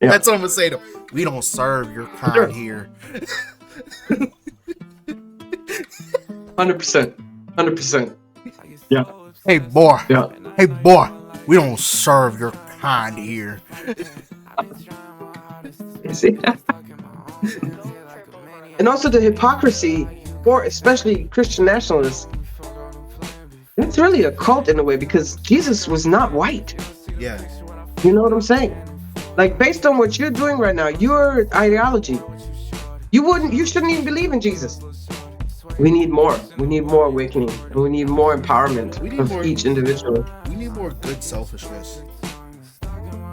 Yeah. That's what I'm gonna say to him. We don't serve your kind Sure. here. 100%. 100%. Yeah. Hey boy, Yeah. hey boy, we don't serve your kind here. You see? And also the hypocrisy for especially Christian nationalists. That's really a cult in a way because Jesus was not white. Yeah, You know what I'm saying? Like based on what you're doing right now, your ideology, you shouldn't even believe in Jesus. We need more. We need more awakening. And we need more empowerment we need of more. each individual. We need more good selfishness.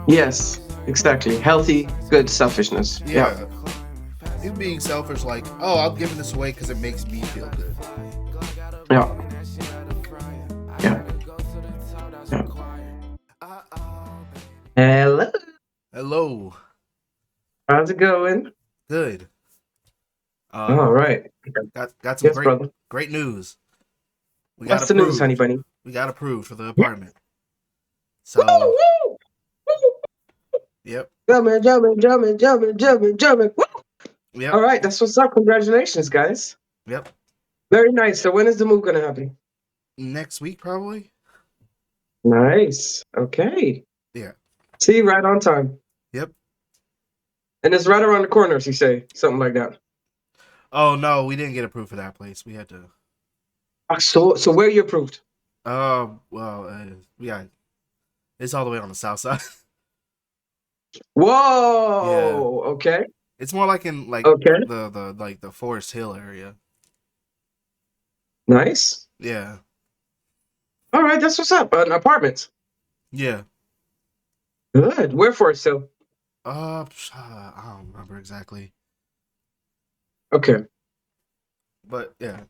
Yes, exactly. Healthy, good selfishness. Yeah. Yeah, you being selfish, like, oh, I'm giving this away because it makes me feel good. Yeah. Yeah. Yeah. Hello. Hello, How's it going? good. All Um, right. got some Yes, brother. great news. We got What's the news, honey approved. bunny? We got approved for the Yeah. apartment. Woo, So, woo, woo. yep, Jumping, jumping, jumping, jumping, jumping, jumping. Woo. yep, All right, that's what's up. Congratulations, guys. yep. Very nice. So when is the move gonna happen? Next week, probably. Nice. Okay. Yeah. See, right on time. Yep. And it's right around the corner, as you say, something like that. Oh no, we didn't get approved for that place. We had to. So where you approved? Well, yeah, it's all the way on the south side. Yeah, Whoa. Okay. it's more like in like Okay. the Forest Hill area. Nice. Yeah, All right, that's what's up. An apartment. yeah. Good. Where for so? I don't remember exactly, Okay. but yeah,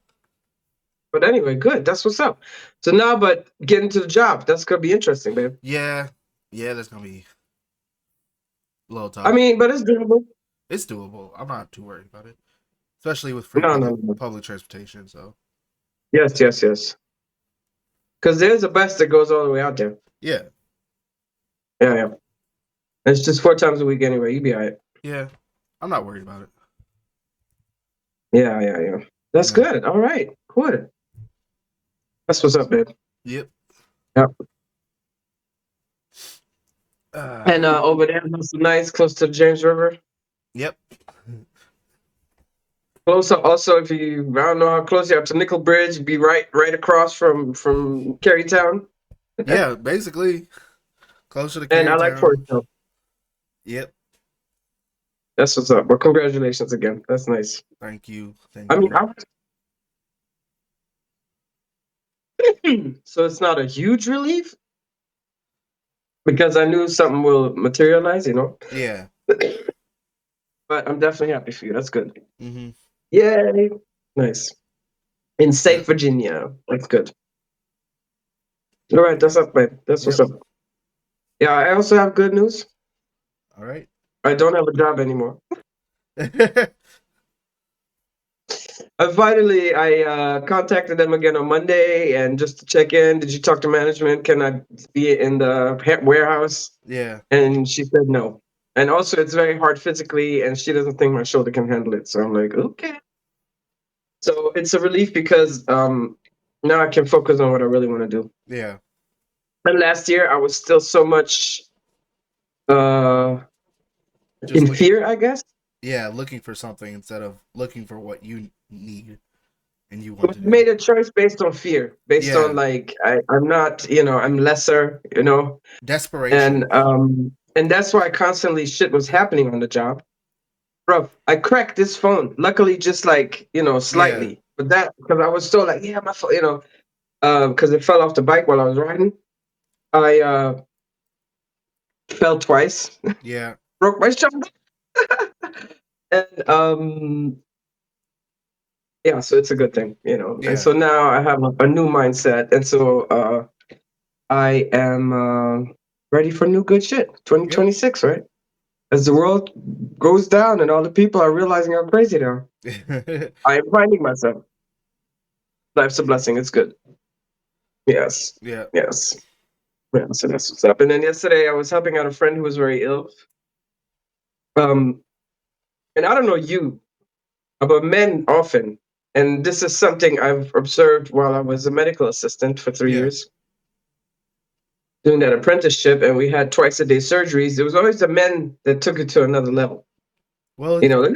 But anyway, good. That's what's up. So now, but getting to the job, that's gonna be interesting, babe. yeah, yeah. That's gonna be a little I tough. mean, but it's doable. It's doable. I'm not too worried about it, especially with free No, no, no. public transportation. So Yes, yes, yes. Because there's a bus that goes all the way out there. yeah, Yeah, yeah. It's just 4 times a week anyway. You be all right. yeah. I'm not worried about it. Yeah, yeah, yeah. That's Yeah. good. All right. Good. That's what's up, babe. Yep. Yeah. Uh, And over there, it's nice, close to the James River. yep. Close up. Also, if you, I don't know how close you are to Nickel Bridge, be right across from Carytown. Yeah, basically closer to And I like Carytown. Forest Hill. Yep. That's what's up. Well, congratulations again. That's nice. Thank you. Thank I mean, you. so it's not a huge relief because I knew something will materialize, Yeah. But I'm definitely happy for you. That's good. Mm-hmm. Yay. Nice. In Yep. safe Virginia. That's good. All right, that's Yep. up, man. That's what's Yep. up. Yeah, I also have good news. All right. I don't have a job anymore. I contacted them again on Monday and just to check in. Did you talk to management? Can I be in the warehouse? Yeah. And she said no. And also, it's very hard physically, and she doesn't think my shoulder can handle it. So I'm like, okay. So it's a relief because now I can focus on what I really want to do. Yeah. And last year, I was still so much uh, Just in look. fear, I guess. Yeah, looking for something instead of looking for what you need and you want But to I do. made a choice based on fear, based on Yeah. like I'm not, I'm lesser, Desperation. and that's why constantly shit was happening on the job. Bro, I cracked this phone. Luckily, just like Yeah. slightly, but that because I was still like, yeah, my phone, because it fell off the bike while I was riding. I fell twice, Yeah. broke my shoulder, and yeah, so it's a good thing. And Yeah. so now I have a new mindset, and so I am ready for new good shit. Yep. 2026, right? As the world goes down and all the people are realizing how crazy they are, I am finding myself. Life's a blessing. It's good. Yes. yeah. Yes. Yeah, so that's what's up. And then yesterday I was helping out a friend who was very ill. Um, and I don't know you, but men often, and this is something I've observed while I was a medical assistant for three Yeah. years, doing that apprenticeship, and we had twice a day surgeries. It was always the men that took it to another level. Well, You know, it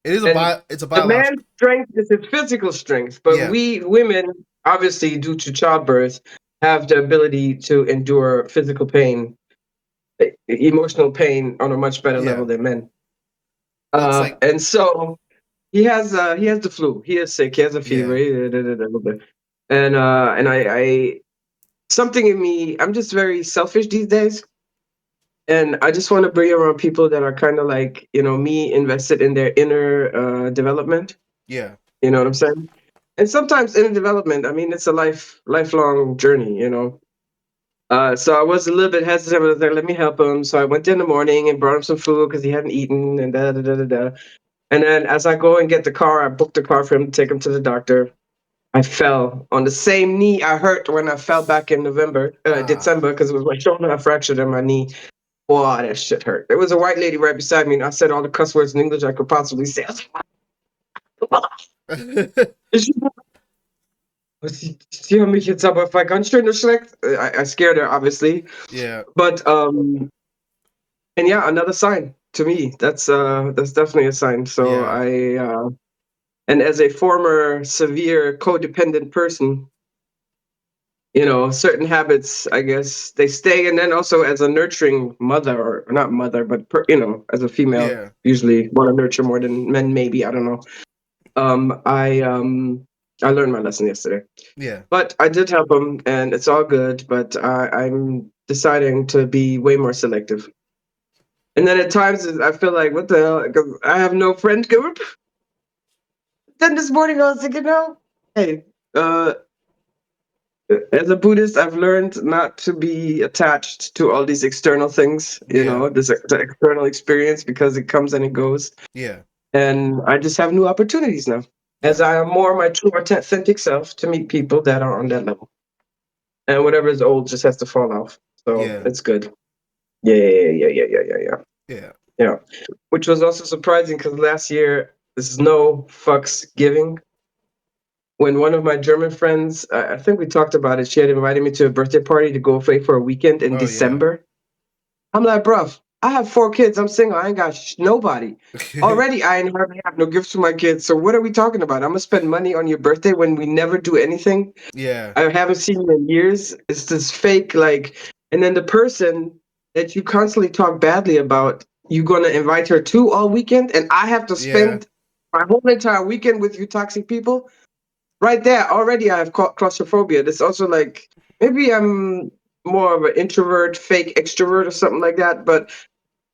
is a and it's a the biological. man's strength is his physical strength, but Yeah. we women, obviously due to childbirth, have the ability to endure physical pain, emotional pain on a much better level Yeah. than men. It's like And so he has the flu. He is sick. He has a fever. yeah. And I something in me. I'm just very selfish these days, and I just want to be around people that are kind of like me, invested in their inner development. Yeah. You know what I'm saying? And sometimes inner development, I mean, it's a lifelong journey. So I was a little bit hesitant. I was like, let me help him. So I went in the morning and brought him some food because he hadn't eaten, and da da da da da. And then as I go and get the car, I booked the car for him to take him to the doctor. I fell on the same knee I hurt when I fell back in Ah. December, because it was my shoulder I fractured in my knee. Boy, that shit hurt. There was a white lady right beside me, and I said all the cuss words in English I could possibly say. I was like, is she, sie haben mich jetzt aber ganz schön erschreckt. I scared her, obviously. yeah. But and yeah, another sign to me. That's definitely a sign. So Yeah. and as a former severe codependent person, certain habits, I guess, they stay. And then also as a nurturing mother, or not mother, but as a female, Yeah. usually want to nurture more than men. Maybe, I don't know. Um, I um, I learned my lesson yesterday, Yeah. but I did help him, and it's all good. But I'm deciding to be way more selective. And then at times I feel like, what the hell? 'Cause I have no friend group. Then this morning I was thinking, no, hey, uh, as a Buddhist, I've learned not to be attached to all these external things, Yeah. the external experience, because it comes and it goes. Yeah. And I just have new opportunities now, as Yeah. I am more my true authentic self, to meet people that are on that level. And whatever is old just has to fall off. So Yeah. it's good. Yeah, yeah, yeah, yeah, yeah, yeah, yeah. Yeah. Yeah. Which was also surprising because last year, this is no fucks giving. When one of my German friends, I think we talked about it, she had invited me to a birthday party to go away for a weekend in Oh yeah. December. I'm like, bruv, I have 4 kids. I'm single. I ain't got nobody. Already, I ain't hardly have no gifts for my kids. So what are we talking about? I'm gonna spend money on your birthday when we never do anything. yeah. I haven't seen you in years. It's this fake, like, and then the person that you constantly talk badly about, you're gonna invite her to all weekend, and I have to Yeah. spend my whole entire weekend with you toxic people. Right there, already I have claustrophobia. That's also like, maybe I'm more of an introvert, fake extrovert, or something like that. But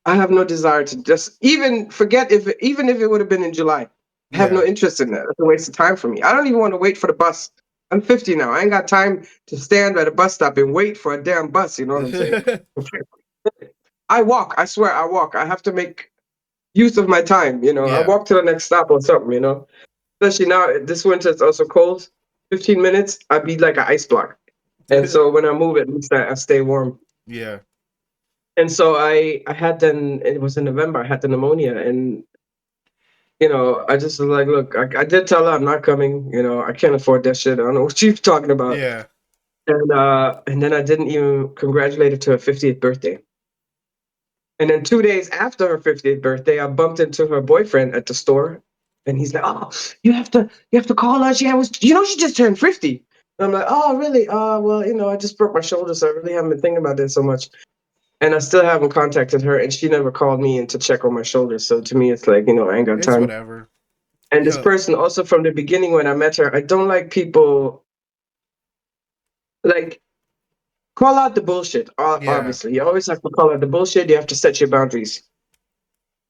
I have no desire to just even forget even if it would have been in July. I have no Yeah. interest in that. It's a waste of time for me. I don't even want to wait for the bus. I'm 50 now. I ain't got time to stand at a bus stop and wait for a damn bus. You know what I'm saying? I walk. I swear, I walk. I have to make use of my time. I yeah. walk to the next stop or something. Especially now, this winter it's also cold. 15 minutes, I'd be like an ice block. And so when I move, at least I stay warm. yeah. And so I had then, it was in November, I had the pneumonia. And, I just was like, look, I did tell her I'm not coming. I can't afford that shit. I don't know what you're talking about. Yeah. And then I didn't even congratulate her to her 50th birthday. And then 2 days after her 50th birthday, I bumped into her boyfriend at the store, and he's like, "Oh, you have to call her. She just turned 50." And I'm like, "Oh, really? Well, I just broke my shoulder, so I really haven't been thinking about this so much." And I still haven't contacted her, and she never called me in to check on my shoulder. So to me, it's like, I ain't got It's time. whatever. And this Yeah. person, also from the beginning when I met her, I don't like people like call out the bullshit. Yeah. Obviously, you always have to call out the bullshit. You have to set your boundaries.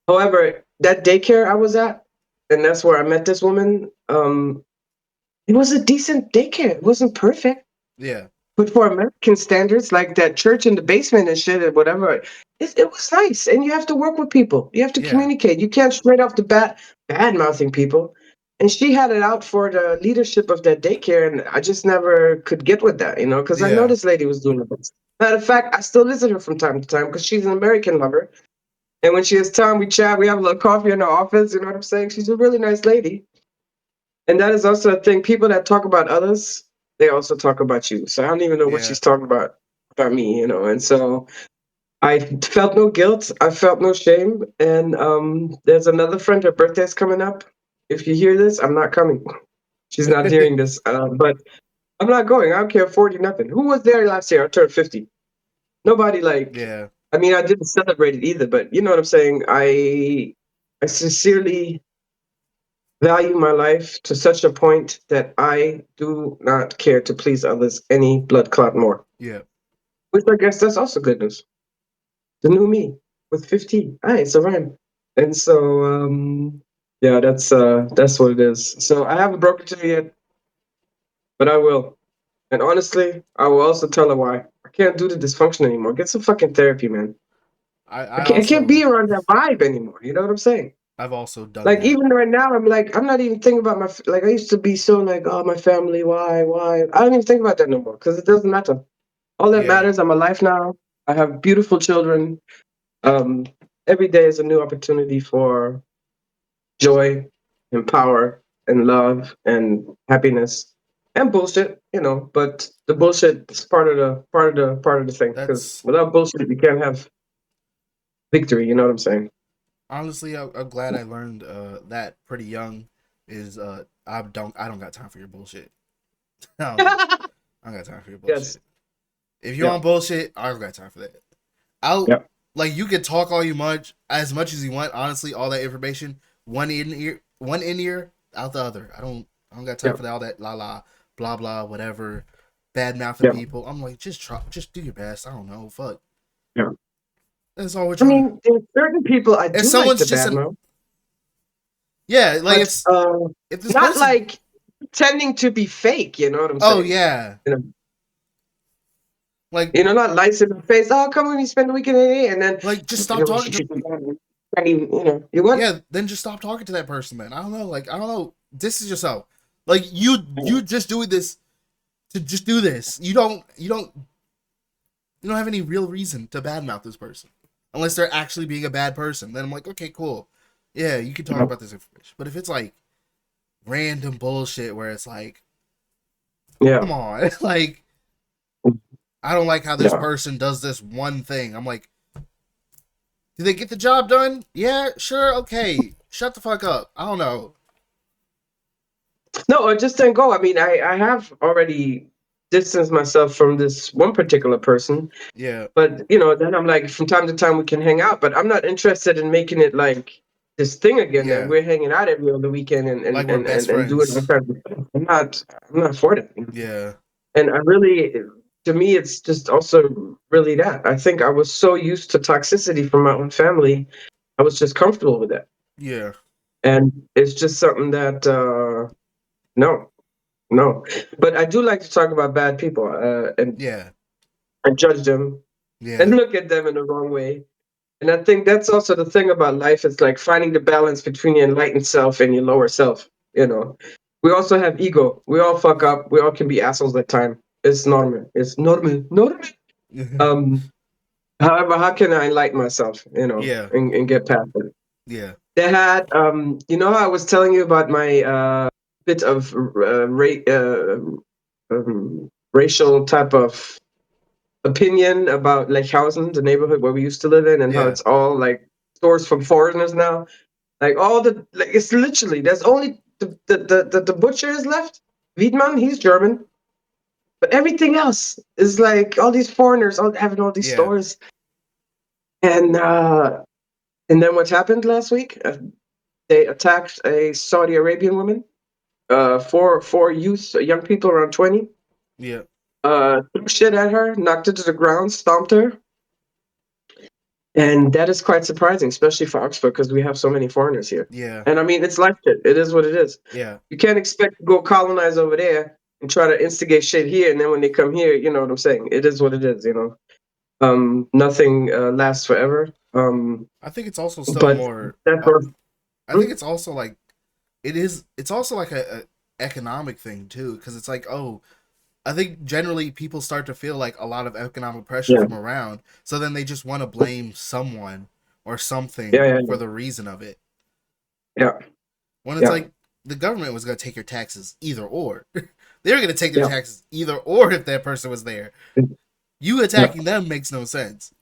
However, that daycare I was at, and that's where I met this woman. It was a decent daycare. It wasn't perfect, Yeah. but for American standards, like that church in the basement and shit and whatever, it was nice. And you have to work with people. You have to Yeah. communicate. You can't straight off the bat bad mouthing people. And she had it out for the leadership of that daycare, and I just never could get with that, because I know Yeah. this lady was doing the best. Matter of fact, I still visit her from time to time because she's an American lover, And when she has time, we chat. We have a little coffee in the office. You know what I'm saying? She's a really nice lady. And that is also a thing. People that talk about others, they also talk about you. So I don't even know what Yeah. she's talking about me, you know. And so I felt no guilt. I felt no shame. And there's another friend. Her birthday's coming up. If you hear this, I'm not coming. She's not hearing this, but I'm not going. I don't care 40 nothing. Who was there last year? I turned 50. Nobody like. Yeah. I mean, I didn't celebrate it either, but you know what I'm saying. I sincerely value my life to such a point that I do not care to please others any blood clot more. Yeah. Which I guess that's also good news. The new me with 15. Hey, it's a rhyme. And so yeah, that's what it is. So I haven't broken to her yet, but I will. And honestly, I will also tell her why. I can't do the dysfunction anymore. Get some fucking therapy, man. I I can't be also around that vibe anymore. You know what I'm saying? I've also done Like that. even right now, I'm like, I'm not even thinking about like I used to be so like, oh my family, why? I don't even think about that no more because it doesn't matter. All that Yeah. matters, I'm alive now. I have beautiful children. Um, every day is a new opportunity for joy and power and love and happiness and bullshit, you know. But the bullshit is part of the thing because That's without bullshit, you can't have victory. You know what I'm saying? honestly, I'm glad I learned that pretty young. Is I don't got time for your bullshit. Honestly, I don't got time for your Yes. bullshit. If you're Yeah. on bullshit, I don't got time for that. I'll Yeah. like you can talk all you much as you want. Honestly, all that information, one in ear, out the other. I don't got time Yeah. for all that la la blah blah whatever, bad mouthing Yeah. people. I'm like just do your best. I don't know, fuck. Yeah. That's all we're I trying to. mean, there's certain people I If do like someone's to just an badmouth, yeah, like but if this not person, like pretending to be fake. You know what I'm oh saying? yeah, You know, like not lights in the face. Oh, come on, you spend the weekend here, and then just you stop know, talking to you what? yeah, then just stop talking to that person, man. I don't know, like I don't know. Distance yourself. Like you just doing this to just do this. You don't have any real reason to badmouth this person unless they're actually being a bad person. Then I'm like, okay, cool, yeah, you can talk about this information. But if it's like random bullshit where it's like, Yeah, come on, like I don't like how this yeah. person does this one thing. I'm like, do they get the job done? Yeah, sure, okay. Shut the fuck up. I don't know. No, I just didn't go. I mean, I have already distanced myself from this one particular person, Yeah, but then I'm like, from time to time we can hang out, but I'm not interested in making it like this thing again that yeah. we're hanging out every other weekend and Like and we're and best and, and doing all friends. kinds of stuff. I'm not for that. Yeah, And I really, to me, it's just also really that. I think I was so used to toxicity from my own family, I was just comfortable with that. yeah, And it's just something that, no, no. But I do like to talk about bad people yeah, and judge them and yeah, look at them in the wrong way. And I think that's also the thing about life is like finding the balance between your enlightened self and your lower self. We also have ego. We all fuck up. We all can be assholes at time. It's normal. It's normal. Normal. Um, However, how can I enlighten myself, yeah, and get past it? yeah, They had, how I was telling you about my bit of racial type of opinion about Lechhausen, the neighborhood where we used to live in, and how yeah, it's all like stores from foreigners now. Like all like it's literally there's only the butcher is left. Wiedmann, he's German, but everything else is like all these foreigners all having all these yeah, stores. And then what happened last week? They attacked a Saudi Arabian woman. Four youth, young people around 20. yeah, Threw shit at her, knocked her to the ground, stomped her. And that is quite surprising, especially for Oxford, because we have so many foreigners here. yeah, And I mean, it's like shit. It is what it is. yeah. You can't expect to go colonize over there and try to instigate shit here. And then when they come here, you know what I'm saying? It is what it is. Nothing lasts forever. I think it's also still But more. that's what. I think it's also like it is. It's also like a economic thing too, because it's like, oh, I think generally people start to feel like a lot of economic pressure Yeah. from around, so then they just want to blame someone or Yeah, something yeah, for the reason of it. yeah, When it's yeah, like the government was going to take your taxes either or. They were going to take their yeah, taxes either or if that person was there. You yeah. attacking them makes no sense.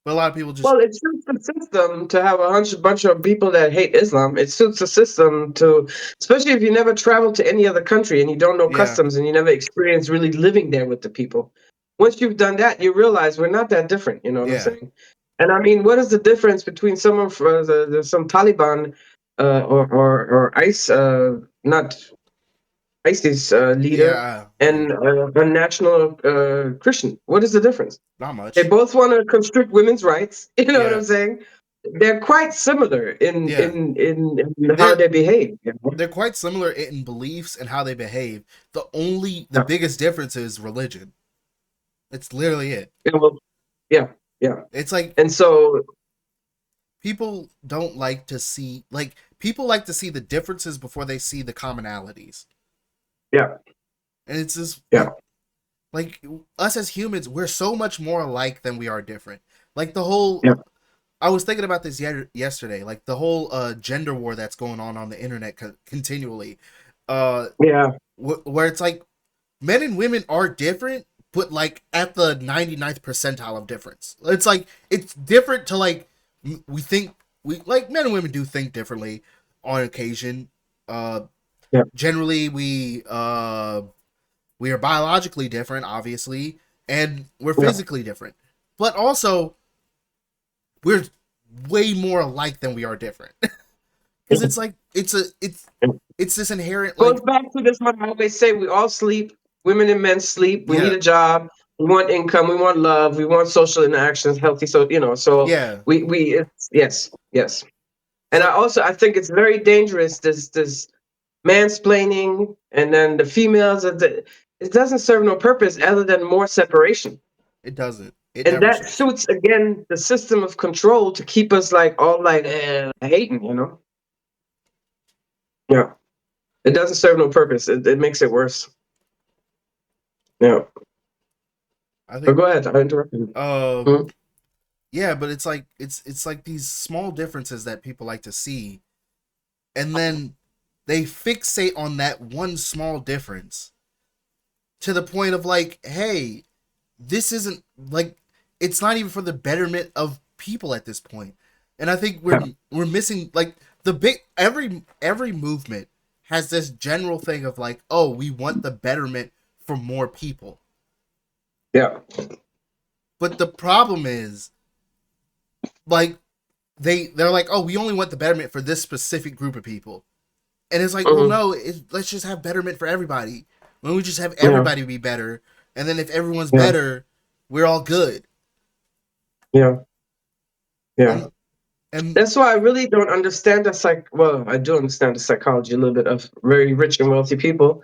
But a lot of people just, Well, it suits the system to have bunch of people that hate Islam. It suits the system to, especially if you never travel to any other country and you don't know yeah, customs and you never experience really living there with the people. Once you've done that, you realize we're not that different. You know what I'm yeah, saying? And I mean, what is the difference between someone for some Taliban or ICE, not ISIS leader, yeah, and a national Christian? What is the difference? not They much. both want to constrict women's rights. You know what Yeah, I'm saying? They're quite similar yeah. in how They're they behave. You know? they're quite similar in beliefs and how they behave. The Yeah. biggest difference is religion. It's literally it. Yeah, well, yeah, yeah. It's like And so, people don't like to see like people like to see the differences before they see the commonalities. yeah, And it's just yeah, like us as humans, we're so much more alike than we are different. Like the whole yeah, I was thinking about this yesterday, like the whole gender war that's going on the internet continually. Uh yeah, where it's like men and women are different, but like at the 99th percentile of difference. It's like it's different to like we think we like men and women do think differently on occasion. Uh, yeah, Generally, we are biologically different, obviously, and we're yeah, physically different, but also we're way more alike than we are different. Because it's like it's this inherent goes like back to this what I always say: we all sleep. Women and men sleep. We need yeah a job. We want income. We want love. We want social interactions, healthy. So you know. So yeah. yes, yes. It's And like I think it's very dangerous. This mansplaining, and then the females. It doesn't serve no purpose other than more separation. it doesn't. It And never that should. suits again the system of control to keep us like all like hating. You know. Yeah. It doesn't serve no purpose. It makes it worse. Yeah. I But think go ahead. I interrupted you. uh Hmm? yeah, but it's like these small differences that people like to see, and then they fixate on that one small difference to the point of like, hey, this isn't like it's not even for the betterment of people at this point. And I think Yeah. we're missing like the big every movement has this general thing of like, oh, we want the betterment for more people. Yeah. But the problem is like they're like, oh, we only want the betterment for this specific group of people, and it's like, well, Hmm. no, let's just have betterment for everybody. Why don't we just have Yeah. everybody be better, and then if everyone's Yeah. better, we're all good. Yeah. Yeah. And and That's why I really don't understand the well, I do understand the psychology a little bit of very rich and wealthy people.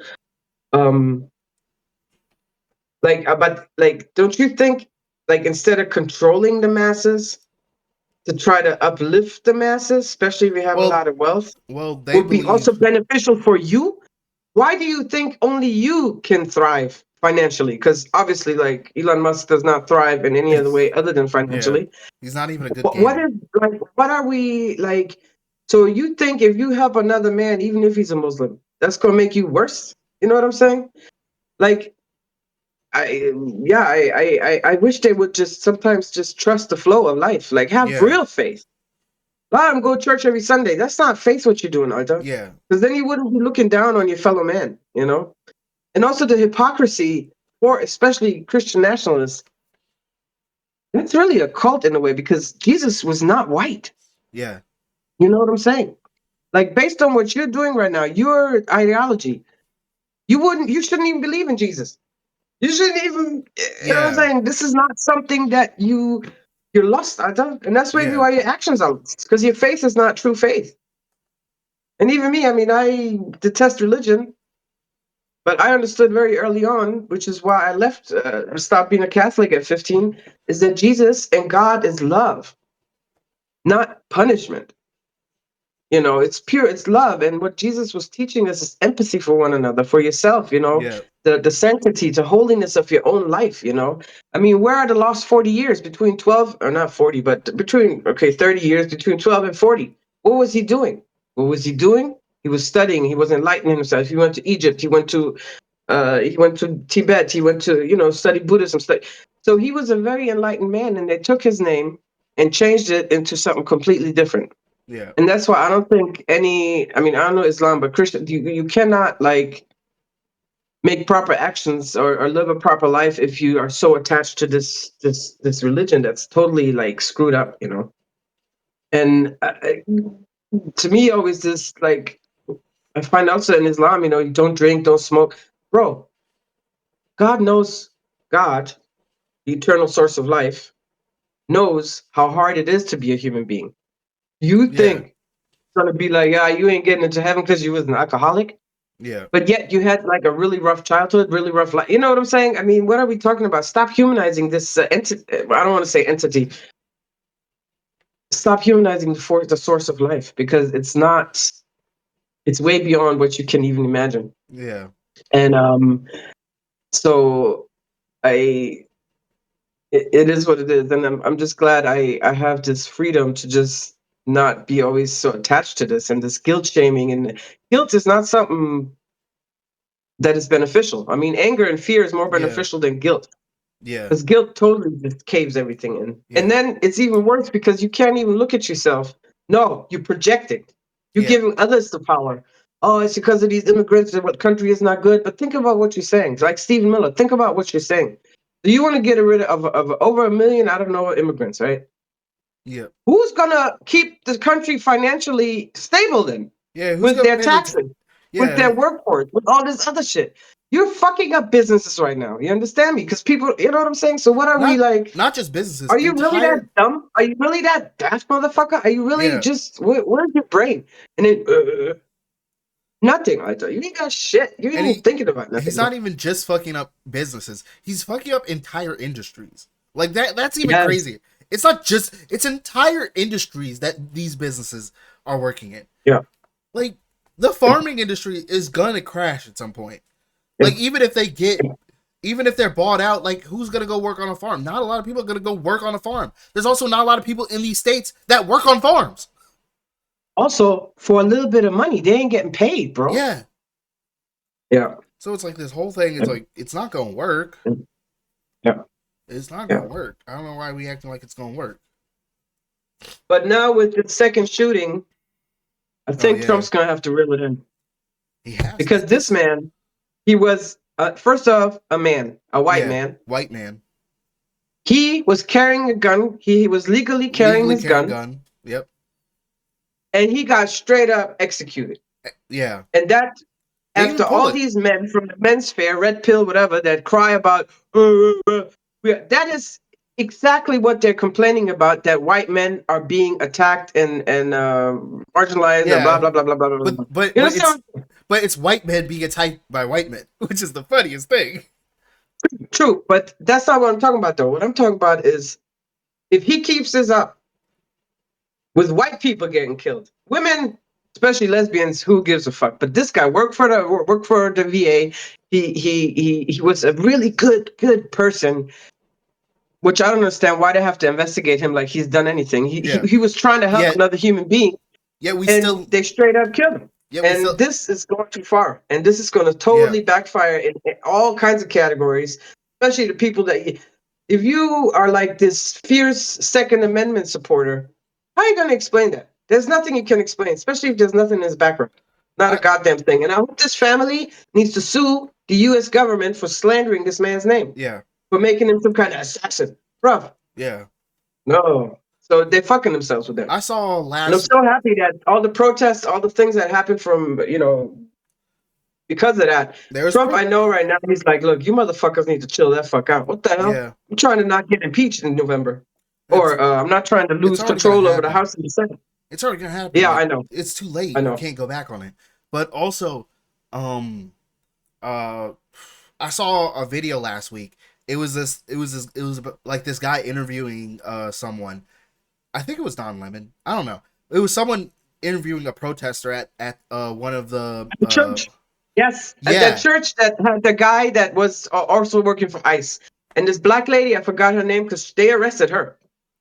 Um, but like, don't you think, like, instead of controlling the masses, to try to uplift the masses, especially if you have a well, lot of wealth, they would be also believe, beneficial for you? Why do you think only you can thrive financially? Because obviously, like Elon Musk does not thrive in any other way other than yeah, financially. he's not even a good What gamer. is like? What are we like? So you think if you help another man, even if he's a Muslim, that's gonna make you worse? You know what I'm saying? Like, I yeah, I wish they would just sometimes just trust the flow of life. Like, have Yeah, real faith. Let them go to church every Sunday. That's not faith what you're doing, Arda. yeah, Because then you wouldn't be looking down on your fellow man. You know, and also the hypocrisy, or especially Christian nationalists. That's really a cult in a way because Jesus was not white. yeah, You know what I'm saying? Like based on what you're doing right now, your ideology, you shouldn't even believe in Jesus. You shouldn't even, you know what I'm yeah, saying? This is not something that you're lost, Ada. And that's maybe yeah, why your actions are lost. Because your faith is not true faith. And even me, I mean, I detest religion, but I understood very early on, which is why I left, stopped being a Catholic at 15, is that Jesus and God is love, not punishment. You know, it's pure, it's love. And what Jesus was teaching us is empathy for one another, for yourself, you know, Yeah. the sanctity, the holiness of your own life, you know. I mean, where are the lost 40 years between 12, or not 40, but between, okay, 30 years between 12 and 40? What was he doing? What was he doing? He was studying, he was enlightening himself. He went to Egypt, he went to Tibet, he went to, you know, study Buddhism. So he was a very enlightened man, and they took his name and changed it into something completely different. Yeah. And that's why I don't think any, I mean, I don't know Islam, but Christian, you cannot like make proper actions, or live a proper life if you are so attached to this religion that's totally like screwed up, you know. And to me, always this like, I find also in Islam, you know, you don't drink, don't smoke, bro. God knows, God, the eternal source of life, knows how hard it is to be a human being. You Yeah. think it's gonna be like, yeah, you ain't getting into heaven because you was an alcoholic? Yeah. But yet you had like a really rough childhood, really rough life. You know what I'm saying? I mean, what are we talking about? Stop humanizing this entity. I don't want to say entity. Stop humanizing the source of life, because it's not. It's way beyond what you can even imagine. Yeah. And so I, it is what it is, and I'm just glad I have this freedom to just not be always so attached to this and this guilt shaming. And guilt is not something that is beneficial. I mean, anger and fear is more Yeah. beneficial than guilt. Yeah. Because guilt totally just caves everything in. And Yeah. then it's even worse because you can't even look at yourself. No, you're projecting. You're Yeah. giving others the power. Oh, it's because of these immigrants and what country is not good. But think about what you're saying. It's like Stephen Miller, think about what you're saying. So you want to get rid of over a million, I don't know, immigrants, right? Yeah. Who's going to keep the country financially stable then? Yeah. Who's With gonna their pay the? taxes, with Yeah. their workforce, with all this other shit. You're fucking up businesses right now. You understand me? Because people, you know what I'm saying? So what are we Not like? not just businesses. Are you really that Entire. dumb? Are you really that daft, motherfucker? Are you really Yeah. just, where's your brain? And then, nothing. I thought you ain't got shit. You ain't And even thinking about he's nothing, bro. not even just fucking up businesses. He's fucking up entire industries. Like that. That's even Yes. crazy. It's not just. It's entire industries that these businesses are working in. Yeah. Like the farming industry is gonna crash at some point. Yeah. Like even if they're bought out, like who's gonna go work on a farm? Not a lot of people are gonna go work on a farm. There's also not a lot of people in these states that work on farms. Also, for a little bit of money, they ain't getting paid, bro. Yeah. Yeah. So it's like this whole thing is like it's not gonna work. Yeah. It's not Yeah. gonna work. I don't know why we acting like it's gonna work. But now with the second shooting, I Oh think yeah. Trump's gonna have to reel it in, He has because this this. man, he was first off a man, a white Yeah. man. White man. He was carrying a gun. He was legally carrying Legally his carrying gun, gun. Yep. and he got straight up executed. Yeah. And that, They didn't after even pull all it. these men from the men's fair, red pill, whatever, that cry about, that is exactly what they're complaining about. That white men are being attacked and marginalized and blah Yeah. blah blah blah blah blah But blah. but You but it's understand? but it's white men being attacked by white men, which is the funniest thing. True, but that's not what I'm talking about, though. What I'm talking about is, if he keeps this up with white people getting killed, women, especially lesbians, who gives a fuck? But this guy worked for the VA. He was a really good person, which I don't understand why they have to investigate him like he's done anything. Yeah. He was trying to help Yet another human being, yet we and still they straight up killed him. yet we And still this is going too far, and this is going to yeah. totally backfire in all kinds of categories, especially the people that, if you are like this fierce Second Amendment supporter, how are you going to explain that? There's nothing you can explain, especially if there's nothing in his background. Not a I goddamn thing. And I hope this family needs to sue the U.S. government for slandering this man's name, yeah. for making him some kind of assassin. Bruh, Yeah. no. So they're fucking themselves with that. I saw And I'm last so happy that all the protests, all the things that happened from, because of that. there was Trump, I know right now, he's like, look, you motherfuckers need to chill that fuck out. What the hell? yeah. I'm trying to not get impeached in November. It's Or I'm not trying to it's lose already gonna control over the happen. House and the Senate. It's already gonna happen. Yeah, Like I know. it's too late. I You know. can't go back on it. But also, um uh I saw a video last week. It was like this guy interviewing someone. I think it was Don Lemon. I don't know. It was someone interviewing a protester at one of the The church. Yes, at that yeah. church that had the guy that was also working for ICE, and this black lady, I forgot her name because they arrested her.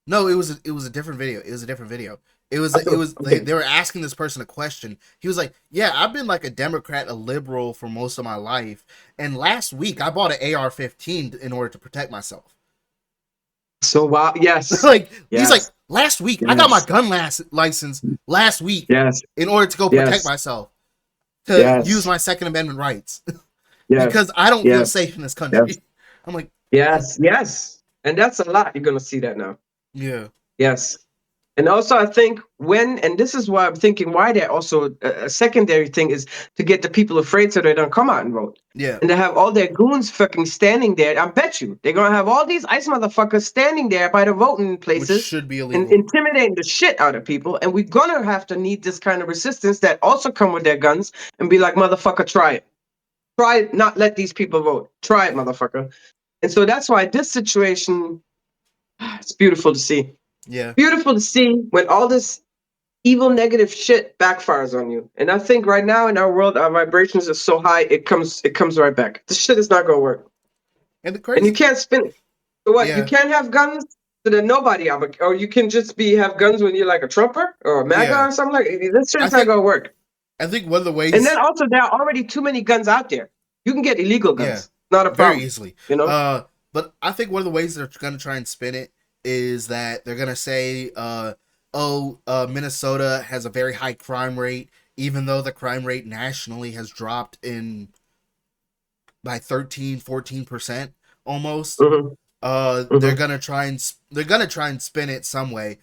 No, it was a different video. It was a different video. Okay. They were asking this person a question. He was like, "Yeah, I've been like a Democrat, a liberal for most of my life, and last week I bought an AR-15 in order to protect myself." So wow, yes, Like he's like, yes, "Last week I got my yes, gun license last week yes, in order to go protect yes, myself, to use yes, my Second Amendment rights yes, because I don't feel yes, safe in this yes, country." I'm like, yes, yes, and that's a lot. You're gonna see that now. yeah, Yes. And also, I think and this is why I'm thinking why they're also a secondary thing is to get the people afraid so they don't come out and vote. yeah, And they have all their goons fucking standing there. I bet you they're gonna have all these ICE motherfuckers standing there by the voting which places should be and illegal. intimidating the shit out of people. And we're gonna have to need this kind of resistance that also come with their guns and be like, motherfucker, try it. Try it, not let these people vote. Try it, motherfucker. And so that's why this situation, it's beautiful to see. Yeah, Beautiful to see when all this evil negative shit backfires on you. And I think right now in our world our vibrations are so high it comes right back. This shit is not gonna work. and the And you crazy, can't spin it. So what? You yeah, can't have guns so that nobody have or you can just have guns when you're like a Trumper or a MAGA yeah. or something like this I shit's not think gonna work. I think one of the And then ways, also there are already too many guns out there. You can get illegal yeah, guns. Not a very problem. easily. You know? But I think one of the ways they're gonna try and spin it is that they're gonna say, Minnesota has a very high crime rate, even though the crime rate nationally has dropped in by 13-14% almost. Mm-hmm. Mm-hmm. They're gonna try and spin it some way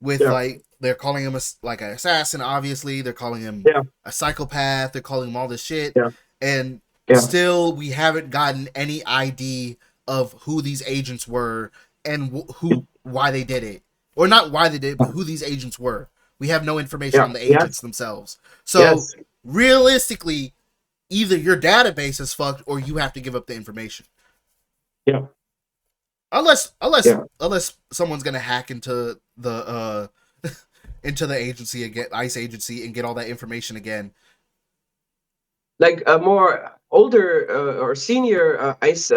with Yeah. like they're calling him like an assassin. Obviously, they're calling him Yeah. a psychopath. They're calling him all this shit, Yeah. and Yeah. still we haven't gotten any ID of who these agents were and why they did it, or not why they did it, but who these agents were. We have no information Yeah. on the agents Yes. themselves. So Yes. realistically, either your database is fucked or you have to give up the information. Yeah. Yeah. Unless someone's gonna hack into the into the agency again, ICE agency, and get all that information again. Like more older or senior ICE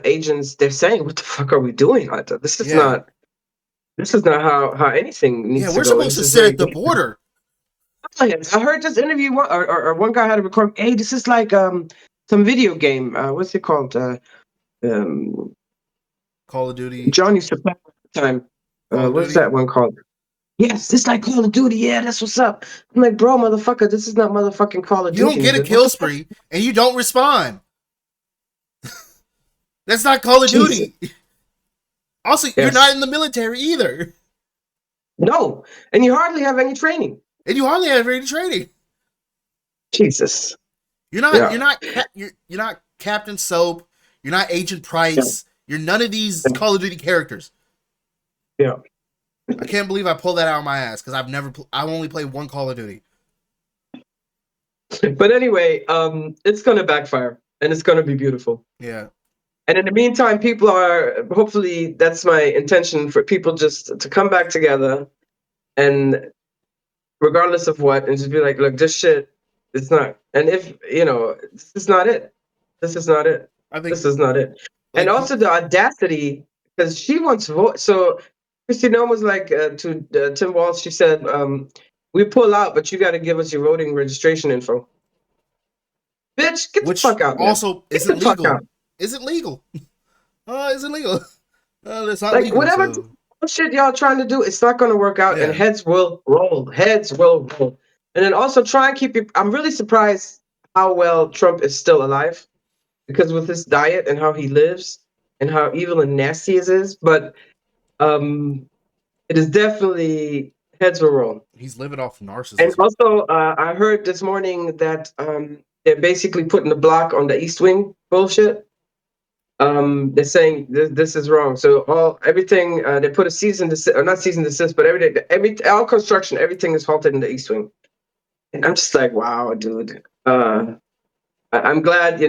agents, they're saying, "What the fuck are we doing, Hunter? This is Yeah, not. This is not how anything yeah, needs to we're go, and supposed this to is sit very at the dangerous." border. I heard this interview, or one guy had a record. Hey, this is like some video game. What's it called? Um, Call of Duty, John used to play all the time. Call of What's Duty. that one called? Yes, this like Call of Duty. Yeah, that's what's up. I'm like, bro, motherfucker, this is not motherfucking Call of You don't Duty, get a nigga. What kill the fuck? spree and you don't respond. That's not Call of Jesus. Duty. Also, you're not Yes. in the military either, No, and you hardly have any training. and you hardly have any training. Jesus. You're Yeah. not you're not Captain Soap. You're not Agent Yeah. Price. You're none of these Call of Duty characters. Yeah. I can't believe I pulled that out of my ass because I've only played one Call of Duty. But anyway, it's gonna backfire and it's gonna be beautiful. Yeah, And in the meantime, people are hopefully that's my intention for people just to come back together and regardless of what, and just be like, look, this shit, it's not. And if this is not it. This is not it. I think This is not it. And like also the audacity, because she wants vote. So Christine was like to Tim Walz, she said, "We pull out, but you got to give us your voting registration info." Bitch, get the which fuck out, man. also Get the isn't fuck legal. out. Isn't legal. Isn't legal. It's not Like legal. whatever So shit y'all trying to do, it's not going to work out, and yeah, heads will roll. Heads will roll. And then also try and keep your. I'm really surprised how well Trump is still alive, because with his diet and how he lives and how evil and nasty it is. But it is definitely heads will roll. he's living off And narcissism. also, I heard this morning that they're basically putting a block on the East Wing bullshit. They're saying this is wrong. So everything they put a season desist, or not season desist, but all construction, everything is halted in the East Wing. And I'm just like, wow, dude. I'm glad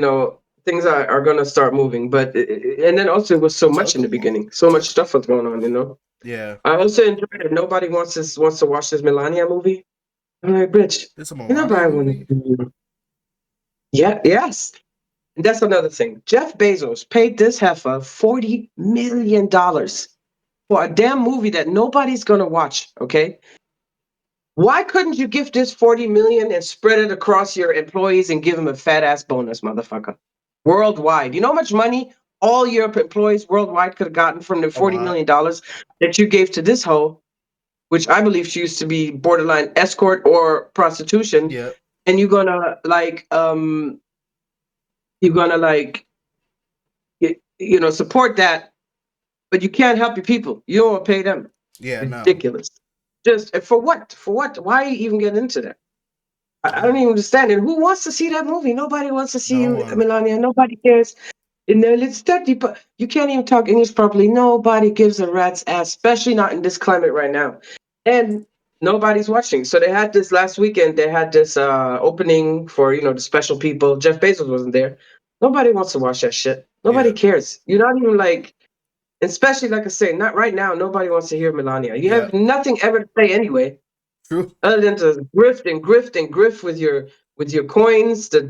things are gonna start moving, but and then also it was so much in the beginning, so much stuff was going on. Yeah, I also enjoyed it. Nobody wants to watch this Melania movie. I'm like, bitch, It's a you're not Melania buying one. movie. Yeah, yes. And that's another thing. Jeff Bezos paid this heifer $40 million for a damn movie that nobody's gonna watch. Okay, why couldn't you give this 40 million and spread it across your employees and give them a fat ass bonus, motherfucker? Worldwide, you know how much money all your employees worldwide could have gotten from the A forty lot. million dollars that you gave to this hoe, which I believe she used to be borderline escort or prostitution, Yeah. and you're gonna like support that, but you can't help your people. You don't want to pay them. Yeah. No. Ridiculous. Just for what? For what? Why even get into that? I don't Yeah. even understand it. Who wants to see that movie? Nobody wants to see No one. Melania. Nobody cares. And then it's that deep. You can't even talk English properly. Nobody gives a rat's ass, especially not in this climate right now. And nobody's watching. So they had this last weekend. They had this opening for the special people. Jeff Bezos wasn't there. Nobody wants to watch that shit. Nobody Yeah. cares. You're not even like, especially like I say, not right now. Nobody wants to hear Melania. You Yeah. have nothing ever to say anyway True. other than to grift and grift and grift with your coins, the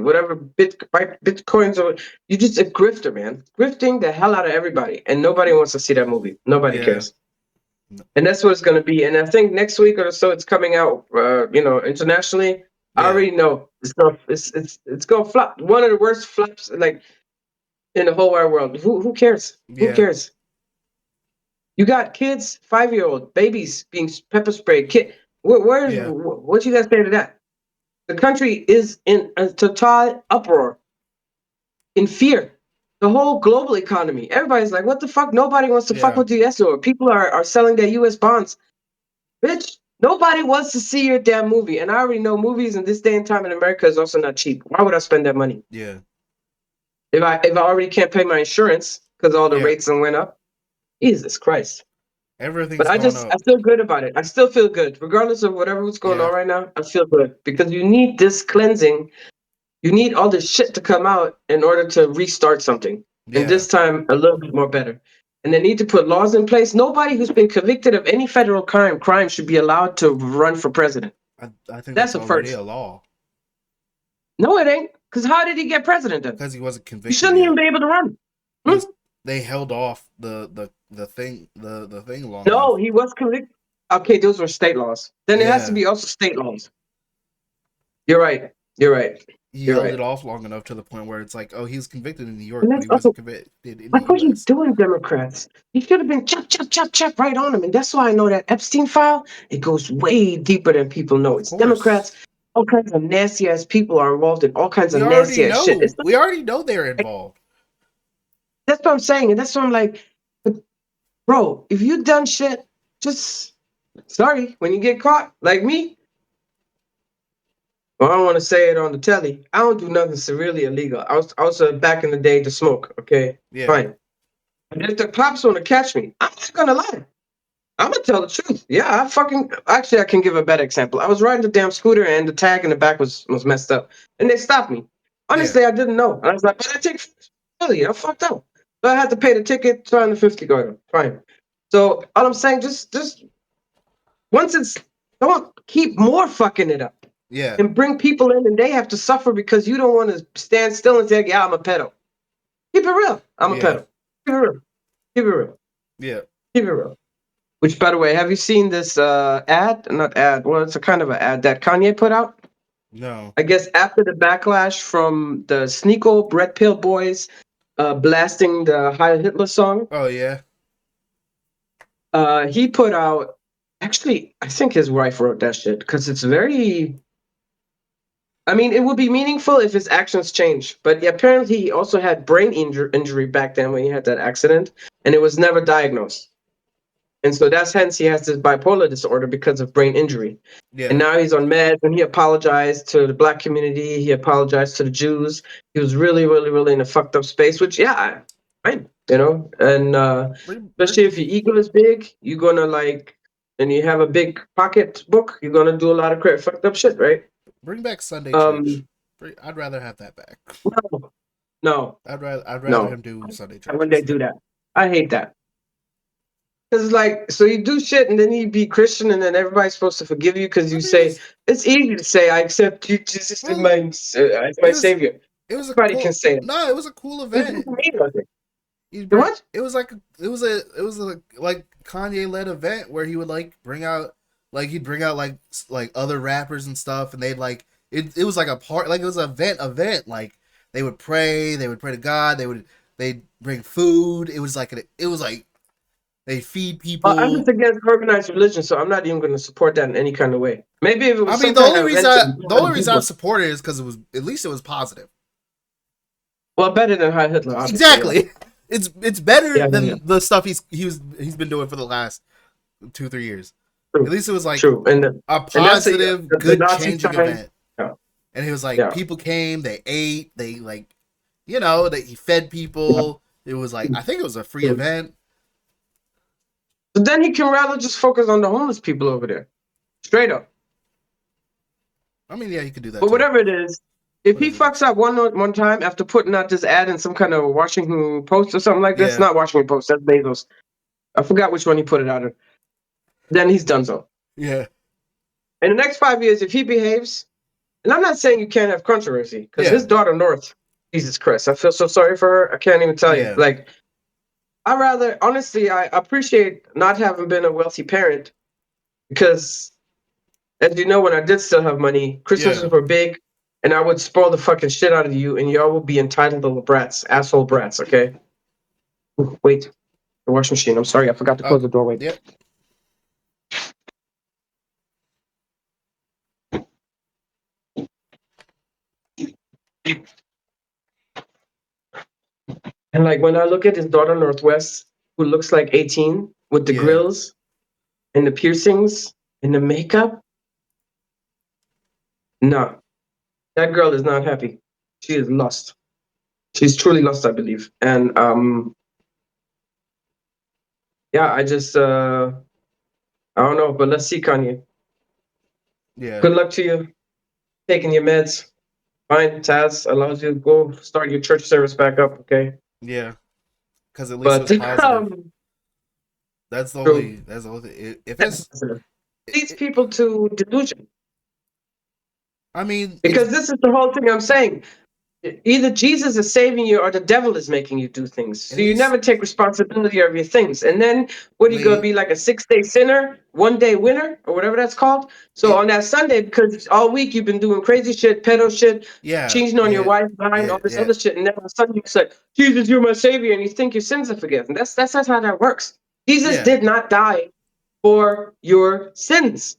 whatever bitcoins, or you just a grifter, man, grifting the hell out of everybody, and nobody wants to see that movie. Nobody Yeah. cares, and that's what it's going to be. And I think next week or so it's coming out. Internationally, I Yeah. already know it's going to flop. One of the worst flops like in the whole wide world. Who cares? Who Yeah. cares? You got kids, 5-year-old babies being pepper sprayed. Yeah. What you guys say to that? The country is in a total uproar, in fear. The whole global economy. Everybody's like, what the fuck? Nobody wants to fuck Yeah. with the US or people are selling their US bonds. Bitch, nobody wants to see your damn movie. And I already know movies in this day and time in America is also not cheap. Why would I spend that money? Yeah. If I already can't pay my insurance because all the Yeah. rates went up? Jesus Christ. But Everything's I gone just I up. feel good about it. I still feel good. Regardless of whatever's going Yeah. on right now, I feel good. Because you need this cleansing. You need all this shit to come out in order to restart something. And Yeah. this time a little bit more better. And they need to put laws in place. Nobody who's been convicted of any federal crime should be allowed to run for president. I think That's that's a already first. a law No, it ain't. Because how did he get president then? because he wasn't You convicted shouldn't even yet. be able to run. He Hmm? was. They held off the thing long No, enough. he was convicted. Okay, those were state laws. Then it has to Yeah. be also state laws. You're right. You're right. He You're held right. it off long enough to the point where it's like, oh, he was convicted in New And York, but that's he also wasn't convicted in the like, what are you U.S. doing, Democrats? You should have been chop, chop, chop, chop right on them. And that's why I know that Epstein file, it goes way deeper than people know. Of It's course. Democrats, all kinds of nasty ass people are involved in all kinds of We already nasty ass shit. know. We already know they're involved. That's what I'm saying. And that's what I'm like, bro, if you done shit, just sorry, when you get caught, like me, well, I don't want to say it on the telly. I don't do nothing severely illegal. I was back in the day to smoke, okay? Yeah. Fine. And if the cops want to catch me, I'm not gonna lie. I'm gonna tell the truth. Yeah, I can give a better example. I was riding the damn scooter and the tag in the back was messed up, and they stopped me. Yeah. Honestly, I didn't know. I was like, but I take really, I fucked up. So I had to pay the ticket, 250 going. Fine. So all I'm saying, just once it's don't keep more fucking it up Yeah. and bring people in and they have to suffer because you don't want to stand still and say, yeah, I'm a pedo. Keep it real. I'm a Yeah. pedo. Keep it real. Keep it real. Yeah. Keep it real. Which, by the way, have you seen this ad? Not ad. Well, it's a kind of an ad that Kanye put out. No. I guess after the backlash from the Sneeko Red Pill Boys blasting the Heil Hitler song, Oh yeah. he put out. Actually, I think his wife wrote that shit because it's very. I mean, it would be meaningful if his actions change. But yeah, apparently, he also had brain injury back then when he had that accident, and it was never diagnosed. And so that's hence he has this bipolar disorder because of brain injury. And Yeah. now he's on meds and he apologized to the black community. He apologized to the Jews. He was really, really, really in a fucked up space, which, yeah, fine, And Bring especially bring if your ego is big, you're going to like, and you have a big pocketbook, you're going to do a lot of fucked up shit, right? bring back Sunday Church. Um, I'd rather have that back. no, no, I'd rather him no. do Sunday Church When they do instead. that, I hate that. Because like, so you do shit, and then you be Christian, and then everybody's supposed to forgive you because I you mean, it say was it's easy to say I accept you, Jesus, well, as my it was savior. it was a Everybody can cool. say that. No, it was a cool What does event. it mean, does it? He'd The bring. what? It was like it was a Kanye led event where he would like bring out he'd bring out like other rappers and stuff, and they'd like it was like a part, like it was an event like they would pray to God, they'd bring food. It was like they feed I'm just people. against organized religion, so I'm not even going to support that in any kind of way. Maybe if it I was mean, some kind of event to the gather only reason I people, supported it is because it was, at least it was positive. well, better than High Hitler, obviously. Yeah, Exactly. It's better yeah, yeah, yeah. than the stuff he's been doing for the last 2 3 years. At True, least it was like true, a and that's positive, the good Nazi changing time. event. Yeah, And he was like, yeah, people came, they ate, they like, that he fed yeah. people. It was like, I think it was a free True. event. So then he can rather just focus on the homeless people over there, straight up. I mean, yeah, he could do that But too. whatever it is, if he Whatever it fucks is. up one time after putting out this ad in some kind of Washington Post or something like this, Yeah, not Washington Post, that's Bezos. I forgot which one he put it out in. Then he's done so. yeah, In the next 5 years, if he behaves, and I'm not saying you can't have controversy, because his yeah, daughter North, Jesus Christ, I feel so sorry for her. I can't even tell you. yeah. Like, honestly, I appreciate not having been a wealthy parent because, as you know, when I did still have money, Yeah. Christmases were big, and I would spoil the fucking shit out of you, and y'all would be entitled little brats, asshole brats. Okay. Wait, the washing machine. I'm sorry, I forgot to close the doorway. Yep. And like when I look at his daughter Northwest, who looks like 18 with the Yeah. grills and the piercings and the makeup, no, that girl is not happy. She is lost. She's truly lost, I believe. And yeah, I don't know, but let's see, Kanye. Yeah. Good luck to you taking your meds. Fine, Taz allows you to go start your church service back up, okay? Yeah. Because at least it But was positive. true, That's the only thing. If that's it's, positive. Leads it, people to delusion I mean, it's because this is the whole thing I'm saying. Either Jesus is saving you or the devil is making you do things. at So you least never take responsibility of your things. And then what are you gonna they be like a 6 day sinner, 1 day winner, or whatever that's called? So it on that Sunday, because all week you've been doing crazy shit, pedo shit, yeah, cheating on your yeah, wife, lying, yeah, all this yeah, other shit, and then on Sunday you say, Jesus, you're my savior, and you think your sins are forgiven. That's not how that works. Jesus yeah. did not die for your sins.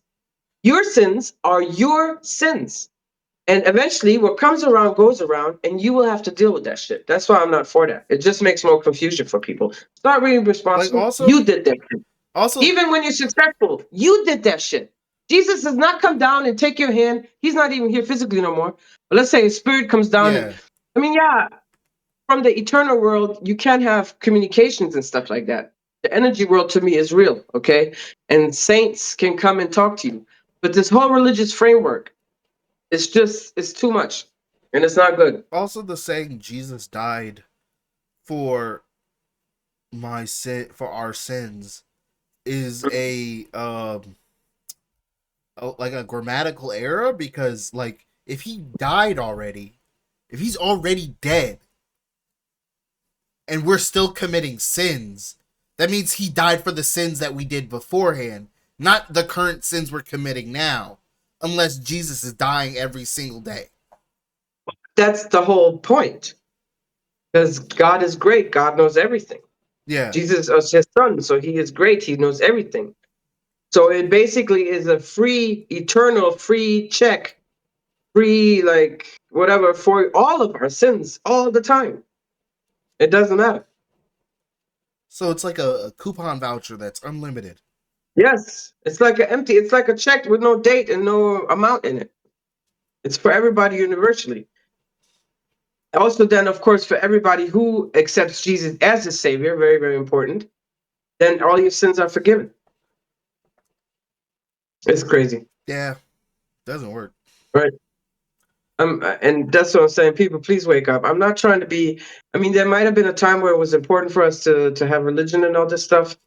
Your sins are your sins. And eventually, what comes around goes around, and you will have to deal with that shit. That's why I'm not for that. It just makes more confusion for people. Start being Like responsible. You also did that shit. also Even when you're successful, you did that shit. Jesus does not come down and take your hand. He's not even here physically no more. But let's say his spirit comes down, and yeah. I mean, yeah, from the eternal world, you can have communications and stuff like that. The energy world to me is real, okay? And saints can come and talk to you. But this whole religious framework, it's too much, and it's not good. Also, the saying Jesus died for for our sins is like a grammatical error, because like if he died already, if he's already dead and we're still committing sins, that means he died for the sins that we did beforehand, not the current sins we're committing now, unless Jesus is dying every single day. That's the whole point. Because God is great. God knows everything. Yeah. Jesus is his son, so he is great. He knows everything. So it basically is a free, eternal, free check, free, like, whatever, for all of our sins all the time. It doesn't matter. So it's like a coupon voucher that's unlimited. Yes, it's like a check with no date and no amount in it. It's for everybody universally. Also, then, of course, for everybody who accepts Jesus as his savior, very, very important, then all your sins are forgiven. It's crazy, Yeah, doesn't work. right? And that's what I'm saying. People, please wake up. I'm not trying to be. I mean, there might have been a time where it was important for us to have religion and all this stuff,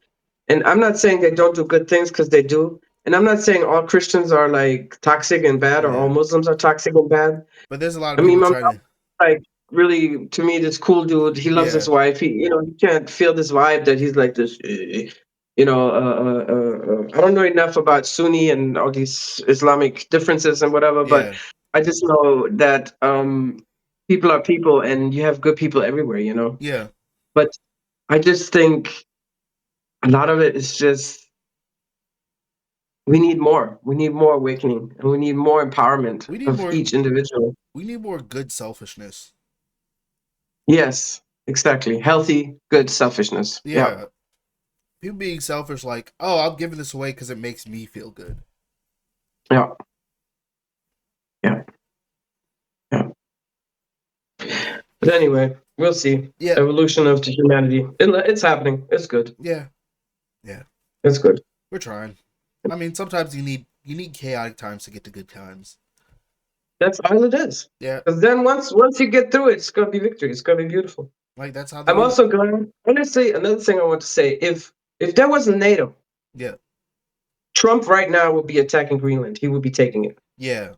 And I'm not saying they don't do good things, because they do. And I'm not saying all Christians are like toxic and bad, or all Yeah, Muslims are toxic and bad. but there's a lot I of mean, people my trying mom, to. like, really, to me, this cool dude. He loves his Yeah, wife. You can't feel this vibe that he's like this. I don't know enough about Sunni and all these Islamic differences and whatever, but yeah, I just know that people are people, and you have good people everywhere. yeah. But I just think a lot of it is just we need more. We need more awakening, and we need more empowerment We need of more. each individual. We need more good selfishness. Yes, exactly. Healthy, good selfishness. Yeah, Yeah, people being selfish, like, oh, I'm giving this away because it makes me feel good. yeah, yeah, yeah. But anyway, we'll see. Yeah, Evolution of the humanity. It's happening. It's good. yeah, yeah. It's good. We're trying. I mean, sometimes you need chaotic times to get to good times. That's all it is. Yeah, Because then once you get through it, it's gonna be victory. It's gonna be beautiful. like that's how they I'm do it. also glad. Honestly, another thing I want to say: if there wasn't NATO, Yeah, Trump right now would be attacking Greenland. He would be taking it. yeah.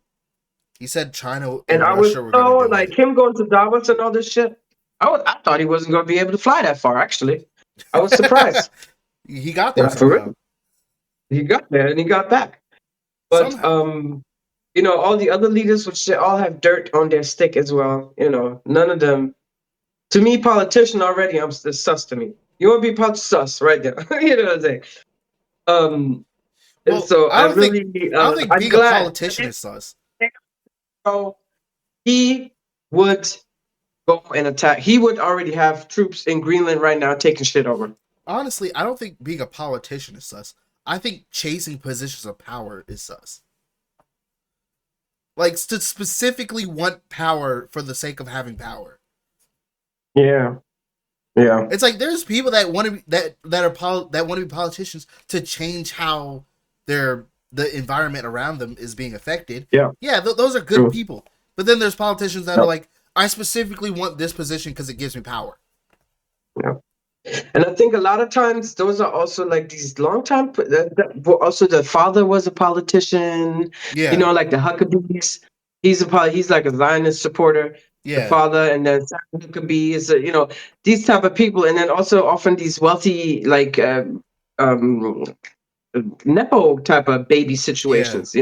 He said China And and I was Russia were gonna so do like it. him going to Davos and all this shit. I thought he wasn't gonna be able to fly that far. Actually, I was surprised. He got there Yeah, for somehow. real. He got there and he got back. But Somehow. all the other leaders, which they all have dirt on their stick as well. None of them. To me, politician already, it's sus to me. You want to be sus right there. You know what I'm saying? And Well, so I I don't think really, I don't think I'm being a glad. politician is sus. So he would go and attack. He would already have troops in Greenland right now taking shit over. Honestly, I don't think being a politician is sus. I think chasing positions of power is sus. Like to specifically want power for the sake of having power. Yeah, yeah, It's like there's people that want to be that want to be politicians to change how the environment around them is being affected. yeah, Yeah, those are good true. people. But then there's politicians that are Yep, like, I specifically want this position because it gives me power. yep. And I think a lot of times those are also like these long time. Also, the father was a politician. Yeah, Like the Huckabees. He's like a Zionist supporter. The yeah, father, and then Sam Huckabee is these type of people, and then also often these wealthy like um, nepo type of baby yeah, situations.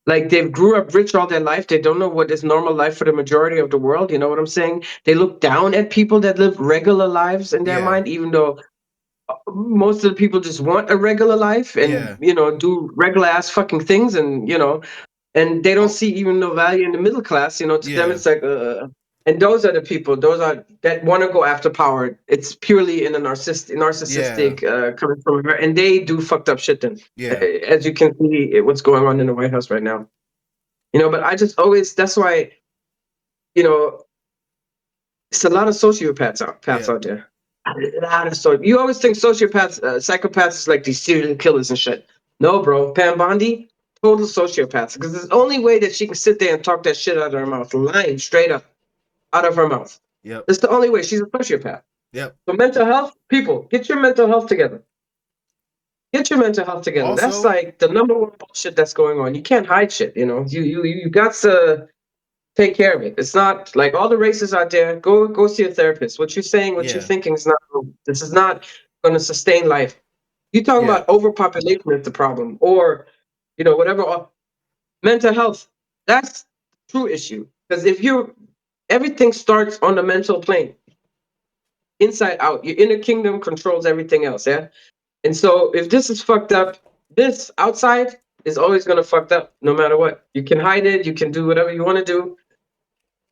Like they've grew up rich all their life. They don't know what is normal life for the majority of the world. You know what I'm saying? They look down at people that live regular lives in their yeah, mind, even though most of the people just want a regular life and yeah. do regular ass fucking things, and they don't Oh, see even no value in the middle class. To them yeah, it's like and those are the people, those are that want to go after power. It's purely in a yeah, narcissistic coming from her, and they do fucked up shit then. yeah, As you can see what's going on in the White House right now. But I just always, that's why, you know it's a lot of sociopaths yeah, out there. A lot of you always think sociopaths, psychopaths is like these serial killers and shit. No, bro. Pam Bondi, total sociopaths. Because the only way that she can sit there and talk that shit out of her mouth, lying straight up out of her mouth. yep, That's the only way. She's a sociopath. yep. So mental health, people, get your mental health together. Get your mental health together. That's Also, like the number one bullshit that's going on. You can't hide shit. You got to take care of it. It's not like all the races out there. Go see a therapist. What you're saying, what you're yeah, thinking is not. This is not going to sustain life. You talking yeah, about overpopulation is the problem, or whatever. Mental health. That's the true issue. Because if everything starts on the mental plane, inside out. Your inner kingdom controls everything else. Yeah. And so if this is fucked up, this outside is always going to fucked up no matter what. You can hide it. You can do whatever you want to do,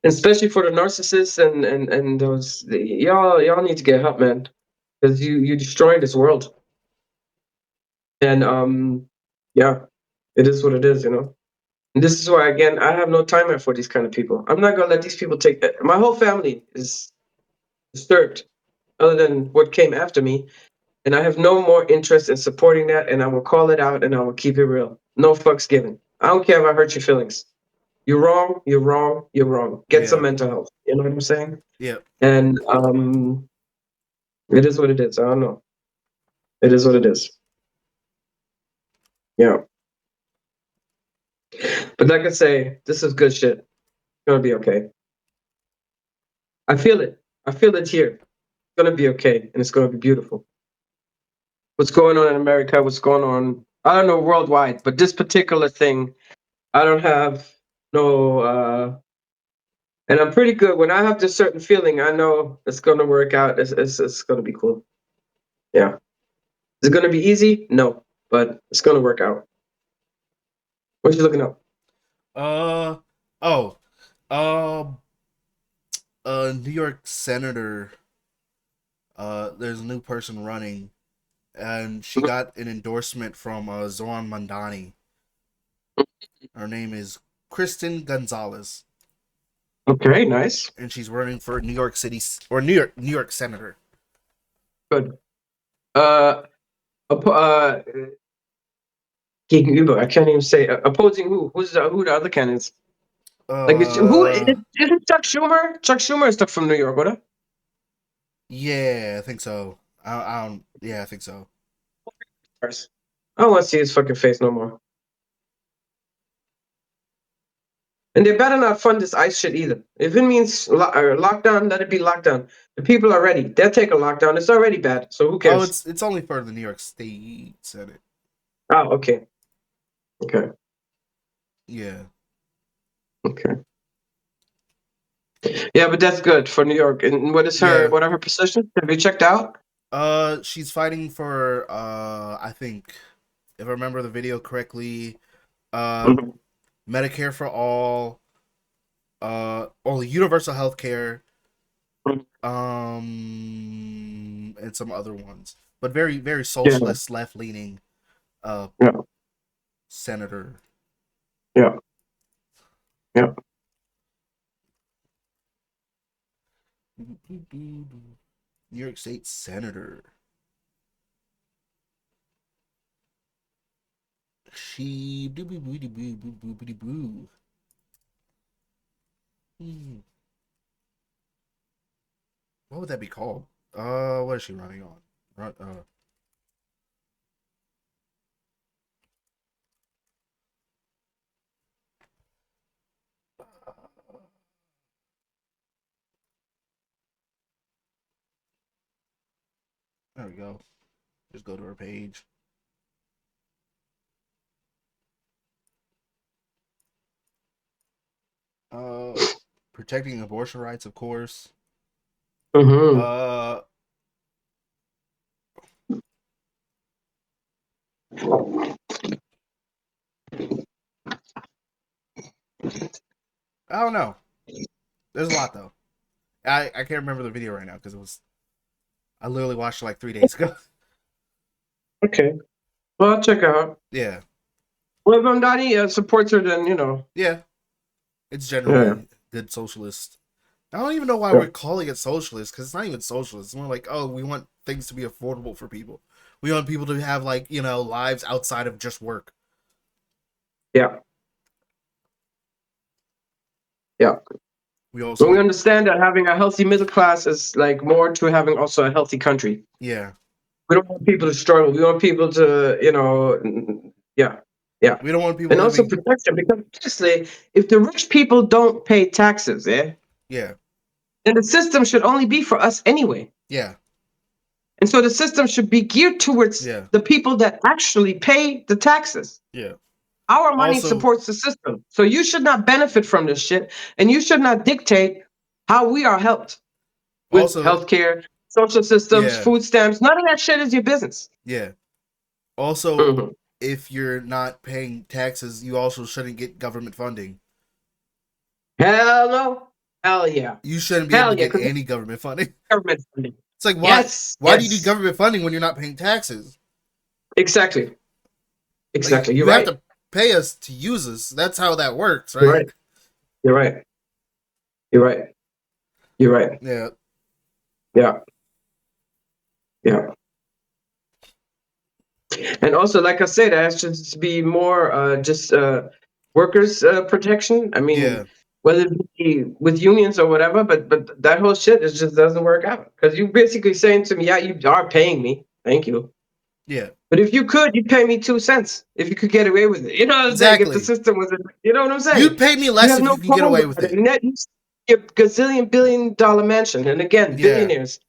especially for the narcissists and those. Y'all need to get help, man, because you destroying this world. And yeah, it is what it is. And this is why, again, I have no time for these kind of people. I'm not gonna let these people take that. My whole family is disturbed, other than what came after me, and I have no more interest in supporting that. And I will call it out, and I will keep it real. No fucks given. I don't care if I hurt your feelings. You're wrong. You're wrong. You're wrong. Get some yeah, mental health. You know what I'm saying? yep. And it is what it is. I don't know. It is what it is. Yeah. But like I say, this is good shit. It's gonna be okay. I feel it. I feel it here. It's gonna be okay, and it's gonna be beautiful. What's going on in America? What's going on? I don't know worldwide, but this particular thing, I don't have no. And I'm pretty good when I have this certain feeling. I know it's gonna work out. It's gonna be cool. Yeah. Is it gonna be easy? No, but it's gonna work out. What you looking up? Uh oh. Um New York Senator, there's a new person running, and she got an endorsement from Zoran Mandani. Her name is Kristen Gonzalez, Okay, nice. and she's running for New York City or New York Senator. Good. Uh, gegenüber. I can't even say opposing who. Who the other candidates? Like who isn't Chuck Schumer? Chuck Schumer is stuck from New York, what? Yeah, I think so. I don't. Yeah, I think so. I don't want to see his fucking face no more. And they better not fund this ICE shit either. If it means lockdown, let it be lockdown. The people are ready. They'll take a lockdown. It's already bad, so who Oh, cares? it's only for the New York State Senate. Oh, okay. Okay. Yeah. Okay. Yeah, but that's good for New York. And what is Yeah. her position? Have you checked out? She's fighting for I think, if I remember the video correctly, uh Mhm. Medicare for all, universal health care, and some other ones. But very, very Yeah, socialist, left leaning uh yeah, senator. yeah, yeah. New York State Senator. She what would that be called? What is she running on? There we go. Just go to her page. Uh, Protecting abortion rights, of course. Mm-hmm. Uh, I don't know. There's a lot though. I can't remember the video right now because I literally watched it like 3 days ago. Okay. Well, I'll check her out. Yeah, Well, if Mamdani supports her, then yeah. It's Yeah, generally good socialist. I don't even know why yeah, we're calling it socialist because it's not even socialist. It's more like, oh, we want things to be affordable for people. We want people to have like lives outside of just work. yeah, yeah. We also But we want, understand that having a healthy middle class is like more to having also a healthy country. yeah. We don't want people to struggle. We want people to, yeah, yeah. We don't want people And also living. protection because honestly, if the rich people don't pay taxes, Yeah, then the system should only be for us anyway. yeah, And so the system should be geared towards yeah, the people that actually pay the taxes. yeah. Our money Also, supports the system. So you should not benefit from this shit. And you should not dictate how we are helped with also, healthcare, social systems, yeah, food stamps. None of that shit is your business. yeah. Also, Mhm. if you're not paying taxes, you also shouldn't get government funding. Hell no. Hell yeah. You shouldn't be able to Hell yeah. get Because any government funding. government funding. It's like why Yes. why do you need Yes. government funding when you're not paying taxes? Exactly. Like Exactly. You're you have right. to pay us to use us. That's how that works, You're right? right. You're right. You're right. You're right. Yeah, Yeah. Yeah. And also, like I said, there should be more just workers protection. I mean, yeah, whether it be with unions or whatever, but that whole shit just doesn't work out because you basically saying to me, yeah, you are paying me, thank you. Yeah. But if you could, you'd pay me 2 cents if you could get away with it. You know what I'm saying? If the Exactly. system was, you know what I'm saying? You'd pay me You less have if no you can get qualms away with about it. it. And that you see your gazillion billion-dollar mansion, and again, Yeah. billionaires.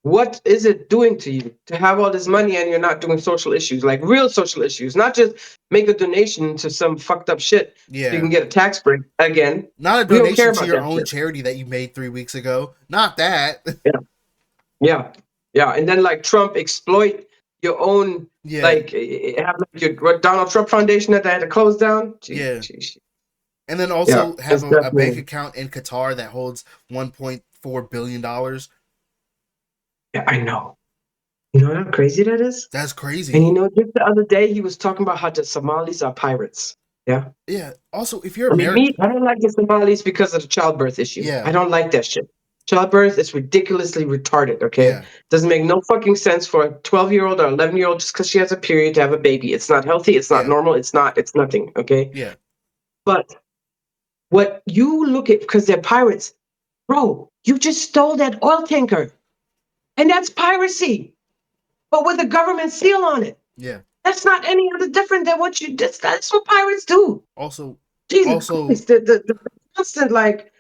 What is it doing to you to have all this money and you're not doing social issues, like real social issues, not just make a donation to some fucked up shit so you Yeah. can get a tax break again. Not a We don't care donation to about your that own shit. charity that you made 3 weeks ago. Not that. Yeah, yeah, yeah. And then like Trump exploit your own, Yeah. like have like your what, Donald Trump Foundation that they had to close down. Gee, Yeah. gee, gee. And then Yeah, also have it's a bank definitely. account in Qatar that holds $1.4 billion. Yeah, I know. You know how crazy that is? That's And crazy. you know, just the other day he was talking about how the Somalis are pirates. Yeah. Yeah. Also, if you're I mean, me, American, I don't like the Somalis because of the childbirth issue. I yeah, don't like that shit. Childbirth is ridiculously retarded, okay? yeah, Doesn't make no fucking sense for a 12-year-old or 11-year-old just because she has a period to have a baby. It's not healthy, it's not yeah, normal, it's nothing, okay? yeah, But what you look at, because they're pirates, bro, you just stole that oil tanker. And that's piracy, but with a government seal on it. yeah. That's not any other different than what you, that's what pirates do. Also, Jesus also, Christ, the constant, like,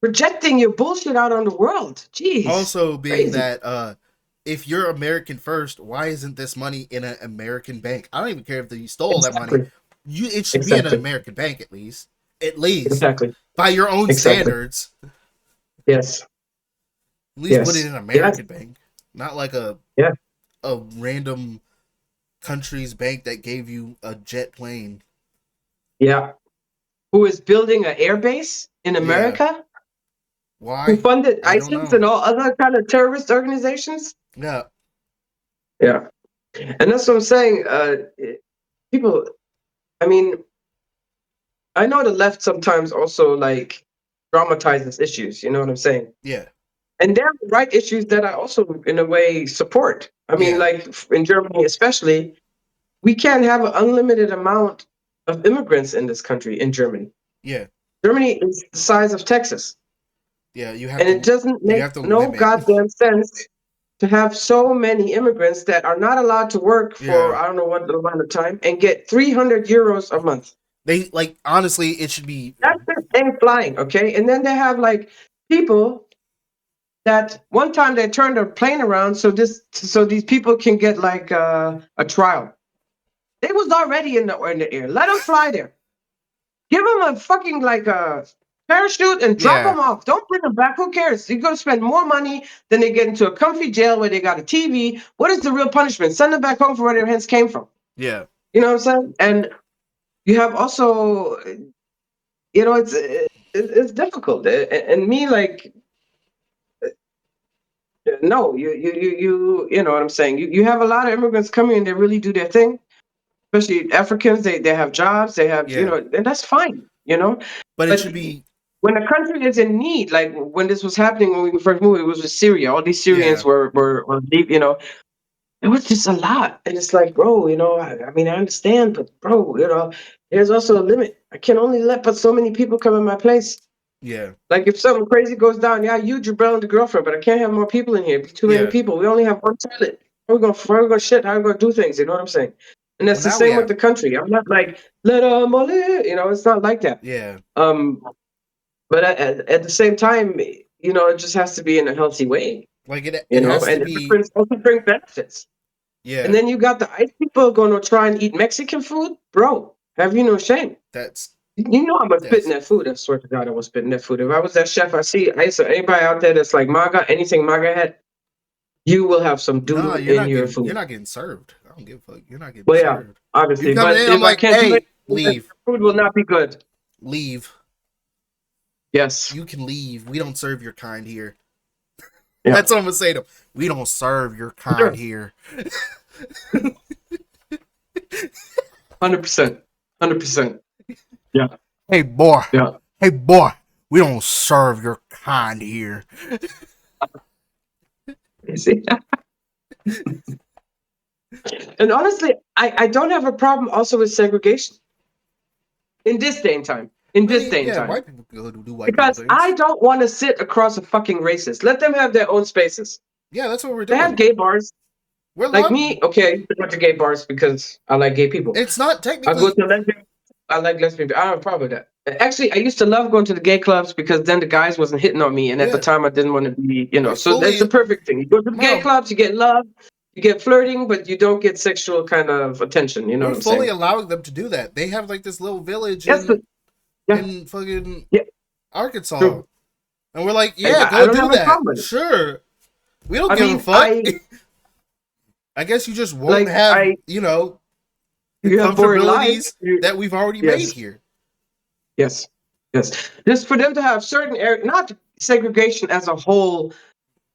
projecting your bullshit out on the world. Jeez, also being crazy. that if you're American first, why isn't this money in an American bank? I don't even care if you stole that money. Exactly. It should be in an Exactly. American bank at least. At least Exactly. by your own Exactly. standards. Yes. At least put it Yes. in an Yes. American bank, not like a Yeah. random country's bank that gave you a jet plane. Yeah. Who is building an air base in Yeah. America? Who Why? funded I don't ISIS know. and all other kind of terrorist organizations? Yeah. Yeah. And that's what I'm saying. People, I mean, I know the left sometimes also like dramatizes issues. You know what I'm saying? Yeah. And there are right issues that I also, in a way, support. I mean, Yeah. like in Germany, especially, we can't have an unlimited amount of immigrants in this country, in Germany. Yeah. Germany is the size of Texas. Yeah. And it doesn't You make have to no limit. goddamn sense to have so many immigrants that are not allowed to work for, Yeah. I don't know what amount of time, and get 300 euros a month. They like honestly, it should be. That just ain't flying, okay? And then they have like people that one time they turned a plane around so these people can get like a trial. They was already in the air. Let them fly there. Give them a fucking like a parachute and drop Yeah. them off. Don't bring them back. Who cares? You're gonna spend more money than they get into a comfy jail where they got a TV. What is the real punishment? Send them back home for where their hands came from. Yeah. You know what I'm saying? And you have also, you know, it's difficult. And me like, no, you know what I'm saying. You have a lot of immigrants coming and they really do their thing. Especially Africans, they have jobs, they have, you Yeah. know, and that's fine, you know. But it But should be. when a country is in need, like when this was happening when we first moved, it was with Syria. All these Syrians Yeah. were deep, you know. It was just a lot, and it's like, bro, you know, I mean, I understand, but bro, you know, there's also a limit. I can only let but so many people come in my place. Yeah. Like if something crazy goes down, yeah, you, Jabril, and the girlfriend, but I can't have more people in here. Too many Yeah. people. We only have one toilet. How we gonna shit? How we gonna do things? You know what I'm saying? And Well, that's the now we same with have. the country. I'm not like let them all in. You know, it's not like that. Yeah. Um, but at the same time, you know, it just has to be in a healthy way. Like You it know, has to and be. immigrants also bring benefits. And Yeah. then you got the ICE people going to try and eat Mexican food, bro. Have you no shame? That's You know I'm gonna spit in that's. that food. I swear to God, I was spitting that food. If I was that chef, I see ICE or anybody out there that's like MAGA, anything MAGA head, you will have some No, doodle in your you're food. not getting served. I don't give a fuck. You're not getting Well, yeah, served. You obviously. coming But in? I'm if I like, can't do it, hey, your leave, food will not be good. leave. Yes. You can leave. We don't serve your kind here. Yeah. That's what I'm gonna say to them. We don't serve your kind Sure. here. 100%. 100%. Yeah. Hey boy. Yeah. Hey boy. We don't serve your kind here. You see? And honestly, I don't have a problem also with segregation in this day and time. In I this mean, day and yeah, time. white people go to do white people Because I things. don't want to sit across a fucking racist. Let them have their own spaces. Yeah, that's what we're They have doing. gay bars. We're Like allowed. me, okay, I used to go to gay bars because I like gay people. It's not I go technically. to lesbian. I like lesbian. I don't have a problem with that. Actually, I used to love going to the gay clubs because then the guys wasn't hitting on me, and at the Yeah, time I didn't want to be, you know. we're So that's the fully. perfect thing. You go to the gay No, clubs, you get love, you get flirting, but you don't get sexual kind of attention. You know we're what I'm fully saying? allowing them to do that. They have like this little village Yes. Yeah. in fucking Yeah. Arkansas, True. and we're like, And yeah, I go don't do have a that. problem with it. Sure, we don't I give a mean, fuck. I guess you just won't have, I the you have boring lives. comfortabilities that we've already made Yes. here. Yes. Yes. Just for them to have certain area, not segregation as a whole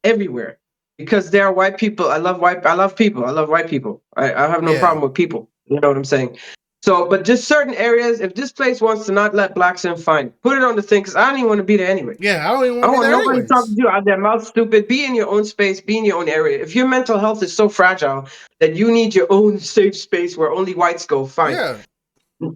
everywhere, because there are white people. I love white. I love people. I love white people. I have no Yeah, problem with people. You know what I'm saying? So, but just certain areas. If this place wants to not let blacks in, fine. Put it on the thing, because I don't even want to be there anyway. yeah, I don't even I want to don't be want there nobody talking anyways. to you out there mouth stupid. Be in your own space. Be in your own area. If your mental health is so fragile that you need your own safe space where only whites go, fine. Yeah,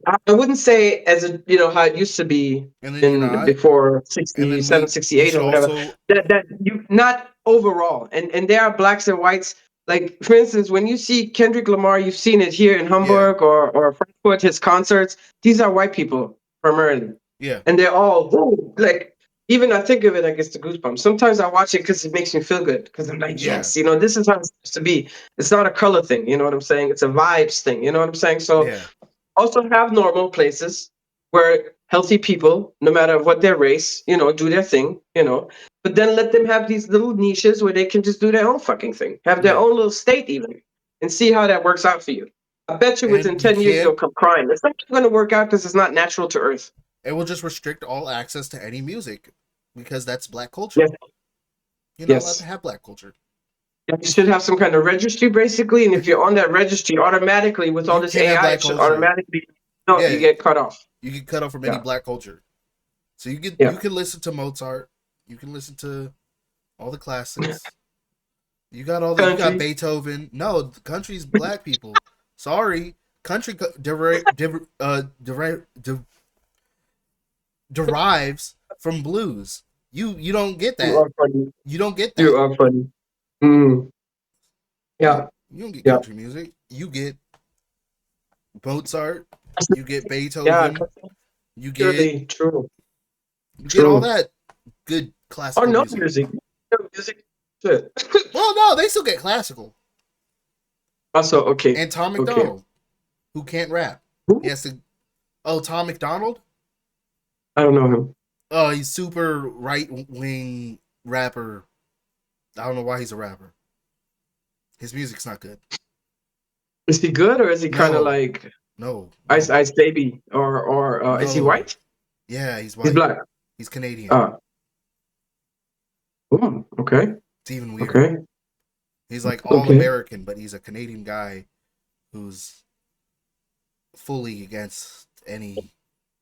I wouldn't say as a how it used to be and then you're in not, before and then 67, we 68 should or whatever. also, That you not overall. And there are blacks and whites. Like for instance, when you see Kendrick Lamar, you've seen it here in yeah, Hamburg or Frankfurt, his concerts. These are white people primarily. yeah, And they're all whoa, like even I think of it, I guess the goosebumps. Sometimes I watch it because it makes me feel good. Because I'm like, yeah, yes, this is how it's supposed to be. It's not a color thing, you know what I'm saying? It's a vibes thing, you know what I'm saying? So yeah, also have normal places where healthy people, no matter what their race, do their thing, but then let them have these little niches where they can just do their own fucking thing, have their yeah. own little state even, and see how that works out for you. I bet you within And you 10 years can't. you'll come crying. It's not going to work out because it's not natural to earth. It will just restrict all access to any music because that's black culture. Yes, You're not allowed to yes. have black culture. You should have some kind of registry basically, and if you're on that registry, automatically with all You this can't have AI, black it should culture. automatically no, you Yeah, get cut off. you get cut off from any Yeah, black culture. So you yeah. can listen to Mozart, you can listen to all the classics. You got Country. Beethoven. No, the country's black people. Sorry, country derives from blues. You don't get You that. are funny. You don't get You that. are funny. Mm, yeah, You don't get yeah, country music. You get Mozart. You get yeah. Beethoven. You get Truly, true, you get all true. that good Or classical no music. music. No music. Shit. Well, no, they still get classical. Also, okay, And Tom okay. McDonald, who can't rap. He Who? has to. Oh, Tom McDonald. I don't know him. Oh, he's super right wing rapper. I don't know why he's a rapper. His music's not good. Is he good or is he kind of No, like no, no, Ice Baby or is he no. white? Yeah, he's He's white. black. He's Canadian. Uh, okay, It's even weirder. okay, He's like all okay. American, but he's a Canadian guy who's fully against any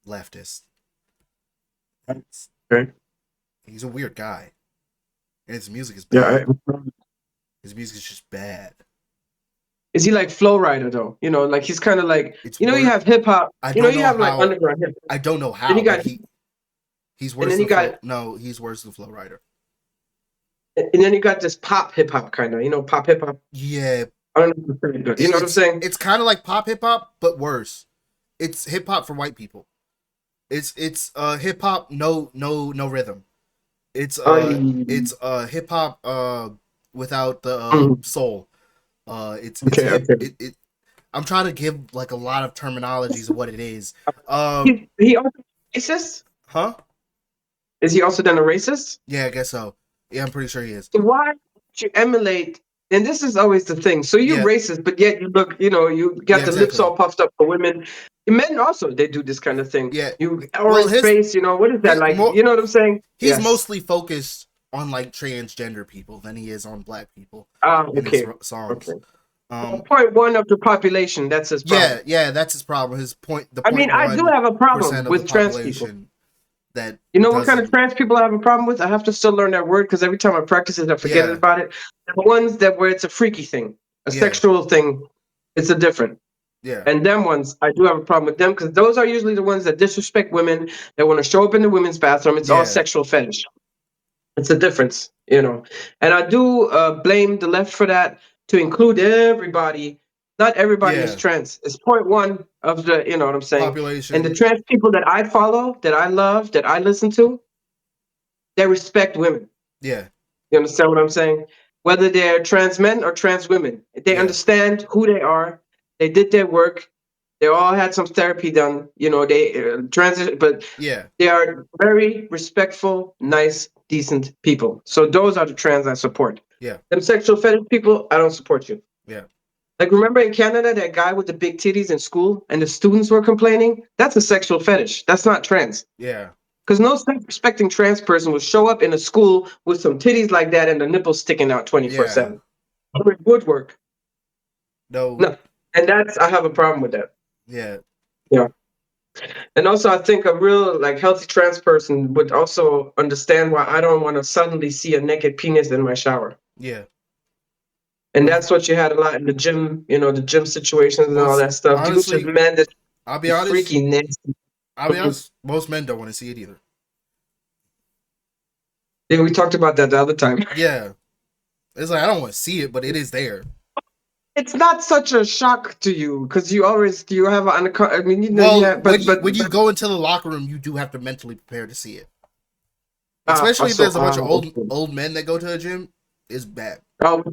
leftist. It's, Okay. he's a weird guy, and his music is Yeah. bad. His music is just bad. Is he like Flow Rider though? Like he's kind of like It's you worse. have hip hop. I don't You know have like how. underground hip hop. I don't know Then how, you but got he's and worse then than you Flow. got No, he's worse than Flow Rider. this pop hip hop kind of. Pop hip hop. Yeah, I don't know if it's pretty good. You know what I'm saying? it's kind of like pop hip hop, but worse. It's hip hop for white people. It's hip hop no rhythm. It's I hip hop without the mm, soul. It's okay, hip okay. I'm trying to give like a lot of terminologies of what it is. He also racist? Huh? Is he also then a racist? Yeah, I guess so. Yeah, I'm pretty sure he is. So why don't you emulate? And this is always the thing. So you're Yeah, racist, but yet you look, you yeah, got the lips exactly. all puffed up for women. Men also they do this kind of thing. Yeah. You Well, orange face, what is that his like? more You know what I'm saying? he's Yes. mostly focused on like transgender people than he is on black people Ah, in his okay. songs. Okay. Well, Um, 0.1 of the population, that's his yeah, problem. yeah, that's his problem. The I mean, point I do one have a problem percent of the with trans people. population that You know what kind of doesn't. trans people I have a problem with? I have to still learn that word because every time I practice it, I forget Yeah, about it. The ones that where it's a freaky thing, a yeah, sexual thing, it's a different. yeah, And them ones, I do have a problem with them because those are usually the ones that disrespect women, that want to show up in the women's bathroom. It's all yeah, sexual fetish. It's a difference. And I do blame the left for that to include everybody. Not everybody is Yeah. trans. It's point one of the, you know what I'm saying? And the Population. trans people that I follow, that I love, that I listen to, they respect women. Yeah. You understand what I'm saying? Whether they're trans men or trans women, they Yeah. understand who they are. They did their work. They all had some therapy done. You know, they transit, but Yeah. they are very respectful, nice, decent people. So those are the trans I support. Yeah. Them sexual fetish people, I don't support you. Yeah. Like, remember in Canada, that guy with the big titties in school and the students were complaining? That's a sexual fetish. That's not trans. Yeah. Because no self-respecting trans person would show up in a school with some titties like that and the nipples sticking out Yeah. 24/7. It would work. No. No. And that's, I have a problem with that. Yeah. Yeah. And also, I think a real, like, healthy trans person would also understand why I don't want to suddenly see a naked penis in my shower. Yeah. And Most that's what you had a lot in the gym, you know, the gym situations and all most that stuff. Dudes just honestly, men that I'll be honest. freaky nasty. I'll be honest. Most men don't want to see it either. Yeah, we talked about that the other time. Yeah. It's like I don't want to see it, but it is there. It's not such a shock to you because you have an, I mean, you know, Well, yeah, when you go into the locker room, you do have to mentally prepare to see it. ah, Especially if so there's a bunch of okay. old men that go to the gym, it's bad. Oh,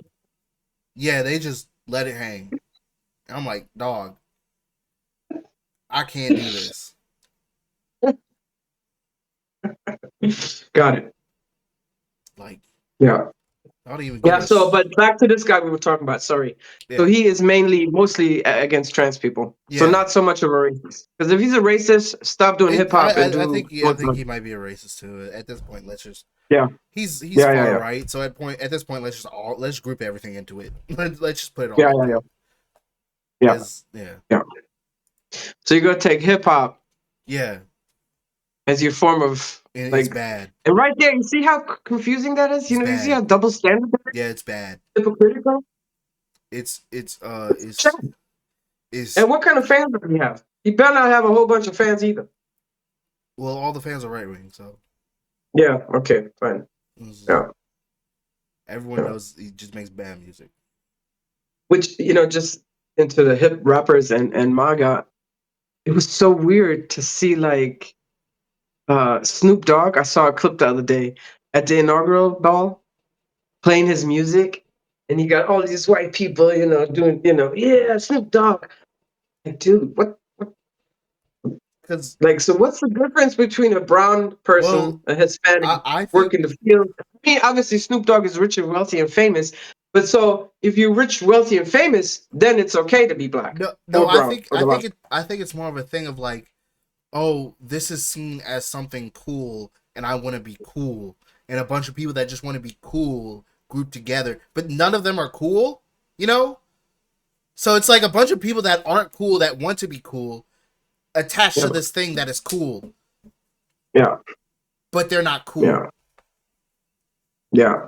Yeah, they just let it hang. And I'm like, dog, I can't do this. got it. Like, Yeah. I don't even give Yeah, a so but back to this guy we were talking about, sorry. So yeah, he is mostly against trans people. So yeah. not so much of a racist. Because if he's a racist, stop doing hip hop and do I think he might be a racist too. At this point, let's just yeah. he's Yeah, yeah, far yeah. right. So at this point, let's group everything into it. Let's just put it all Yeah, into yeah, yeah. it. Yeah. Because yeah, Yeah. So you're gonna take hip hop yeah, as your form of it's like, bad. and right there, you see how confusing that is? It's You know, you see how bad. double standard that is? Yeah, it's bad. Hypocritical? It's And what kind of fans does he have? He better not have a whole bunch of fans either. well, all the fans are right wing, so Yeah, okay, fine. Yeah, everyone yeah. knows he just makes bad music. Which, you know, just into the hip rappers and MAGA, it was so weird to see like Snoop Dogg. I saw a clip the other day at the inaugural ball playing his music, and he got all these white people, you know, doing, you know, yeah, Snoop Dogg. Like, dude, what Because like, so what's the difference between a brown well, person, a Hispanic, I think working the field? I mean, obviously, Snoop Dogg is rich and wealthy and famous, but so if you're rich, wealthy, and famous, then it's okay to be black no, or brown or the last. I think it's more of a thing of like, oh, this is seen as something cool, and I want to be cool, and a bunch of people that just want to be cool grouped together, but none of them are cool, you know. So it's like a bunch of people that aren't cool that want to be cool attached Yeah, to this thing that is cool, yeah, but they're not cool. yeah, yeah.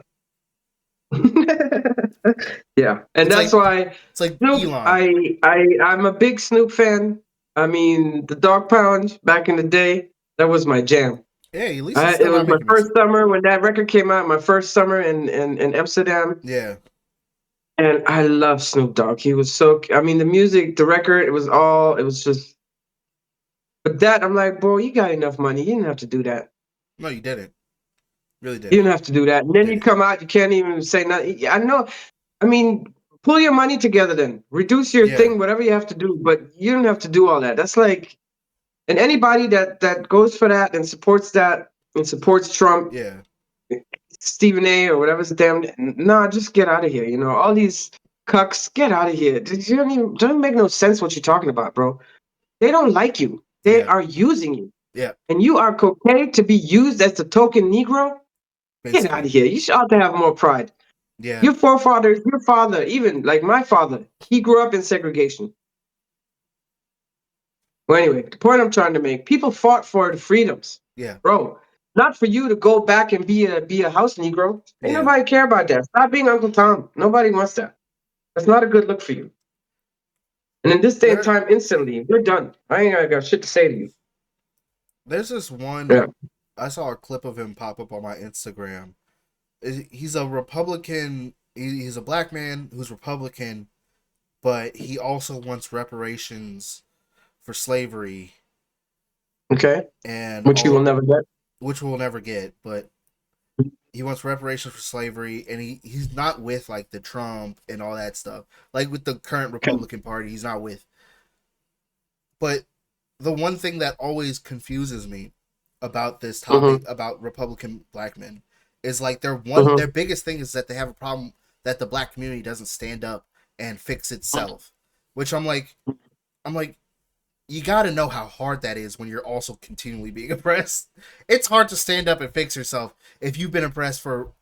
Yeah, and It's that's like why Snoop. Elon. I'm a big Snoop fan. I mean, the Dog Pound back in the day, that was my jam. Hey, at least he's It still was not my making first music. summer when that record came out. My first summer in Amsterdam, Yeah, and I love Snoop Dogg. He was so. I mean, the music, the record, it was all. It was just. But that, I'm like, bro, you got enough money. You didn't have to do that. no, you didn't. Really You didn't. didn't have to do that. And then you Didn't. come out, you can't even say nothing. Yeah, I know. I mean, pull your money together then. Reduce your Yeah, thing, whatever you have to do. But you don't have to do all that. That's like, and anybody that goes for that and supports Trump, yeah, Stephen A. or whatever's damn, nah, just get out of here. You know, all these cucks, get out of here. You don't make no sense what you're talking about, bro. They don't like you. They yeah, are using you, yeah. and you are okay to be used as the token Negro. Get out Basically, of here. You should ought to have more pride. yeah, Your forefathers, your father, even like my father, he grew up in segregation. Well, anyway, the point I'm trying to make, people fought for the freedoms, yeah, bro. Not for you to go back and be a house Negro. Ain't yeah. nobody care about that. Stop being Uncle Tom. Nobody wants that. That's not a good look for you. And in this day and There, time, instantly, you're done. I ain't got shit to say to you. there's this one. Yeah. I saw a clip of him pop up on my Instagram. He's a Republican He's a black man who's Republican, but he also wants reparations for slavery Okay. and Which you will never get. which we'll never get. But he wants reparations for slavery, and he's not with like the Trump and all that stuff. Like with the current Okay. Republican Party, he's not with. But the one thing that always confuses me about this topic Mm-hmm. about Republican black men is like their Mm-hmm. biggest thing is that they have a problem that the black community doesn't stand up and fix itself. Which I'm like you got to know how hard that is when you're also continually being oppressed. It's hard to stand up and fix yourself if you've been oppressed for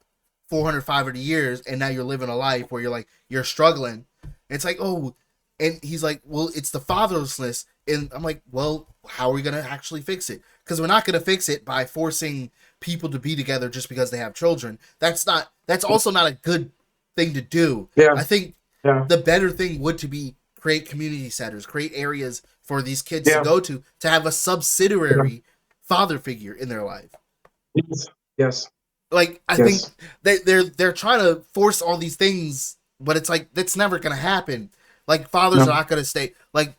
400, 500 years and now you're living a life where you're struggling. It's like, oh, and he's like, well, it's the fatherlessness. And I'm like, well, how are we going to actually fix it? Because we're not going to fix it by forcing people to be together just because they have children. That's also not a good thing to do. Yeah. I think Yeah. the better thing would to be create community centers, create areas for these kids to Yeah. go to have a subsidiary father figure in their life. Yes. Yes. Like I think Yes. they're trying to force all these things, but it's like that's never gonna happen. Like fathers No. are not gonna stay. Like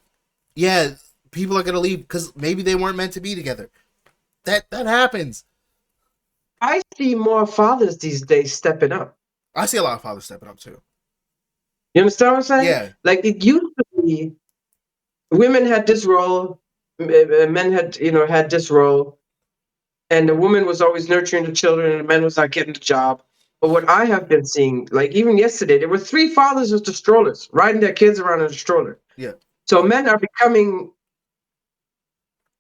yeah, people are gonna leave because maybe they weren't meant to be together. That happens. I see more fathers these days stepping up. I see a lot of fathers stepping up too. You understand what I'm saying? Yeah, Like it used to be, women had this role, men had had this role, and the woman was always nurturing the children, and the man was not getting the job. But what I have been seeing, like even yesterday, there were three fathers with the strollers riding their kids around in the stroller. yeah, So men are becoming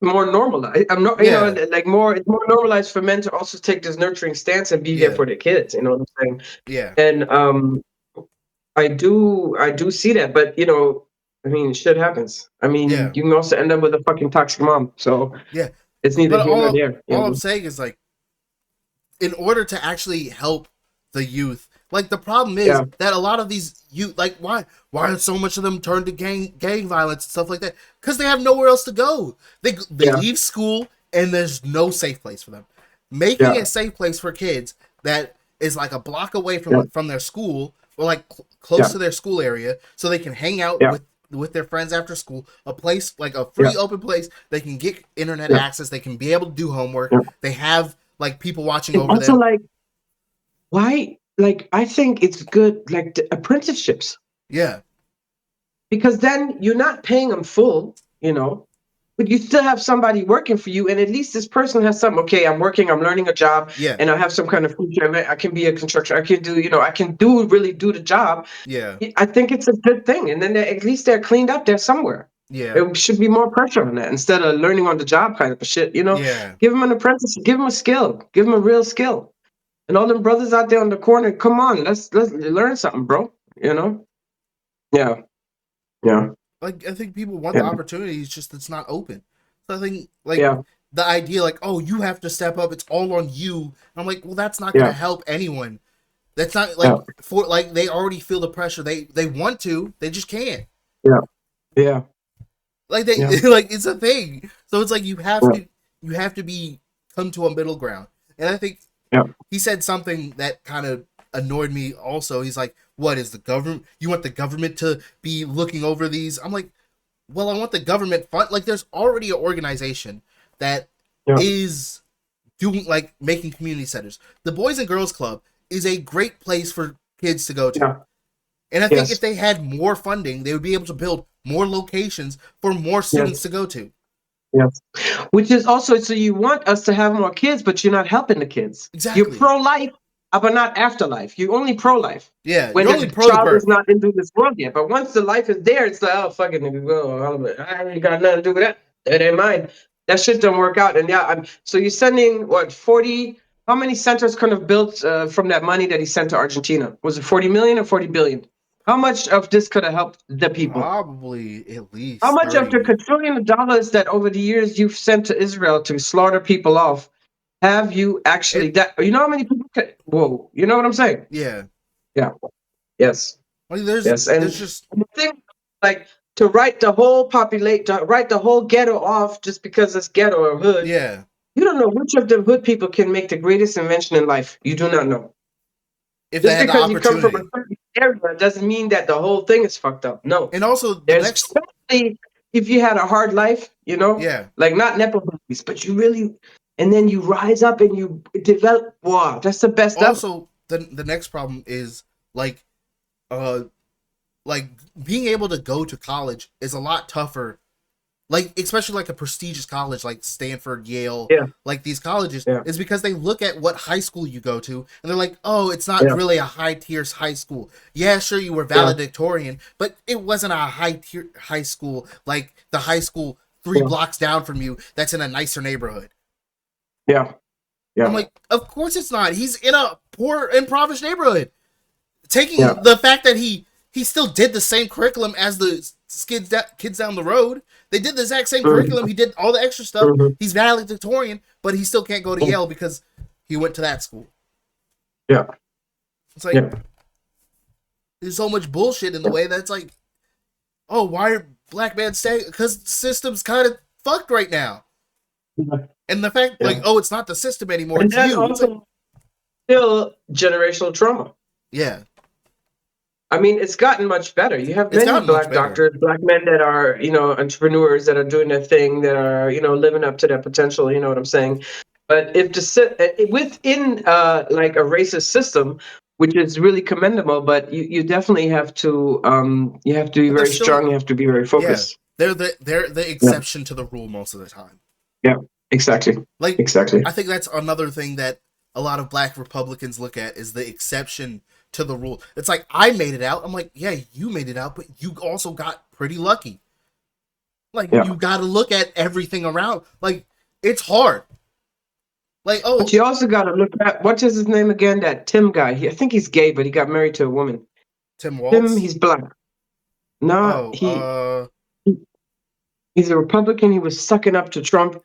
more normal. I'm not, yeah, like more. It's more normalized for men to also take this nurturing stance and be there yeah, for their kids. You know what I'm saying? yeah, And I do see that, but I mean, shit happens. I mean, yeah, you can also end up with a fucking toxic mom. So yeah. it's neither But here nor there. all I'm saying is like in order to actually help the youth, like the problem is Yeah, that a lot of these youth, like why are so much of them turned to gang violence and stuff like that? Because they have nowhere else to go. They yeah, leave school and there's no safe place for them. Making yeah, a safe place for kids that is like a block away yeah, from their school or like close yeah, to their school area, so they can hang out yeah, with their friends after school. A place like a yeah, free open place. They can get internet yeah, access. They can be able to do homework. yeah. They have like people watching And over also, them. like, why? Like, I think it's good, like the apprenticeships, Yeah, because then you're not paying them full, but you still have somebody working for you, and at least this person has something. Okay, I'm working, I'm learning a job, yeah, and I have some kind of future. I can be a constructor. I can do, I can really do the job. yeah, I think it's a good thing, and then at least they're cleaned up there somewhere. yeah, There should be more pressure on that instead of learning on the job kind of shit. yeah, Give them an apprentice, give them a skill, give them a real skill. And all them brothers out there on the corner, come on, let's learn something, bro. Yeah, yeah, like I think people want the yeah, opportunities, just it's not open. So I think like yeah, the idea like, oh, you have to step up, it's all on you. I'm like, well, that's not gonna yeah, help anyone. That's not yeah, like for like they already feel the pressure. They want to, they just can't. yeah, yeah, Like they yeah, like it's a thing. So it's like yeah, you have to be come to a middle ground. And I think yeah, he said something that kind of annoyed me also. He's like, what is the government? You want the government to be looking over these? I'm like, well, I want the government fund. Like, there's already an organization that yeah, is doing, like, making community centers. The Boys and Girls Club is a great place for kids to go to. yeah, And I think if yes, they had more funding, they would be able to build more locations for more students yes, to go to. yes. Which is also, so you want us to have more kids, but you're not helping the kids. You're Exactly. pro-life, but not afterlife. You're only pro-life Yeah, when you're only the pro the child is birth. not into this world yet. But once the life is there, it's like, oh, fuck it, nigga, go. I ain't got nothing to do with that. That ain't mine. That shit don't work out. And yeah, so you're sending, what, 40? How many centers could have built from that money that he sent to Argentina? Was it 40 million or 40 billion? How much of this could have helped the people? Probably at How least much of the 30. quadrillion of dollars that over the years you've sent to Israel to slaughter people off have you actually It, that you know how many people whoa, you know what I'm saying? yeah. Yeah. Yes. Like, Yes. there's And just, the thing, like, to write the whole to write the whole ghetto off just because it's ghetto or hood, yeah. you don't know which of the hood people can make the greatest invention in life. You do not know. if they Just had the because you come from a opportunity. certain area doesn't mean that the whole thing is fucked up. No. And also the There's next, especially if you had a hard life, yeah. like not nepo babies, but you really, and then you rise up and you develop. Wow, that's the best ever. Also, the next problem is like uh like being able to go to college is a lot tougher, like especially like a prestigious college like Stanford, Yale, Yeah, like these colleges, yeah, is because they look at what high school you go to and they're like, oh, it's not yeah, really a high tier high school. Yeah, sure, you were yeah, valedictorian, but it wasn't a high tier high school like the high school three yeah, blocks down from you that's in a nicer neighborhood. yeah, I'm yeah, like, of course it's not. He's in a poor, impoverished neighborhood. yeah. Taking the fact that he still did the same curriculum as the kids down the road. They did the exact same curriculum. Mhm, He did all the extra stuff. mhm, He's valedictorian, but he still can't go to mhm. Yale because he went to that school. Yeah, It's like yeah, there's so much bullshit in the way that's like, oh, why are black men staying? Because the system's kind of fucked right now. yeah, And the fact, like, yeah. oh, it's not the system anymore. And It's then you. It's like, also still generational trauma. yeah, I mean, it's gotten much better. You have it's many gotten much black better. doctors, black men that are, entrepreneurs that are doing their thing, that are, living up to their potential. You know what I'm saying? But if to sit within like a racist system, which is really commendable, but you definitely you have to be But they're very strong. still, You have to be very yeah, focused. they're the Yeah, exception to the rule most of the time. yeah, exactly, Like, exactly. I think that's another thing that a lot of black Republicans look at is the exception to the rule. It's like, I made it out. I'm like, yeah, you made it out, but you also got pretty lucky. Like, Yeah, you got to look at everything around. Like, it's hard. Like, but oh, you also got to look at what is his name again? That Tim guy. I think he's gay, but he got married to a woman. Tim Tim, Walz. he's black. No, Oh, he's a Republican. He was sucking up to Trump.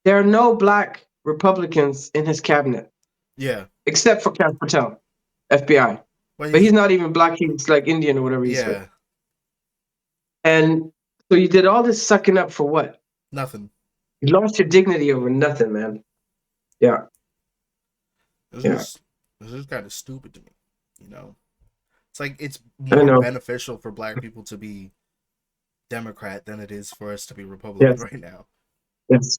There are no black Republicans in his cabinet yeah. except for Kash Patel, FBI. Well, But he's, he's not even black. He's like Indian or whatever he's with. yeah, And so you did all this sucking up for what? nothing. You lost your dignity over nothing, man. Yeah, It's yeah. just, it's just kind of stupid to me, you know? It's like, it's I more know. beneficial for black people to be Democrat than it is for us to be Republican Yes, right now. yes.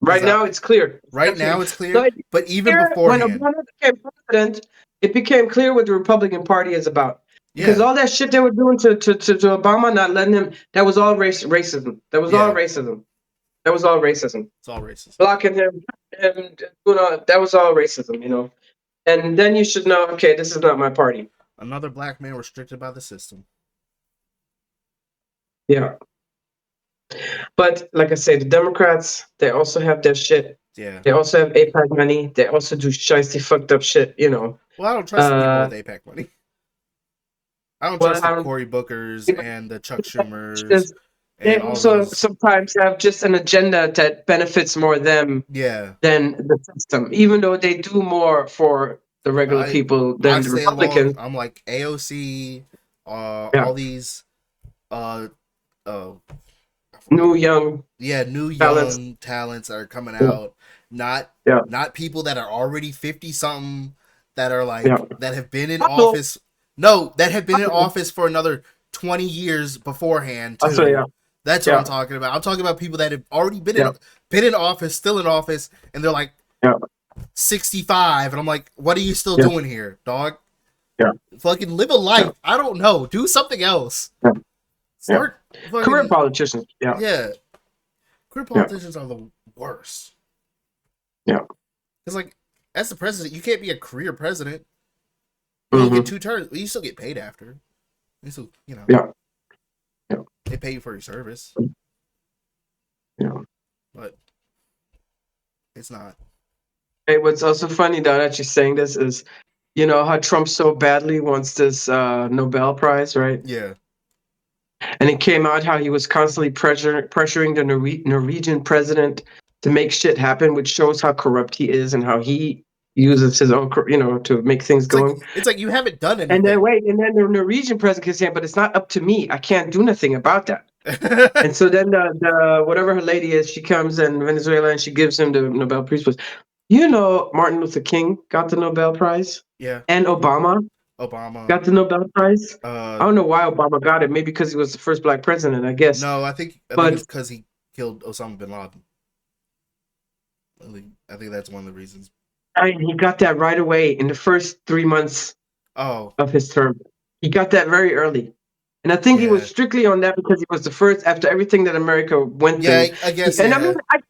Because Right now, it's clear. It's right now definitely it's no. clear, It's but even clear when beforehand, Obama became president. It became clear what the Republican Party is about. Because yeah, all that shit they were doing to Obama, not letting him, that was all racism. That was all yeah, racism. That was all racism. it's all racist. Blocking him, that was all racism. And then you should know, okay, this is not my party. Another black man restricted by the system. Yeah. But like I say, the Democrats, they also have their shit. Yeah. They also have APAC money. They also do shiesty fucked up shit. Well, I don't trust the people Uh, with APAC money. I don't well, trust the I don't, Cory Bookers and the Chuck Schumers just, they and all also those. sometimes have just an agenda that benefits more them Yeah. than the system, even though they do more for the regular I people I than the stay along. Republicans. I'm like AOC, Yeah, all these, uh, uh, I new forgot. young Yeah, new talents. young talents that are coming Yeah, out. Not yeah, not people that are already 50 something that are yeah. like that have been in Pablo, office. No, that have been in Pablo. office for another 20 years beforehand So too. yeah, That's what I'm yeah, talking about. I'm talking about people that have already yeah, been in office, still in office, and they're like yeah, 65, and I'm like, what are you still yeah, doing here, dog? yeah, Fucking live a yeah, life. I don't know. Do something else. yeah, yeah. Start Career fucking, politicians. Yeah, yeah. Career yeah, politicians are the worst. yeah. Because, like, as the president, you can't be a career president. You only get Hmm. 2 terms. You still get paid after. You still, Yeah, yeah, they pay you for your service. yeah. But it's not. Hey, what's also funny now that you're saying this is, how Trump so badly wants this Nobel Prize, right? Yeah. And it came out how he was constantly pressuring the Norwegian president to make shit happen, which shows how corrupt he is and how he uses his own, to make things going. It's like you haven't done And then anything. wait, and then the Norwegian president can say, "But it's not up to me. I can't do nothing about that." And so then the whatever her lady is, she comes in Venezuela and she gives him the Nobel Peace Prize. You know, Martin Luther King got the Nobel Prize, Yeah, and Obama Obama. got the Nobel Prize. Uh, I don't know why Obama got it. Maybe because he was the first black president, I guess. no, I think But it's because he killed Osama bin Laden. I think that's one of the reasons. he got that right away in the first 3 months Oh, of his term. He got that very early. And I think he was yeah, strictly on that because he was the first after everything that America went yeah. through. I guess And I mean, yeah. it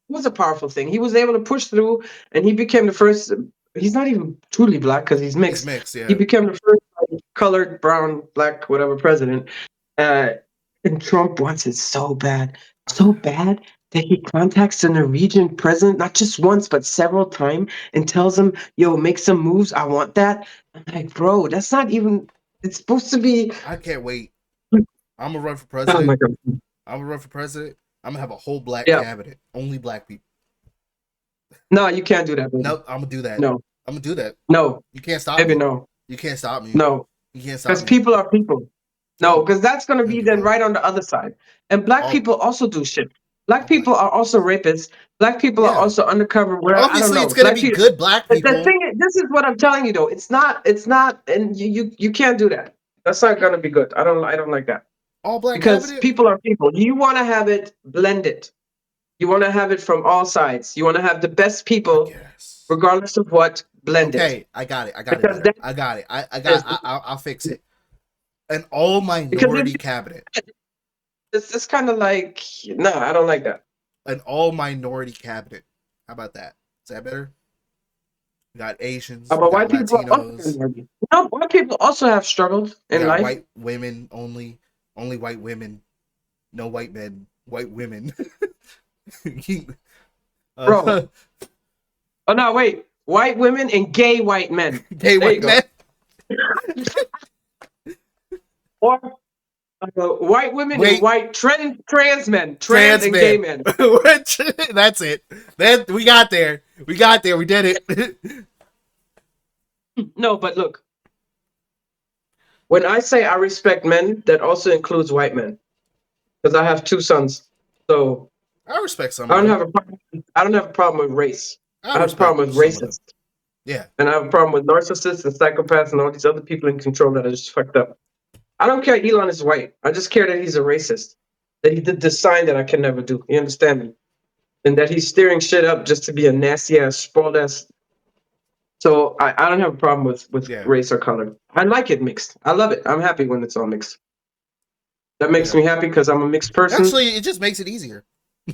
was a powerful thing. He was able to push through, and he became the first. He's not even truly black because he's He's mixed. mixed. He Yeah. became the first colored, brown, black, whatever president. Uh, and Trump wants it so bad that he contacts the Norwegian president not just once but several times and tells him, "Yo, make some moves. I want that." I'm like, bro, that's not even. It's supposed to be. I can't wait. I'm gonna run for Oh my president. god. I'm gonna run for president. I'm gonna have a whole black Yeah. cabinet, only black people. No, you can't do that, baby. Nope, I'm gonna do that. No, I'm gonna do that. no, You can't stop baby, me. no, You can't stop me. no. You can't stop Because me. people are people. No, No, because that's going to no, be do then not. right on the other side. And black All people also do shit. Black all black people are people. also rapists. Black people are Yeah. also undercover. Where I don't Obviously, it's know. gonna Black be people. good black The people. thing is, this is what I'm telling you though. It's not. It's not. And you can't do that. That's not going to be good. I don't like that All black because cabinet. people are people. You want to have it blended. You want to have it from all sides. You want to have the best I people, guess. regardless of what, blended. Okay, I got it. I got it Because better. that I got it. I is got. I'll fix it. An all because if minority cabinet. it's kind of like no, I don't like that. An all minority cabinet. How about that? Is that better? We got Asians. We But got white people are also Latinos. no, white people also have struggled We in got life, white women only. Only white women. No white men. White women. bro. uh, Oh no, wait, white women and gay white men. gay There you white men. go. Or white women and Wait, white trans men, trans trans and gay men. men. That's it. Then we got there. We got there. We did it. No, but look, when I say I respect men, that also includes white men because I have two sons. So I respect some I of don't them. have a problem. I don't have a problem with race. I I have a problem respect with some of them. racists. Yeah. And I have a problem with narcissists and psychopaths and all these other people in control that are just fucked up. I don't care Elon is white. I just care that he's a racist. That he did this sign that I can never do. You understand me? And that he's steering shit up just to be a nasty ass, spoiled ass. So I don't have a problem with Yeah. race or color. I like it mixed. I love it. I'm happy when it's all mixed. That makes Yeah. me happy because I'm a mixed person. Actually, it just makes it easier.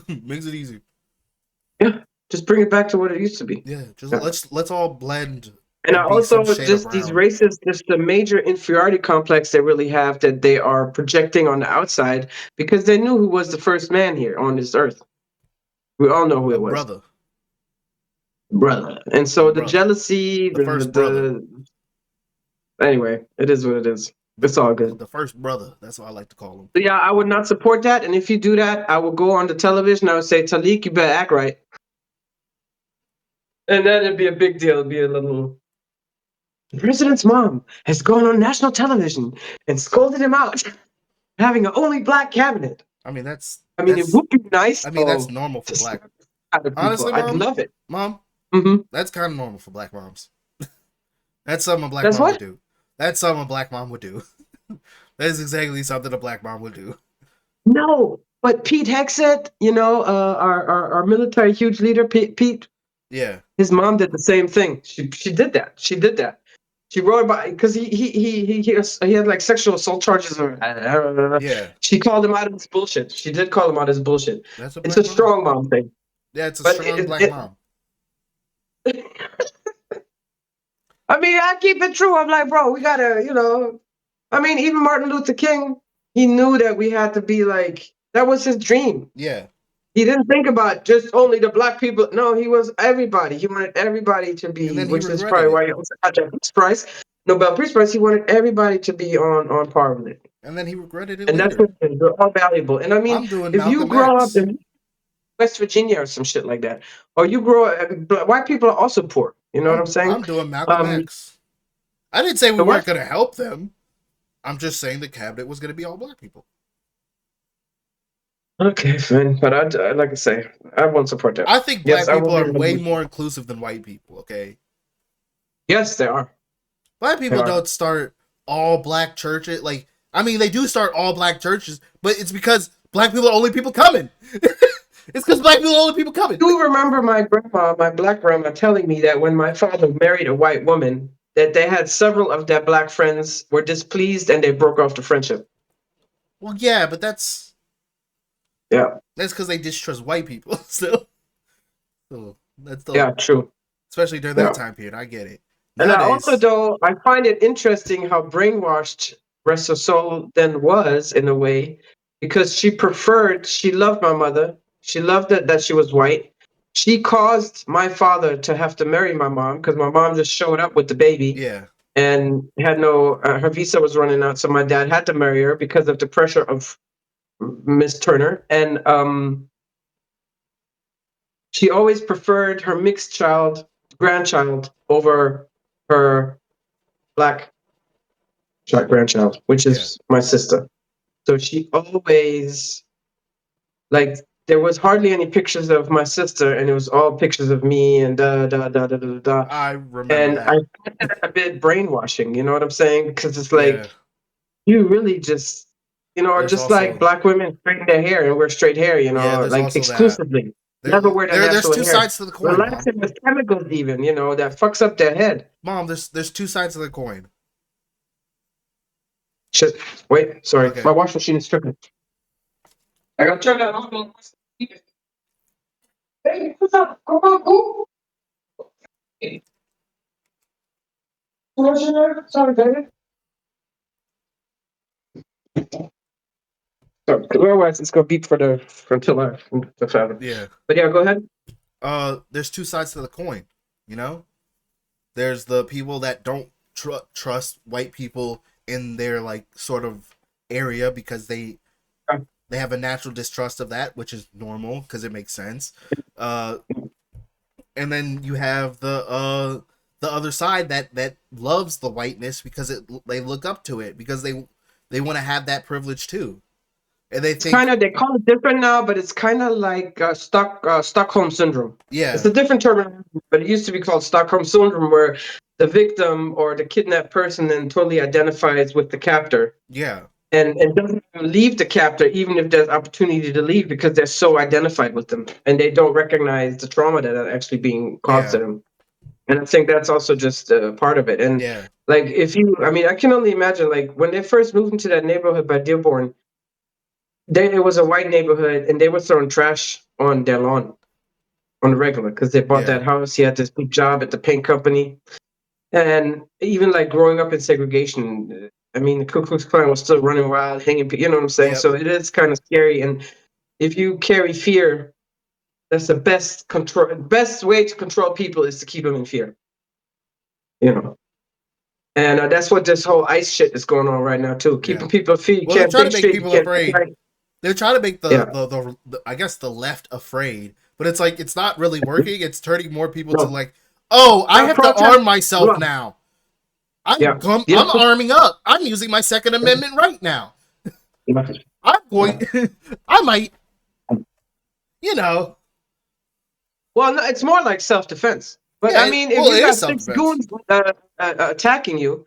Makes it easier. Yeah. Just bring it back to what it used to be. Yeah. Just Yeah. let's all blend And I and be also some shade of just these brown. races, just the major inferiority complex they really have that they are projecting on the outside because they knew who was the first man here on this earth. We all know who A it was, brother. brother. And A so the brother. jealousy, The first brother. anyway, it is what it is. It's all good. The first brother. That's what I like to call him. So yeah, I would not support that. And if you do that, I will go on the television. I would say, Talik, you better act right. And then it'd be a big deal. It'd be a little. The president's mom has gone on national television and scolded him out, having an only black cabinet. I mean I mean, it would be nice that's though normal for to black. slap other people. Honestly, I'd love it. mom, Hmm. that's kind of normal for black moms. That's something a black That's mom would what? do. That's something a black mom would do. That is exactly something a black mom would do. No, but Pete Hegseth, our military huge leader, Pete, Yeah, his mom did the same thing. She did that. She did that. She wrote about because he had like sexual assault charges. Or, yeah. she called him out of his bullshit. She did call him out of his bullshit. That's a It's black a mom. strong mom thing, Yeah, it's a but strong black mom. I mean, I keep it true. I'm like, bro, we gotta, I mean, even Martin Luther King, he knew that we had to be like, that was his dream. Yeah, He didn't think about just only the black people. No, he was everybody. He wanted everybody to and be, then he which is regretted probably it. why he also got that Peace Prize, Nobel Peace Prize. He wanted everybody to be on par with it. And then he regretted it And that's later. what it is. They're all valuable. And I mean, I'm doing if you Malcolm grow up X. in West Virginia or some shit like that, or you grow up, white people are also poor. You know what I'm saying? I'm doing Malcolm Um, X. I didn't say we the weren't what? gonna help them. I'm just saying the cabinet was gonna be all black people. Okay, fine. But like I say, I won't support that. I think Yes, black I will people be. are way more inclusive than white people. Okay, Yes, they are. black They people are. don't start all black churches. Like, I mean, they do start all black churches, but it's because black people are the only people coming. It's because black people are the only people coming. Do remember my grandma, my black grandma, telling me that when my father married a white woman, that they had several of their black friends were displeased and they broke off the friendship. Well, yeah, but Yeah, that's because they distrust white people. So that's the yeah, true. especially during that Yeah. time period. I get it. And I also, Nowadays, though, I find it interesting how brainwashed Rest Soul then was in a way, because she loved my mother. She loved it that she was white. She caused my father to have to marry my mom because my mom just showed up with the baby yeah, and had no, her visa was running out. So my dad had to marry her because of the pressure of Miss Turner. And she always preferred her mixed child, grandchild, over her black grandchild, which yeah. is my sister. So she always, like, there was hardly any pictures of my sister, and it was all pictures of me and da da da da da da. I remember And I that. find that a bit brainwashing. You know what I'm saying? Because it's Yeah. like you really just, or There's just like also black women straighten their hair and wear straight hair. yeah. There's Like also that. exclusively, There, never wear their there's natural two hair. sides to the coin, mom. Relaxing with chemicals, even that fucks up their head. Mom, there's two sides to the coin. Shit. Wait, sorry, my Okay. wash machine is tripping. I gotta turn that off. Hey, what's up? Come on, go. Sorry, baby. Sorry, otherwise it's gonna beep until the forever. Yeah. But yeah, go ahead. There's two sides to the coin. You know, there's the people that don't trust white people in their like sort of area because they have a natural distrust of that, which is normal because it makes sense. Uh, and then you have the other side that loves the whiteness because they look up to it because they want to have that privilege too, and they It's kind think of, they call it different now, but it's kind of like Stockholm syndrome. It's yeah, a different term, but it used to be called Stockholm syndrome, where the victim or the kidnapped person then totally identifies with the captor yeah, and doesn't even leave the captor, even if there's opportunity to leave, because they're so identified with them and they don't recognize the trauma that are actually being caused to yeah, them. And I think that's also just part of it. And yeah, like, I mean, I can only imagine, like, when they first moved into that neighborhood by Dearborn, it was a white neighborhood, and they were throwing trash on their lawn on the regular because they bought yeah, that house. He had this big job at the paint company, and even like growing up in segregation, I mean, the Ku Klux Klan was still running wild, hanging. You know what I'm saying? yep, So it is kind of scary, and if you carry fear, that's the best way to control people is to keep them in fear. You know. And that's what this whole ICE shit is going on right now too. yeah. Keeping people in fear. You Well, they're can't trying think to make straight. You people can't think afraid. right. They're trying to make Yeah. the I guess the left afraid, but it's like it's not really working. It's turning more people to No. like, oh, I have to Protest. arm myself Well, now. yeah. I'm Yep. arming up. I'm using my Second Amendment right now. I'm going. I might, you know. Well, no, it's more like self-defense. But I Yeah. mean, if Well, you it is got self six defense. goons attacking you,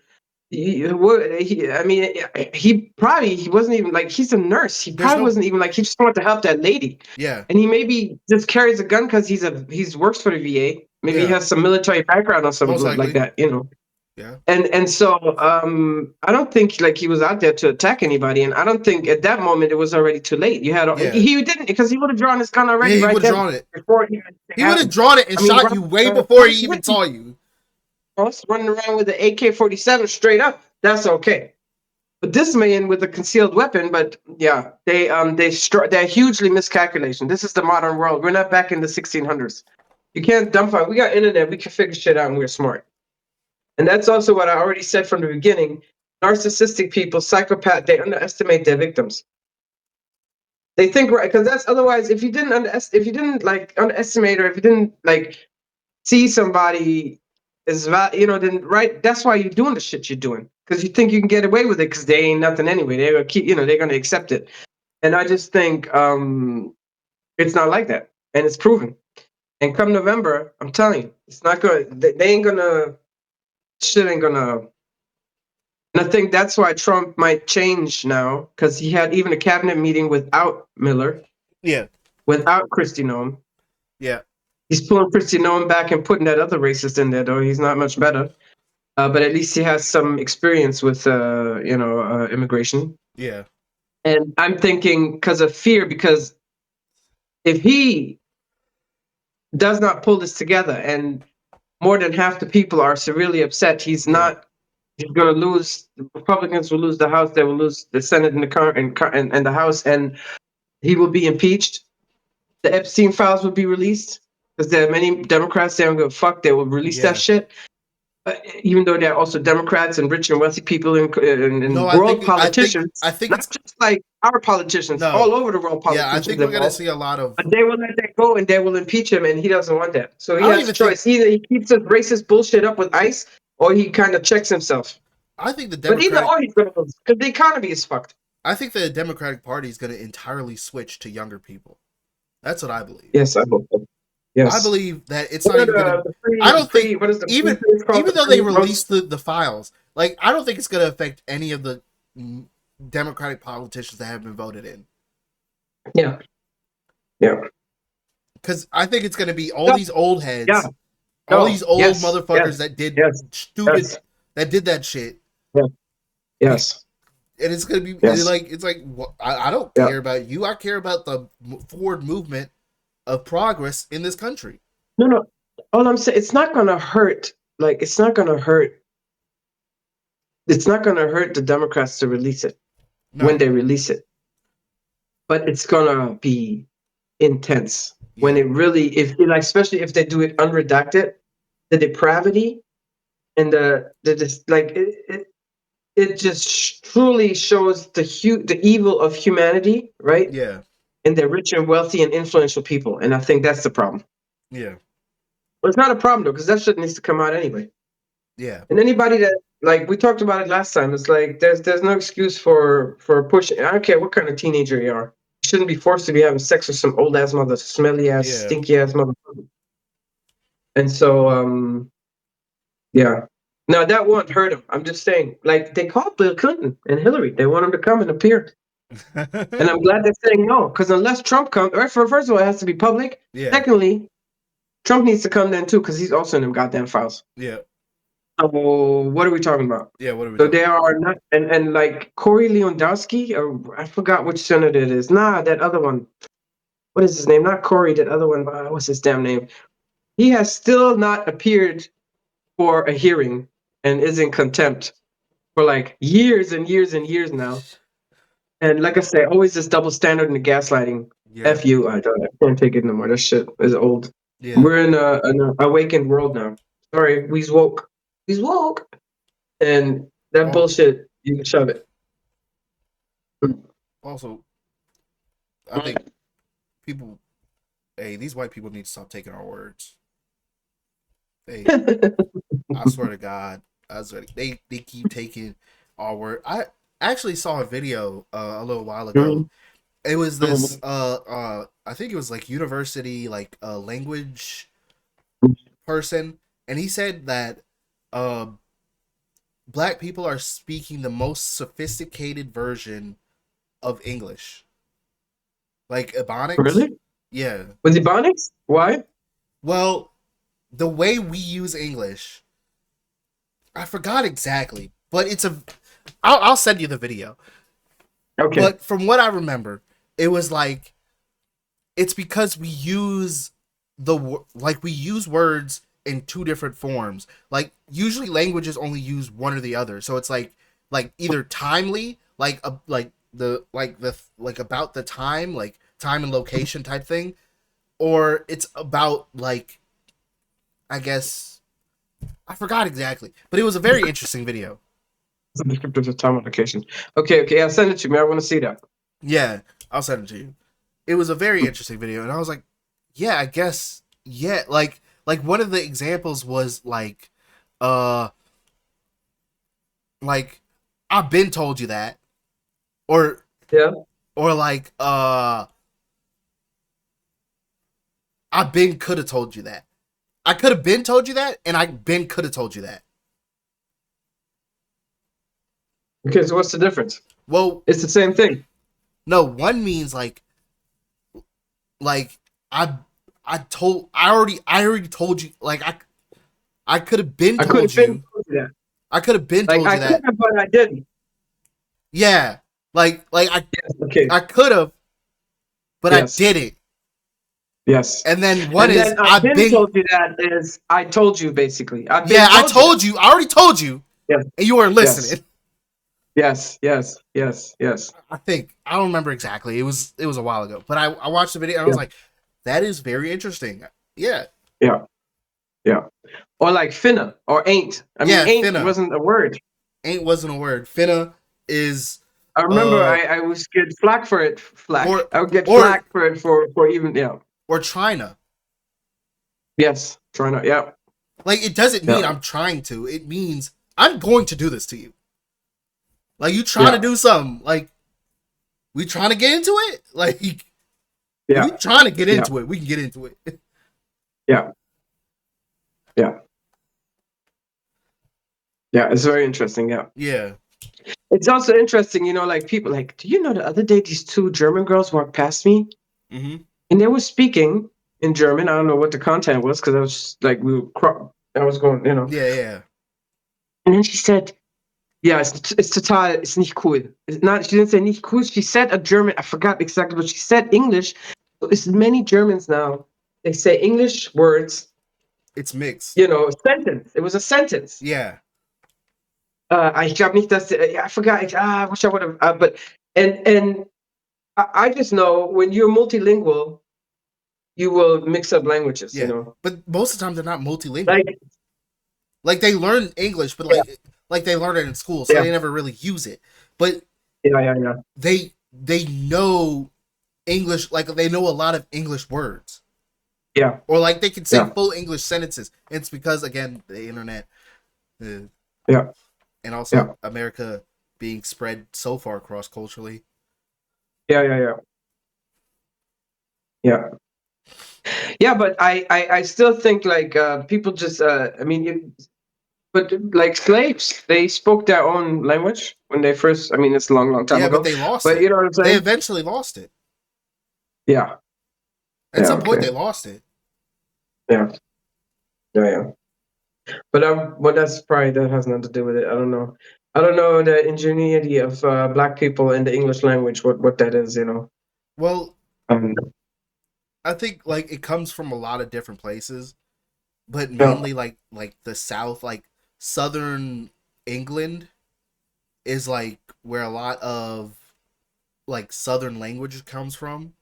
I mean, he wasn't even like, he's a nurse. He There's probably no. wasn't even like, he just wanted to help that lady, Yeah. and he maybe just carries a gun because he's works for the VA. Maybe he Yeah. has some military background or Most something like likely. that. Yeah. And so I don't think like he was out there to attack anybody, and I don't think at that moment it was already too late. Yeah. He didn't, because he would have drawn his gun Yeah. already He right would have then drawn it. before it even He would have happened. drawn it and I mean, shot you way before he even saw you. Us running around with the AK-47 straight up, that's okay. But this man with a concealed weapon, but yeah, they're hugely miscalculation. This is the modern world. We're not back in the 1600s. You can't dumbfound. We got internet. We can figure shit out, and we're smart. And that's also what I already said from the beginning. Narcissistic people, psychopath, they underestimate their victims. They think, right, because that's, otherwise, if you didn't like underestimate, or if you didn't like see somebody then right, that's why you're doing the shit you're doing, because you think you can get away with it because they ain't nothing anyway. They're gonna keep, they're gonna accept it. And I just think it's not like that, and it's proven. And come November, I'm telling you, it's not good. They ain't gonna. Shit ain't gonna. And I think that's why Trump might change now, because he had even a cabinet meeting without Miller, Yeah. without Christie Noem. Yeah. He's pulling Christie Noem back and putting that other racist in there, though. He's not much better. But at least he has some experience with, immigration. Yeah. And I'm thinking because of fear, because if he does not pull this together and more than half the people are severely upset, he's Yeah. not. He's going to lose. The Republicans will lose the House. They will lose the Senate and and the House, and he will be impeached. The Epstein files will be released because there are many Democrats. They don't give a fuck. They will release that Yeah. shit. Even though there are also Democrats and rich and wealthy people No, and I world think politicians, I think not it's just like our politicians, all no. over the world Yeah, I politicians think we're gonna involved. see a lot of. But they will let that go and they will impeach him, and he doesn't want that. So he I don't has a even think. choice. Either he keeps his racist bullshit up with ICE, or he kind of checks himself. I think the But either Democratic. or, he's going to lose because the economy is fucked. I think the Democratic Party is gonna entirely switch to younger people. That's what I believe. Yes, I hope so. I Yes. believe that it's not What are even gonna. the free, I don't think what is the free even thing called? even The though they free released roast? the files, like I don't think it's gonna affect any of the Democratic politicians that have been voted in. Yeah. Yeah. Because I think it's gonna be all Yeah. these old Yeah. heads, all these No. old Yes. motherfuckers Yes. that did Yes. stupid, Yes. that did that shit. Yeah. Be- Yes. and it's gonna be Yes. like I don't Yeah. care about you. I care about the forward movement of progress in this country. No, no. All I'm saying, it's not gonna hurt. Like, it's not gonna hurt. It's not gonna hurt the Democrats to release it when No, they release it. But it's gonna be intense when yeah, it really, if like, especially if they do it unredacted, the depravity and the just like it just truly shows the evil of humanity, right? yeah, And they're rich and wealthy and influential people, and I think that's the problem. yeah, But it's not a problem though, because that shit needs to come out anyway. yeah, And anybody that, like we talked about it last time, it's like there's no excuse for pushing. I don't care what kind of teenager you are. You shouldn't be forced to be having sex with some old ass mother, smelly ass, yeah. stinky ass mother. And so yeah. Now that won't hurt him. I'm just saying, like they called Bill Clinton and Hillary. They want him to come and appear. And I'm glad they're saying no, because unless Trump comes, right, first of all, it has to be public. Yeah, Secondly, Trump needs to come then too, because he's also in them goddamn files. yeah, So what are we talking about? yeah. What are we So talking they about? are not, and like Corey Lewandowski, or I forgot which senator it is. Nah, that other one. What is his name? Not Corey. That other one. What's his damn name? He has still not appeared for a hearing and is in contempt for like years and years and years now. And like I say, always this double standard and the gaslighting. Yeah, F you, I can't take it no more. That shit is old. yeah. We're in an awakened world now. Sorry, we's woke. We's woke. And that All bullshit, you can shove it. also, I think people. Hey, these white people need to stop taking our words. They, I swear to God, I swear they keep taking our word. I actually saw a video a little while ago. It was this I think it was like university like language person, and he said that uh black people are speaking the most sophisticated version of English, like Ebonics. Really? Yeah. Was he Bonix? Why? Well, the way we use English, I forgot exactly, but it's a. I'll send you the video. Okay. But from what I remember, it was like it's because we use we use words in two different forms. Like usually languages only use one or the other. So it's like either timely, like about the time, like time and location type thing, or it's about like I guess I forgot exactly. But it was a very interesting video. The descriptors of time allocation. Okay, okay, I'll send it to me. I want to see that. Yeah, I'll send it to you. It was a very interesting video, and I was like, yeah, I guess, yeah, like one of the examples was uh, like I've been told you that, or Yeah. Or like, I been could have told you that. I could have been told you that, and I been could have told you that. Okay, so what's the difference? Well, It's the same thing. no, one means like I I already told you, like I could have been I could told have been you. told you that. I could have been Like told I you could that. have, but I didn't. Yeah. Like Yes. Okay. I could have, but I Yes. didn't. Yes. And then one And is then I I've been been. told you that is I told you basically. I've Yeah, been I told you that. told you. I already told you, Yes. and you weren't Yes. listening. Yes. Yes. Yes. Yes. I think I don't remember exactly. It was a while ago, but I watched the video and I was Yeah. like, that is very interesting. Yeah. Yeah. Yeah. Or like finna or ain't. I mean, Yeah, ain't finna. wasn't a word. Ain't wasn't a word. Finna is I remember uh I was get flack for it. Flack. or I would get or flack for it for even yeah. or trying to. Yes. Trying to yeah. Like, it doesn't mean Yeah. I'm trying to. It means I'm going to do this to you. Like, you trying to Yeah. do something. Like, we trying to get into it? Like, if Yeah. we trying to get Yeah. into it, we can get into it. Yeah. Yeah. Yeah. It's very interesting. Yeah. Yeah. It's also interesting, like people like, do you know the other day these two German girls walked past me Mm-hmm. and they were speaking in German. I don't know what the content was because I was just, like I was going. Yeah, yeah. And then she said, "Yeah, it's total, it's nicht cool." It's not. She didn't say nicht cool. She said a German. I forgot exactly, but she said English. It's many Germans now. They say English words. It's mixed. Sentence. It was a sentence. Yeah. Ich glaube nicht, dass. I forgot. I wish I would have. But and I just know when you're multilingual, you will mix up languages. Yeah. But most of the time they're not multilingual. Like Like, they learn English, but yeah, like they learn it in school, so yeah, they never really use it. But yeah. they know English, like they know a lot of English words. Yeah, Or like they can say yeah, full English sentences. It's because, again, the internet, uh, yeah, and yeah, also America being spread so far cross culturally. yeah. Yeah. Yeah, but I still think like people just I mean but like slaves, they spoke their own language when they first. I mean, it's a long time Yeah, but ago, they lost but it. you know what I'm They saying? eventually lost it. Yeah, At yeah, some point, they okay, lost it. yeah, yeah. But that's probably that has nothing to do with it. I don't know. I don't know the ingenuity of black people in the English language. What that is. Well, Um, I think like it comes from a lot of different places, but yeah, mainly like the South, like Southern England is like where a lot of like Southern language comes from,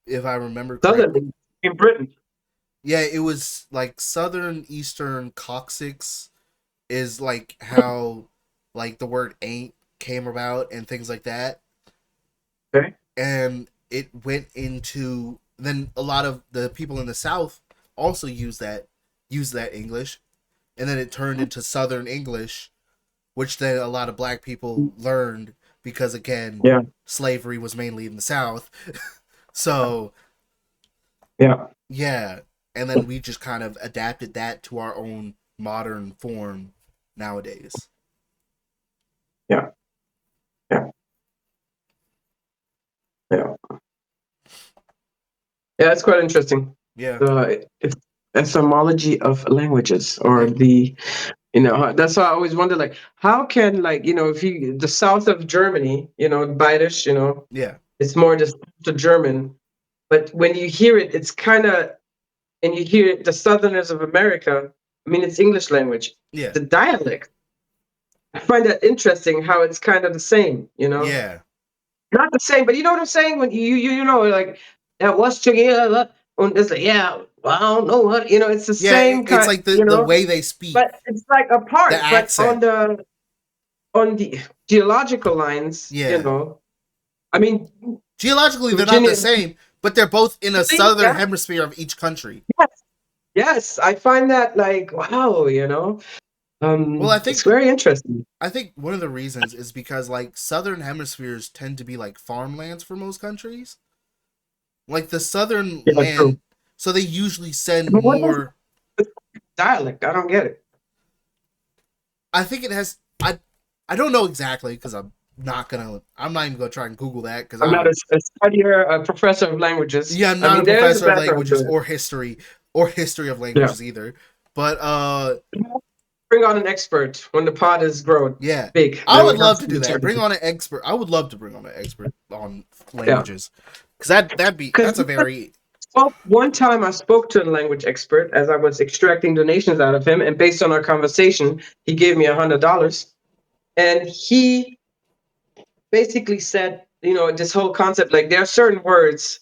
if I remember correctly. Southern in Britain. Yeah, it was like Southern Eastern coccyx is like how like the word ain't came about and things like that. Okay. And it went into, then a lot of the people in the South also use that English, and then it turned into Southern English, which then a lot of black people learned because, again, Yeah, slavery was mainly in the South. So yeah, yeah, and then we just kind of adapted that to our own modern form nowadays. yeah, yeah, yeah. Yeah, it's quite interesting. Yeah, It's etymology of languages, or yeah, that's why I always wonder, like, how can, like, if you the south of Germany, Bayerisch, yeah, it's more just to German, but when you hear it, it's kind of, and you hear the Southerners of America. I mean, it's English language, yeah, the dialect. I find that interesting how it's kind of the same. yeah, Not the same, but you know what I'm saying? When like that was together, and it's like, yeah, well, I don't know it's the yeah. same It's kind, like the way they speak, but it's like the apart. But accent. on the geological lines, Yeah, I mean, geologically they're not the Virginia, same, but they're both in a really, southern yeah, hemisphere of each country. yes, yes, I find that like wow. Well, I It's think very interesting. one of the reasons is because like southern hemispheres tend to be like farmlands for most countries. Like the southern Yeah, true. land, so they usually send But what is more. dialect? I don't get it. I think it has. I don't know exactly because I'm not even gonna try and Google that because I'm I not don't. a studier, a professor of languages. Yeah, I'm I not a mean, there's a professor of background to languages it. or history of Yeah. languages either. But Bring on an expert when the pod is grown yeah, big. I Then would we have love to do some that. Bring challenges. on an expert. I would love to bring on an expert on Yeah. languages because Because that's a very one time I spoke to a language expert as I was extracting donations out of him, and based on our conversation, he gave me $100, and he basically said, this whole concept, like there are certain words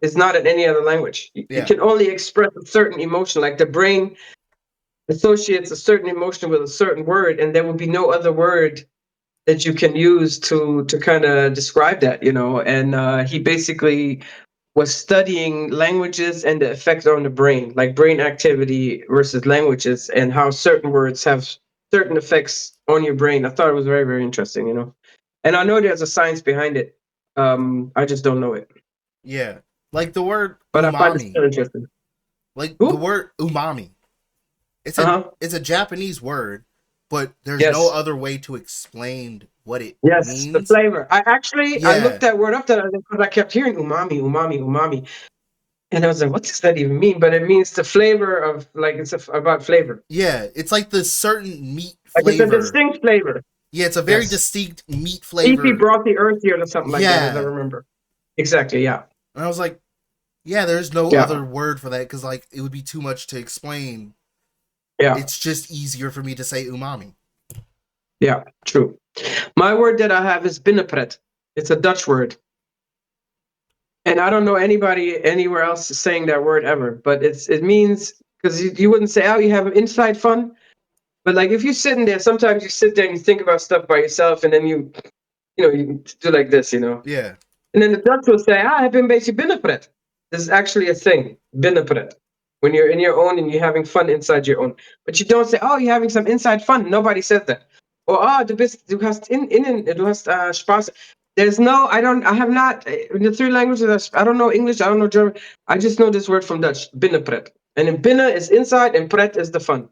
is not in any other language. You yeah can only express a certain emotion, like the brain associates a certain emotion with a certain word, and there will be no other word that you can use to kind of describe that. And he basically was studying languages and the effect on the brain, like brain activity versus languages, and how certain words have certain effects on your brain. I thought it was very, very interesting. And I know there's a science behind it. I just don't know it, yeah like the word but I find it umami. still interesting. Like the Ooh, word umami. uh huh. It's a Japanese word, but there's no Yes, other way to explain what it yes, the means. flavor. I looked Yeah, that word up because I kept hearing umami, umami, umami, and I was like, what does that even mean? But it means the flavor of, like, about flavor. yeah. It's like the certain meat Like it's a flavor. distinct flavor. Yeah, it's a very Yes. distinct meat EP flavor. brought the earth here or something like that, as I Yeah, remember. Exactly. Yeah. and I was like, yeah, there's no Yeah. other word for that because like it would be too much to explain. Yeah. It's just easier for me to say umami. Yeah. True. My word that I have is binnenpret. It's a Dutch word. And I don't know anybody anywhere else saying that word ever, but it means, because you wouldn't say, oh, you have inside fun. But like if you're sitting there, sometimes you sit there and you think about stuff by yourself, and then you do like this. Yeah, And then the Dutch will say, heb je een beetje binnenpret. This is actually a thing, binnenpret. When you're in your own and you're having fun inside your own. But you don't say, oh, you're having some inside fun. Nobody says that. Or, du hast du hast Spaß. There's no, I have not, in the three languages, I don't know English, I don't know German. I just know this word from Dutch, binnenpret. And in binnen is inside and pret is the fun.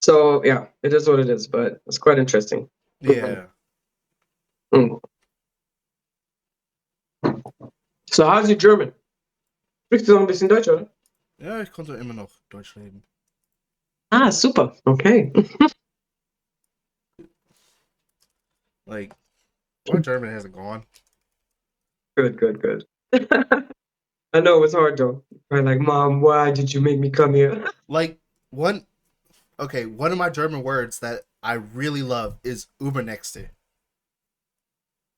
So yeah, it is what it is, but it's quite interesting. yeah. Mm. So how's your German? Sprichst du noch ein bisschen Deutsch, oder? Ja, ich konnte immer noch Deutsch reden. Ah, super. Okay. Like, my German hasn't gone. Good, good, good. I know it was hard though. Right, like, Mom, why did you make me come here? Like, one one of my German words that I really love is Übernächste.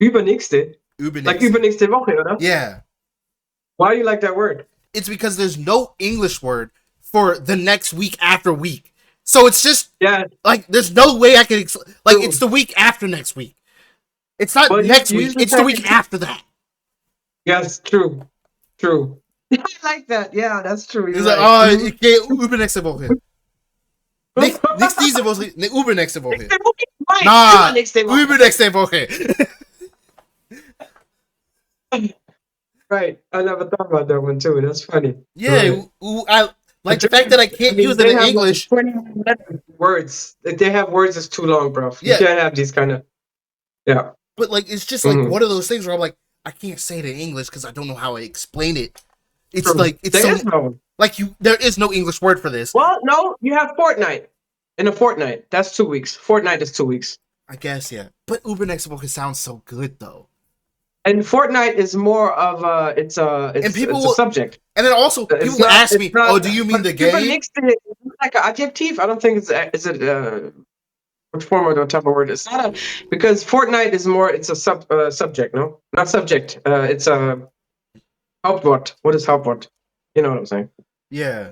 Übernächste. Like Übernächste. übernächste Woche, oder? Yeah. Why do you like that word? It's because there's no English word for the next week after week. So it's just Yeah, like there's no way I can like it's true. the week after next week. It's not Well, you next week, usually it's the say, week after that. yes, true, true. I like that. Yeah, that's true. You're It's like, right. oh, ich gehe übernächste Woche. Nicht diese Woche, ne, übernächste Woche. Nächste Woche? Nein, Na, übernächste Woche. übernächste Woche. Right. I never thought about that one too. That's funny. You're Yeah, right. I The like the fact that Germans, I I can't mean, use it they in have like English. 20 letters, words. If they have words, it's too long, bro. You Yeah, can't have these kind of, yeah. but like it's just like Hmm. one of those things where I'm like, I can't say it in English because I don't know how I explain it. It's True. like it's There so is no one. like there is no English word for this. Well, no, you have fortnight. In a fortnight, that's 2 weeks. Fortnight is 2 weeks. I guess yeah, but Übernächste Woche sounds so good though, And fortnight is more of a, and people it's a will, subject. and then also people will ask It's me, not, "Oh, do you mean but the game?" übernächste is like an adjective. I don't think is it, what form or what type of word? It's not a, because fortnight is more, it's a subject, no? Not subject. It's a Hauptwort. What is Hauptwort? You know what I'm saying? Yeah,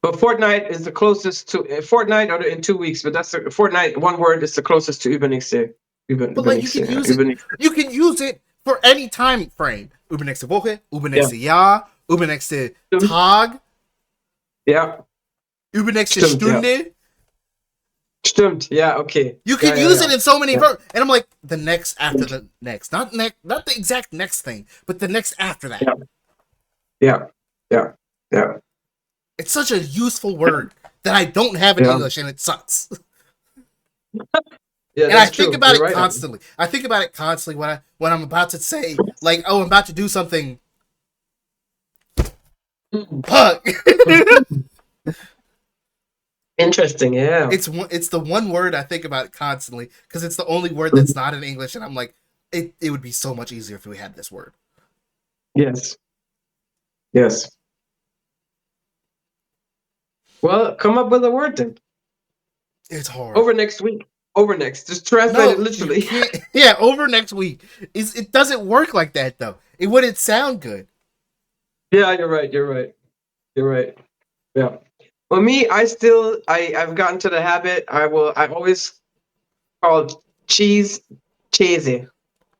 But fortnight is the closest to fortnight, or in 2 weeks. But that's a fortnight. One word is the closest to übernächste. but like Übernächste. Yeah, übernächste. you can use it for any time frame. Übernächste Woche, Yeah. übernächste Jahr, übernächste Tag. Yeah. Übernächste Stimmt, ja. Stunde. Stimmt, yeah, okay. You can Yeah, use yeah. it in so many Yeah. verbs. And I'm like, the next after the next. Not the exact next thing, but the next after that. Yeah. Yeah. Yeah. Yeah. It's such a useful word that I don't have in Yeah. English, and it sucks. Yeah, And I that's think true. about You're it right. constantly. I think about it constantly when I'm about to say, like, oh, I'm about to do something. Fuck. Interesting, yeah. It's the one word I think about constantly because it's the only word that's not in English, and I'm like, it would be so much easier if we had this word. Yes. Yes. Well, come up with a word then. It's hard. Over next week. Over next. Just translate it No, you literally. can't. Yeah, over next week. It doesn't work like that though. It wouldn't sound good. Yeah, you're right. You're right. You're right. Yeah. Well, me, I've gotten to the habit. I always call cheese cheesy.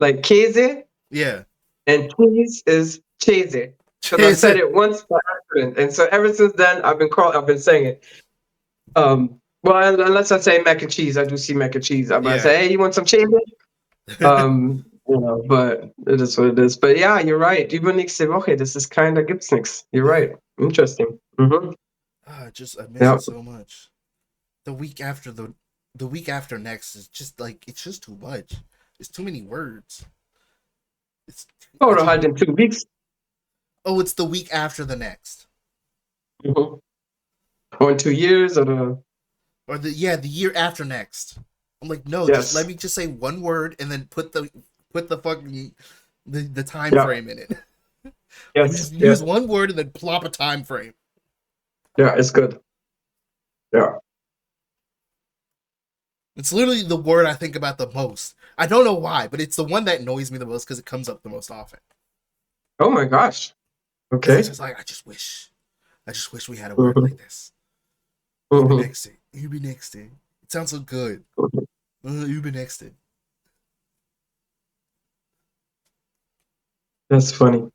Like cheesy Yeah. and cheese is cheesy. Because I said it once by accident. And so ever since then I've been saying it. Well, unless I say mac and cheese, I do see mac and cheese. I might Yeah. say, hey, you want some cheese? But it is what it is. But yeah, you're right. Übernächste Woche, das ist kinda gibt's nix. You're right. Interesting. Mm-hmm. I miss Yeah. it so much. The week after next is just like it's just too much. It's too many words. It's Oh, to halt in 2 weeks. oh, it's the week after the next. Mm-hmm. Or in 2 years or Or the year after next. I'm like, no, just let yes. me just say one word and then put the fucking the time Yeah. frame in it. Let me Yes. just Yes. use one word and then plop a time frame. Yeah, it's good. Yeah. It's literally the word I think about the most. I don't know why, but it's the one that annoys me the most because it comes up the most often. Oh my gosh. Because it's Okay. just like I just wish we had a word Mm-hmm. like this. Mm-hmm. Übernächste. It sounds so good. Übernächste. That's funny.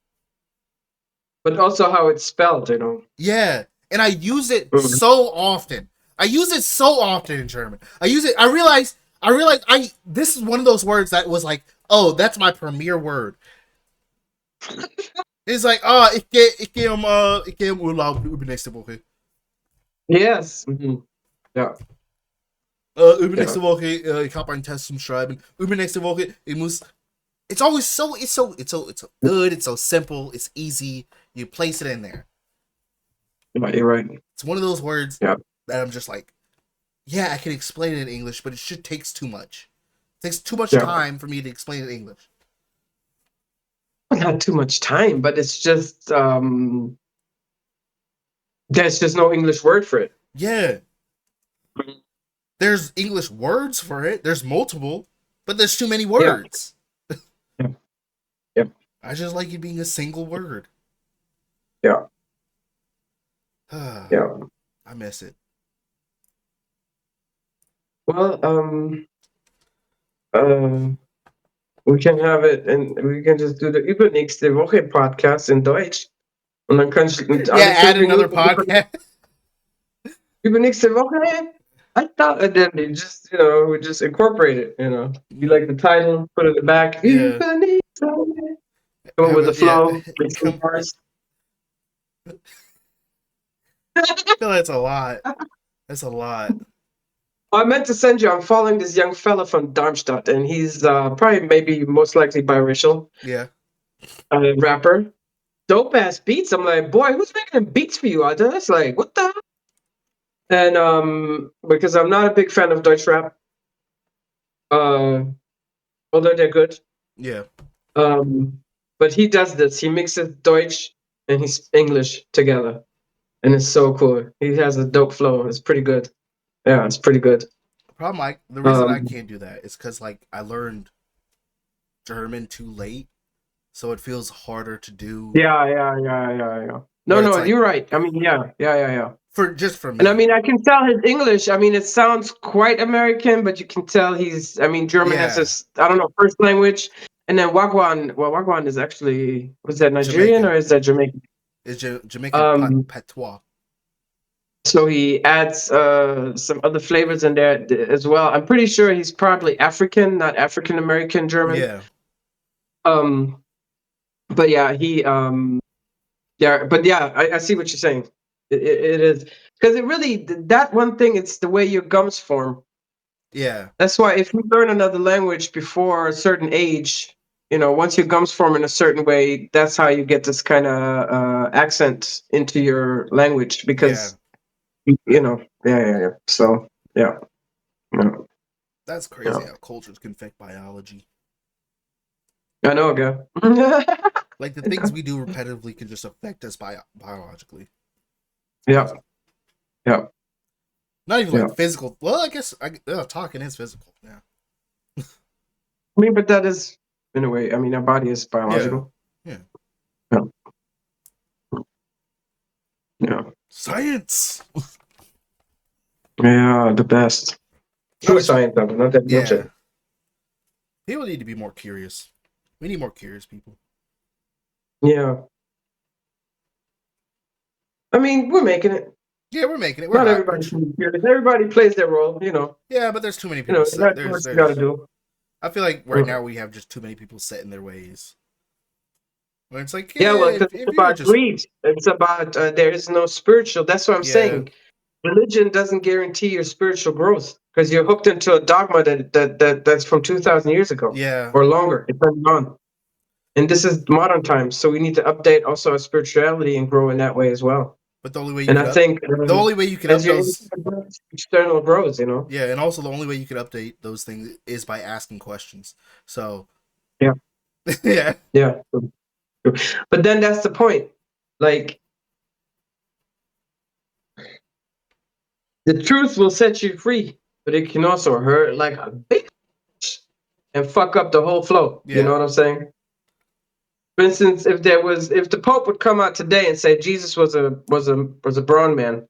But also how it's spelled, you know. Yeah, and I use it Mm-hmm. so often. I use it so often in German. I use it. I realize. This is one of those words that was like, oh, that's my premier word. It's like, oh, ich gehe Urlaub übernächste Woche. Yes. Mm-hmm. Yeah. Yeah. Übernächste Woche, ich habe einen Test zum Schreiben. Übernächste Woche, ich muss. It's always it's so good. It's so simple. It's easy. You place it in there. Yeah, you're right. It's one of those words Yeah. that I'm just like, yeah, I can explain it in English, but it should takes too much. It takes too much Yeah. time for me to explain it in English. Not too much time, but it's just there's just no English word for it. Yeah, there's English words for it. There's multiple, but there's too many Yeah. words. Yeah. Yeah. I just like it being a single word. Yeah. I Yeah. miss it. Well, we can have it and we can just do the übernächste Woche Podcast in Deutsch. Und dann kannst du Yeah, alle add 5 another Minuten podcast. übernächste Woche. I thought and then you just, we just incorporate it, You like the title, put it in the back. Yeah, Übernächste Woche. Go with the flow, make some bars. No, that's a lot. That's a lot. I meant to send you. I'm following this young fella from Darmstadt, and he's probably, maybe, most likely biracial. Yeah. Rapper. Dope ass beats. I'm like, boy, who's making them beats for you? I was like, what the hell? And because I'm not a big fan of Deutsch rap, although they're good. Yeah. But he does this. He mixes Deutsch and he's English together, and it's so cool. He has a dope flow. It's pretty good. Yeah, it's pretty good. The reason I can't do that is because like I learned German too late, so it feels harder to do. Yeah. No, like, you're right. I mean, yeah. For me. And I mean, I can tell his English. I mean, it sounds quite American, but you can tell German has this, I don't know, first language. And then Wagwan, well, Wagwan is actually, was that Nigerian Jamaican. or is that Jamaican? It's Jamaican patois. So he adds some other flavors in there as well. I'm pretty sure he's probably African, not African American German. Yeah. Um, but yeah, yeah, but yeah, I see what you're saying. It is because it really that one thing. It's the way your gums form. Yeah. That's why if you learn another language before a certain age, once your gums form in a certain way, that's how you get this kind of accent into your language Yeah. because yeah. So yeah, yeah, That's crazy yeah. how cultures can affect biology. I know, guy. Like the things we do repetitively can just affect us biologically. It's Yeah, crazy. yeah, Not even yeah. like physical. Well, I guess talking is physical. Yeah. I mean, but that is in a way. I mean, our body is Yeah. biological. Yeah. Yeah, yeah, Science. yeah. The best. I True wish. science, of it, not that Yeah. bullshit. People need to be more curious. We need more curious people. Yeah. I mean, we're making it. Yeah, we're making it. We're Not hot. everybody can do it. Everybody plays their role. Yeah, but there's too many people. You got to do what There's you got to there's. do. I feel like right Mm. now we have just too many people set in their ways. Where it's like, Yeah, well, yeah, 'cause it's if you're about just greed. It's about there is no spiritual. That's what I'm yeah, saying. Religion doesn't guarantee your spiritual growth because you're hooked into a dogma that's from 2,000 years ago yeah. or longer, depending on. And this is modern times, so we need to update also our spirituality and grow in that way as well. But the only way you And could I think the only way you could as up your those internal grows, external grows. yeah, and also the only way you could update those things is by asking questions. So Yeah, yeah, yeah. But then that's the point. Like the truth will set you free, but it can also hurt like a bitch and fuck up the whole flow. You know yeah. what I'm saying? For instance, if the Pope would come out today and say Jesus was a brown man,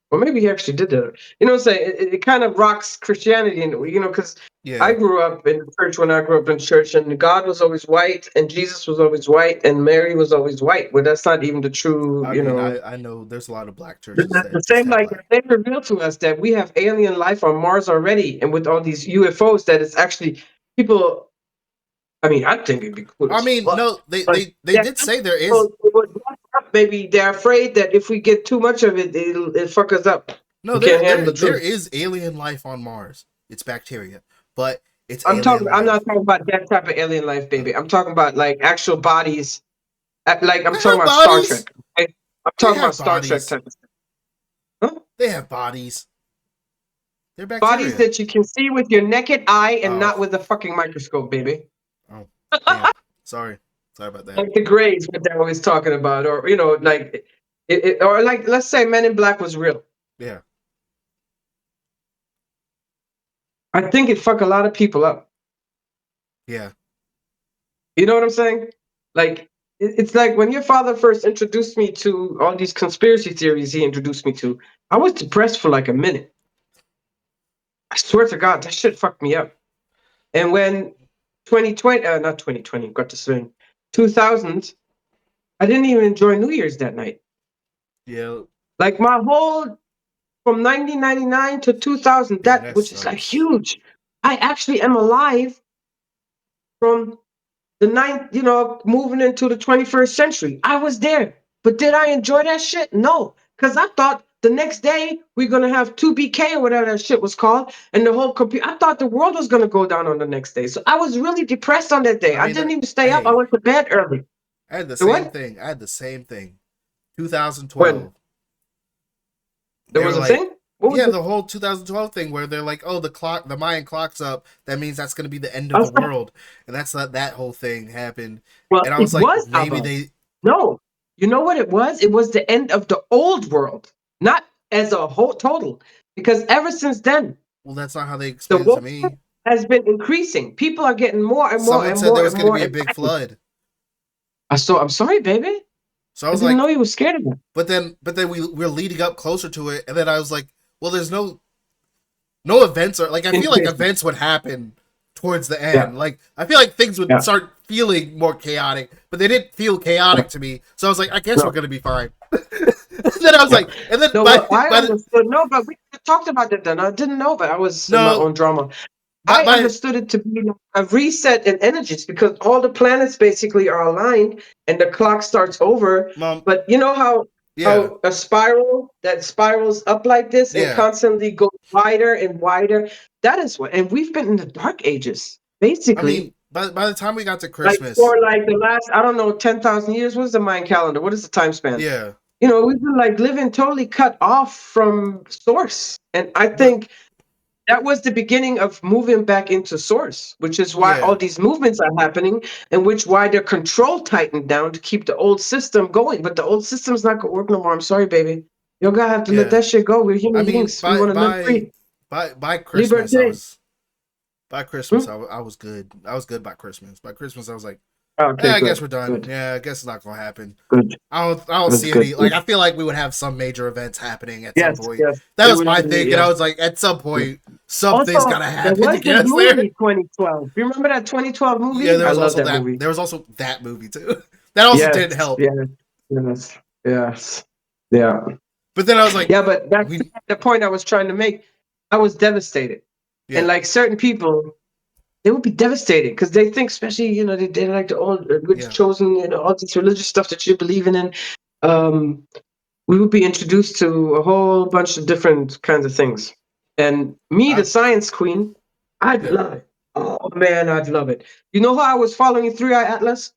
or maybe he actually did that. You know what I'm saying? It kind of rocks Christianity, because I Yeah. grew up in church when I grew up in church, and God was always white, and Jesus was always white, and Mary was always white. But that's not even the true, I mean, I know there's a lot of black The, churches the, that the just same, have like like they revealed to us that we have alien life on Mars already, and with all these UFOs, that it's actually people. I mean, I think it'd be cool I as mean, fuck. no, they But they they yeah, did say there is people would mess up. Maybe they're afraid that if we get too much of it, it'll fuck us up. no We can't there handle there the there truth. is alien life on Mars. It's bacteria, but it's I'm talking. alien I'm not life. talking about that type of alien life, baby. I'm talking about like actual bodies. Like I'm They talking have about Star bodies. Trek. Okay? I'm They talking about have Star Trek bodies. type of stuff. Huh? They have bodies. They're Bodies bacteria. that you can see with your naked eye and Oh, not with a fucking microscope, baby. oh, damn. Sorry, sorry about that. Like the Greys, what they're always talking about, or like or like let's say Men in Black was real. Yeah, I think it fuck a lot of people up. yeah, You know what I'm saying? Like it's like when your father first introduced me to all these conspiracy theories he introduced me to, I was depressed for like a minute. I swear to God, that shit fucked me up. And when 2020, not 2020, got to swing, 2000s, I didn't even enjoy New Year's that night. yeah. Like my whole from 1999 to 2000, Damn, that that which is like sucks. huge. I actually am alive from the ninth, moving into the 21st century. I was there, but did I enjoy that shit? No, because I thought the next day we're gonna have 2BK or whatever that shit was called, and the whole computer. I thought the world was gonna go down on the next day, so I was really depressed on that day. I I mean, didn't even stay up. I hey, went to bed early. I had the The same what? thing. I had the same thing. When 2012. there They were was a like, thing? What was yeah, it? the whole 2012 thing where they're like, oh, the Mayan clock's up. That means that's going to be the end I of the was like, world, and that's that whole thing happened. well, And I it was like, was maybe about. they. No, you know what it was? It was the end of the old world, not as a whole total. Because ever since then, Well, that's not how they the explained it to world me. has been increasing. People are getting more and more Someone and said there more was and going to more be a big enlightened. flood, I'm sorry, baby. so I I was didn't know like, you were scared of that. but then we're leading up closer to it, and then I was like, well, there's no events are like I feel like Indication. events would happen towards the Yeah, end. Like I feel like things would yeah, start feeling more chaotic, but they didn't feel yeah. chaotic to me. So I was like, I guess we're No. gonna be fine. then I was Yeah. like, and then No, by well, I by the understood. No, but we talked about it then. I didn't know, but I was in my no own drama. by I by understood it to be a reset in energies because all the planets basically are aligned and the clock starts over. mom, But you know yeah, how a spiral that spirals up like this and yeah. constantly goes wider and wider. That is what, and we've been in the dark ages I basically. mean, by the time we got to Like Christmas, for like the last, I don't know, 10,000 years. What is the Mayan calendar? What is the time span? yeah, You know, we've been like living totally cut off from source. And I but think that was the beginning of moving back into source, which is why all yeah, these movements are happening and which why their control tightened down to keep the old system going. But the old system's not gonna work no more. I'm sorry, baby. You're gonna have to let yeah. that shit go. We're I human mean, beings. We want to live free. by Christmas, Liberté. by Christmas, Hmm? I was good. I was good by Christmas. By Christmas, I was like, Okay, I guess good. we're done. Good. Yeah, I guess it's not gonna happen. Good. I don't That's see good. any like I feel like we would have some major events happening at some Yes, point. yes. That It was would my be, thing, and yeah. I was like, at some Yeah. point, something's Also, gotta there happen to was get this us there. movie 2012. You remember that 2012 Yeah, movie? I love that movie. there was also that movie too. That also Yes, didn't help. yes, yes, yes. Yeah. But then I was like, Yeah, but that's we the point I was trying to make. I was devastated. And yeah, like certain people, they would be devastated because they think, especially, they like the old, which yeah. chosen, all this religious stuff that you're believing in. Um, we would be introduced to a whole bunch of different kinds of things. And me, the I science queen, I'd yeah. love it. Oh man, I'd love it. You know how I was following Three Eye Atlas?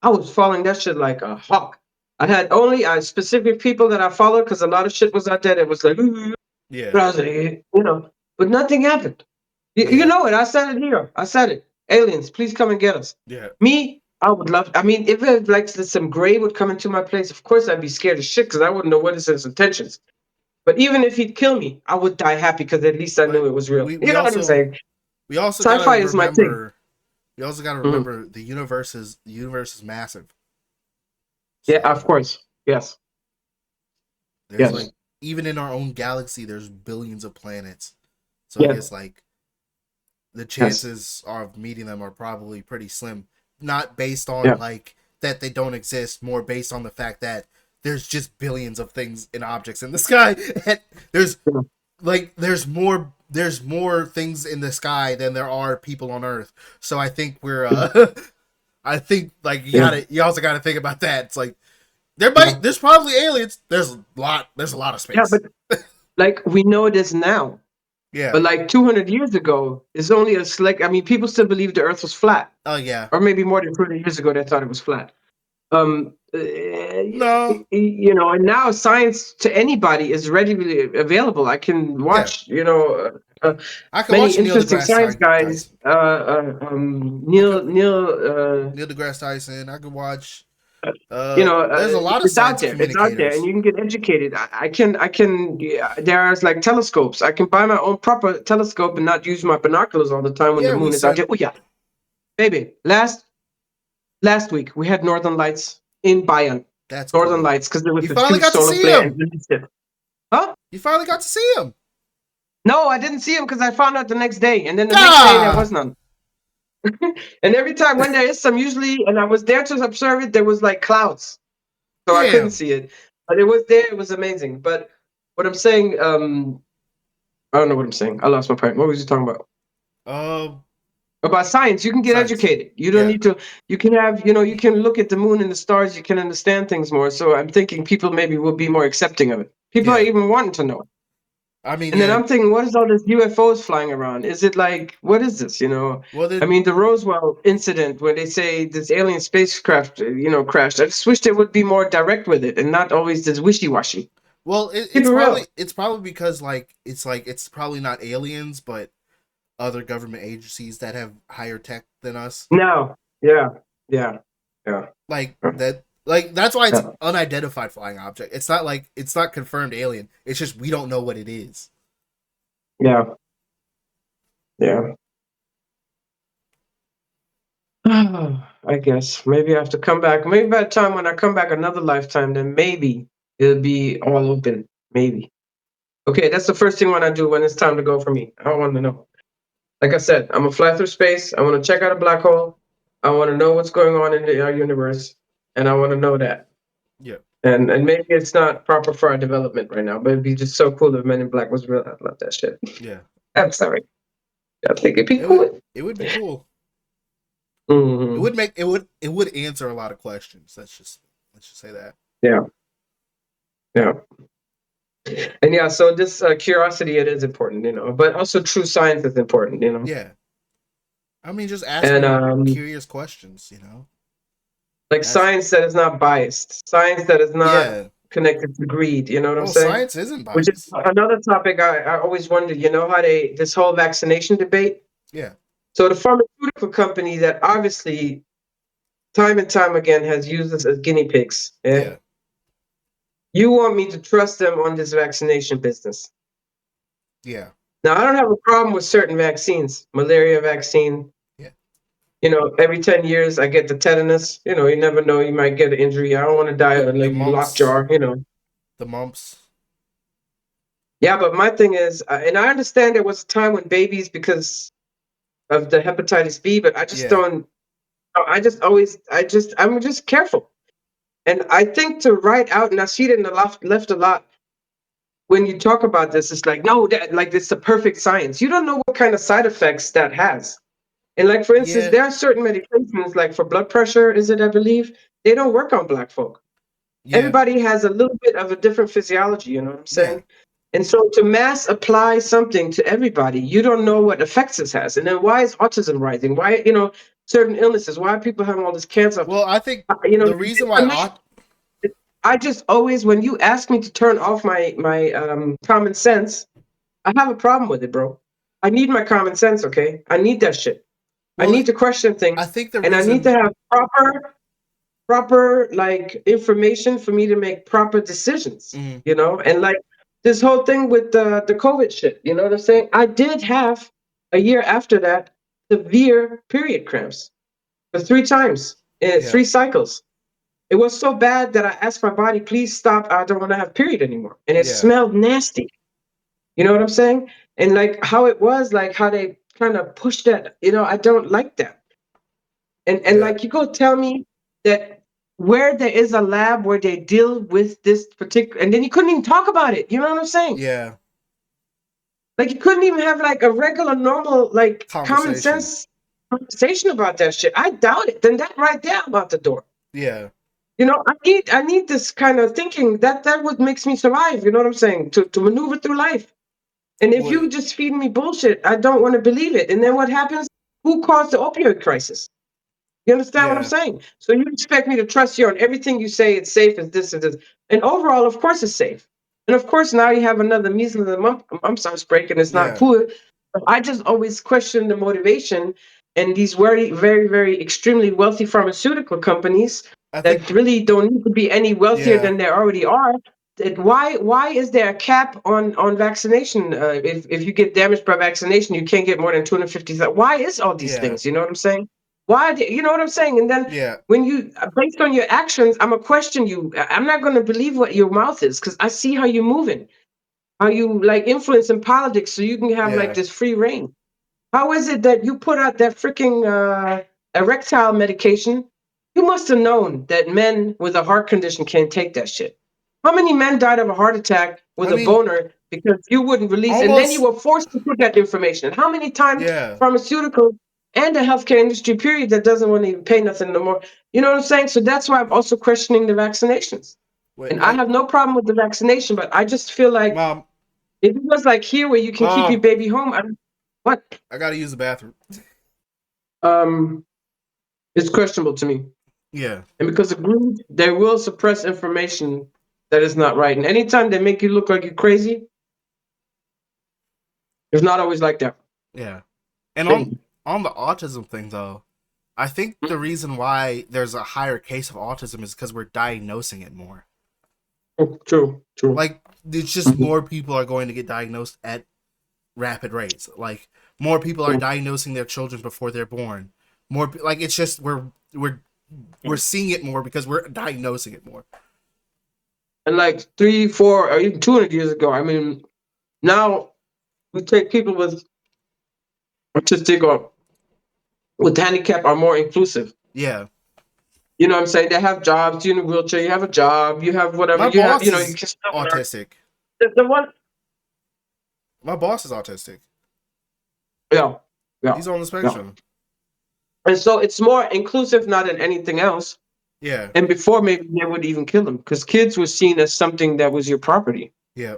I was following that shit like a hawk. I had only specific people that I followed because a lot of shit was out there that was like, Yeah. but I was like, but nothing happened. You Yeah. know it. I said it here. I said it. Aliens, please come and get us. Yeah. Me, I would love. I mean, if it, like some gray would come into my place, of course I'd be scared as shit because I wouldn't know what is his intentions. But even if he'd kill me, I would die happy because at least I But knew it was real. we You we know what I'm also saying? we also gotta Sci-fi is my thing. remember we also gotta Mhm. remember the universe is massive. Yeah, of So course. Yes. there's Yes. like even in our own galaxy there's billions of planets. So I Yes. guess like the Yes. chances of meeting them are probably pretty slim. Not based on Yeah. like that they don't exist, more based on the fact that there's just billions of things and objects in the sky. And there's Yeah. like there's more things in the sky than there are people on Earth. So I think we're I think like Yeah. you also gotta think about that. It's like Yeah. there's probably aliens. There's a lot of Yeah, space. but like we know this now. Yeah. But like 200 years ago, it's only a select. I mean, people still believe the Earth was flat, Oh yeah. or maybe more than 200 years ago, they thought it was flat. No. And now science to anybody is readily available. I can Yeah. watch, I can many watch Neil interesting deGrasse science guys. Tyson. Neil, I could Neil, Neil deGrasse Tyson. I could watch. There's a lot of it's out science there. It's out there, and communicators. you can get educated. Yeah, there's like telescopes. I can buy my own proper telescope and not use my binoculars all the time when the Yeah, we moon is out there. send. Oh yeah, baby. Last week we had Northern Lights in Bayern. That's Northern cool. Lights because there was You a finally huge got to solar see flare and him. released it. Huh? You finally got to see him. No, I didn't see him because I found out the next day, and then the next day there Ah, was none. And every time when there is some, usually, and I was there to observe it, there was like clouds, so I couldn't damn. see it. But it was there. It was amazing. But what I'm saying, I don't know what I'm saying. I lost my point. What was you talking about? Um, About science, you can get science. educated. You don't Yeah, need to. You can have, you can look at the moon and the stars. You can understand things more. So I'm thinking people maybe will be more accepting of it. People are yeah. even wanting to know. I mean, And then yeah. I'm thinking, what is all this UFOs flying around? Is it like, what is this? Well, I mean, the Roswell incident where they say this alien spacecraft, crashed. I just wish they would be more direct with it and not always this wishy-washy. Keep it real. it's probably because like it's probably not aliens, but other government agencies that have higher tech than us. No. Yeah. Yeah. Yeah. Like that. Like that's why it's Yeah. unidentified flying object. It's not like it's not confirmed alien. It's just we don't know what it is. Yeah. Yeah. I guess maybe I have to come back. Maybe by the time when I come back another lifetime, then maybe it'll be all open. Maybe. Okay, that's the first thing when I do when it's time to go for me. I want to know. Like I said, I'm gonna fly through space. I want to check out a black hole. I want to know what's going on in our universe, and I want to know that. Yeah. And maybe it's not proper for our development right now, but it'd be just so cool if Men in Black was real. I'd love that shit. Yeah. I'm sorry. I think it'd be It would cool. it would be cool. It Hmm. would answer a lot of questions. Let's just say that. Yeah, yeah, and yeah. So this curiosity, it is important, but also true science is important. Yeah. I mean, just And asking curious questions. like That's science that is not biased, science that is not yeah. connected to greed. You know what I'm Well, saying? science isn't Which is biased. another topic I always wondered. You know how this whole vaccination debate. Yeah. So the pharmaceutical company that obviously time and time again has used us as guinea pigs. Yeah. Yeah. You want me to trust them on this vaccination business? Yeah. Now I don't have a problem with certain vaccines, malaria vaccine. Yeah. Every 10 years I get the tetanus. You never know, you might get an injury. I don't want to die The like mumps. lockjaw. The mumps. Yeah, but my thing is, and I understand there was a time when babies, because of the hepatitis B, but I just Yeah. don't, I just always, I'm just careful. And I think to write out, and I see it in the left a lot, when you talk about this, it's like, no, like it's the perfect science. You don't know what kind of side effects that has. And like, for instance, Yeah. there are certain medications, like for blood pressure, is it, I believe, they don't work on black folk. Yeah. Everybody has a little bit of a different physiology, you know what I'm Yeah. saying? And so to mass apply something to everybody, you don't know what effects this has. And then why is autism rising? Why, certain illnesses, why are people having all this cancer? Well, I think the reason why For me, I just always, when you ask me to turn off my common sense, I have a problem with it, bro. I need my common sense, okay? I need that shit. I well need to question I things, think the and I need to reason have proper like information for me to make proper decisions. mm, And like this whole thing with the COVID shit. You know what I'm saying? I did have a year after that severe period cramps for 3 times in yeah. 3 cycles. It was so bad that I asked my body, please stop. I don't want to have period anymore. And it Yeah. smelled nasty. You know what I'm saying? And like how it was, like how they kind of pushed that, I don't like that. And Yeah. like you go tell me that where there is a lab where they deal with this particular, and then you couldn't even talk about it. You know what I'm saying? Yeah. Like you couldn't even have like a regular, normal, like common Conversation. sense conversation about that shit. I doubt it. Then that right there, I'm out the door. Yeah. I need this kind of thinking that would makes me survive. You know what I'm saying? To maneuver through life. And if Well, you just feed me bullshit, I don't want to believe it. And then what happens? Who caused the opioid crisis? You understand what I'm yeah. saying? So you expect me to trust you on everything you say it's safe as this and this. And overall, of course, it's safe. And of course, now you have another measles and mumps outbreak, and it's not Yeah. cool. But I just always question the motivation and these very, very, very extremely wealthy pharmaceutical companies I think that really don't need to be any wealthier yeah. than they already are. Why is there a cap on vaccination? If you get damaged by vaccination, you can't get more than 250. Why is all these Yeah. things? You know what I'm saying? You know what I'm saying? And then Yeah. when based on your actions, I'm gonna question you. I'm not gonna believe what your mouth is because I see how you're moving, how you like influence in politics, so you can have like Yeah. this free reign. How is it that you put out that freaking erectile medication? You must have known that men with a heart condition can't take that shit. How many men died of a heart attack I with a mean, boner because you wouldn't release, and then you almost were forced to put that information? How many times yeah. pharmaceuticals and the healthcare industry, period, that doesn't want to even pay nothing no more? You know what I'm saying? So that's why I'm also questioning the vaccinations. Wait, And I have no problem with the vaccination, but I just feel like mom, if it was like here where you can keep your mom, baby home, what? I gotta use the bathroom. Um, it's questionable to me. Yeah. And because of greed, they will suppress information that is not right. And anytime they make you look like you're crazy, it's not always like that. Yeah. And Thank you. on the autism thing though, I think the reason why there's a higher case of autism is because we're diagnosing it more. True, true. Like it's just Mhm. more people are going to get diagnosed at rapid rates. Like more people are True. diagnosing their children before they're born. Like it's just we're seeing it more because we're diagnosing it more. And like 3, 4, or even 200 years ago, I mean, now we take people with autistic or with handicap are more inclusive. Yeah. You know what I'm saying? They have jobs. You're in a wheelchair. You have a job. You have whatever My you have. boss You know, you is can still learn. autistic. The one, My boss is autistic. yeah, yeah, He's on the yeah. spectrum. And so it's more inclusive now than anything else. Yeah. And before, maybe they would even kill them because kids were seen as something that was your property. Yeah.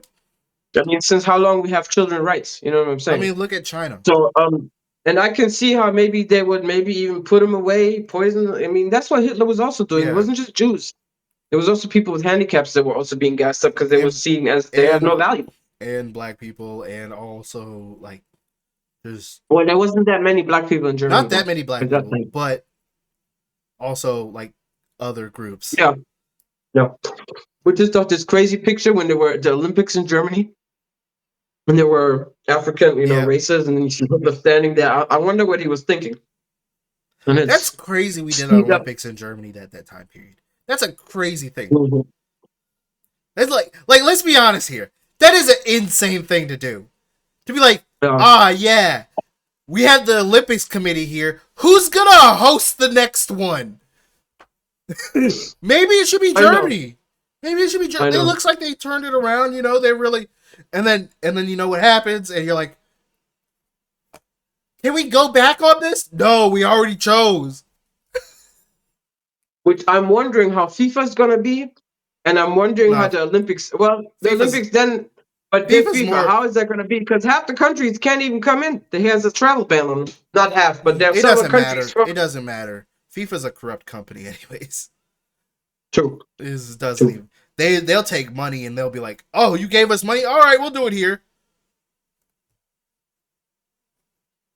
I mean, since how long we have children rights? You know what I'm I saying? mean, look at China. So, and I can see how maybe they would maybe even put them away, poison. I mean, that's what Hitler was also doing. It Yeah. wasn't just Jews. There was also people with handicaps that were also being gassed up because they were And seen as they had and no value. and black people, and also like there's Well, there wasn't that many black people in Germany not that though many black at that people, time. but also like other groups. Yeah, yeah. We just thought this crazy picture when there were the Olympics in Germany, and there were African, Yeah. races, and you see Hitler standing there. I wonder what he was thinking. And That's it's crazy we did an speed up. Olympics in Germany at that time period. That's a crazy thing. Mhm. It's like let's be honest here. That is an insane thing to do. To be like, Yeah. yeah, we have the Olympics committee here. Who's gonna host the next one? Maybe it should be I know. Germany. Maybe it should be I Germany. It know. looks like they turned it around. You know, they really, and then you know what happens, and you're like, can we go back on this? No, we already chose. Which I'm wondering how FIFA's gonna be, and I'm wondering how No, the Olympics. Well, the FIFA's Olympics then, but then FIFA's FIFA, more. how is that gonna be? Because half the countries can't even come in. They has a travel ban on them. Not half, but there are It several doesn't countries matter. from. It doesn't matter. FIFA's a corrupt company, anyways. True. It doesn't True. even. They'll take money and they'll be like, oh, you gave us money. All right, we'll do it here.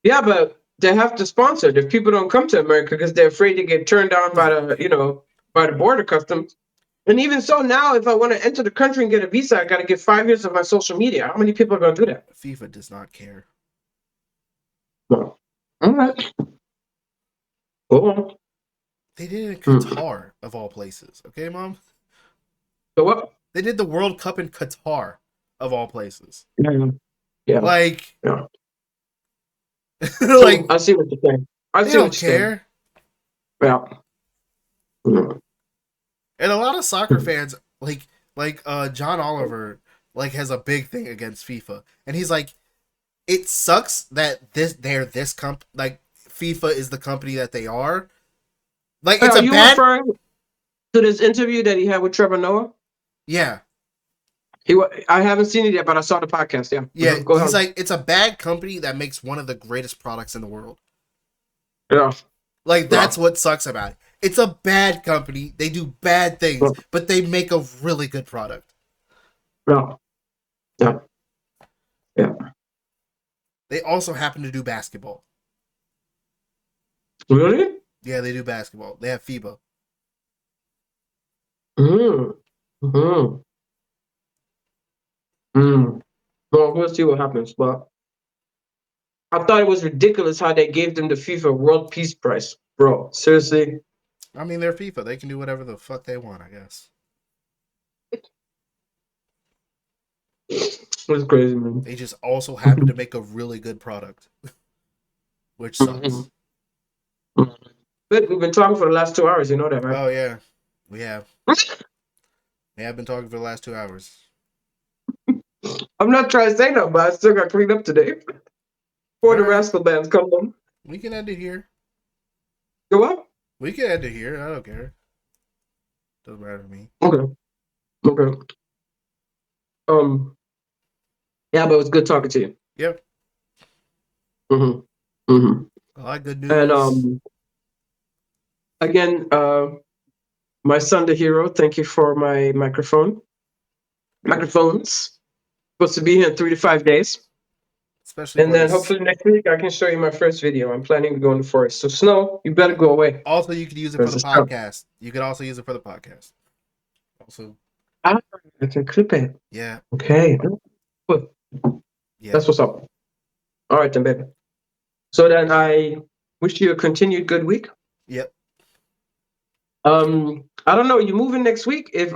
Yeah, but they have to sponsor it if people don't come to America because they're afraid to get turned down by Yeah. the by the border customs. And even so, now if I want to enter the country and get a visa, I got to get 5 years of my social media. How many people are going to do that? FIFA does not care. No. All right. Go on. They did it in Hmm. Qatar, of all places. Okay, Mom? So what? They did the World Cup in Qatar, of all places. Yeah. Yeah. Like, Yeah. like I see what you're saying. I they see what don't you're saying. care. Yeah. Mm. And a lot of soccer fans, like John Oliver, like has a big thing against FIFA, and he's like, it sucks that this like FIFA is the company that they are. Like it's Are a you bad referring to this interview that he had with Trevor Noah? yeah. I haven't seen it yet, but I saw the podcast. Yeah. Yeah, Go he's ahead. like, it's a bad company that makes one of the greatest products in the world. Yeah. Like, that's Yeah. what sucks about it. It's a bad company. They do bad things, but they make a really good product. Yeah. Yeah. Yeah. They also happen to do basketball. Really? Yeah, they do basketball. They have FIBA. Mm. Mm. Mm. Well, we'll see what happens. But I thought it was ridiculous how they gave them the FIFA World Peace Prize, bro. Seriously. I mean, they're FIFA. They can do whatever the fuck they want, I guess. It's crazy, man. They just also happen to make a really good product, which sucks. But we've been talking for the last 2 hours. You know that, right? Oh, yeah. We have. We have been talking for the last 2 hours. I'm not trying to say no, but I still got cleaned up today. Before All the right. Rascal Bands come on. We can end it here. Go up? We can end it here. I don't care. Doesn't matter to me. Okay. Okay. Yeah, but it was good talking to you. Yep. Mm-hmm. Mm-hmm. A lot of good news. And again, my son the hero, thank you for my microphones. Supposed to be here in 3 to 5 days. Especially And for then this. hopefully next week I can show you my first video. I'm planning to go in the forest. So Snow, you better go away. Also, you could use it for the podcast. You could also use it for the podcast. Also, I can clip it. yeah. Okay. Good. Yeah. That's what's up. All right then, baby. So then I wish you a continued good week. Yep. I don't know. You moving next week? If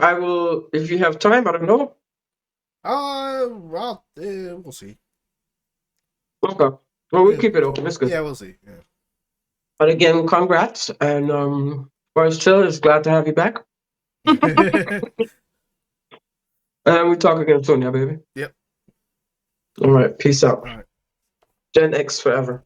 you have time, I don't know. Well, we'll see. Okay. Well, we'll keep it open. It's good. Yeah, we'll see. Yeah. But again, congrats, and First chill, is glad to have you back. And we talk again soon, yeah, baby. Yep. All right, peace out. All right. Gen X forever.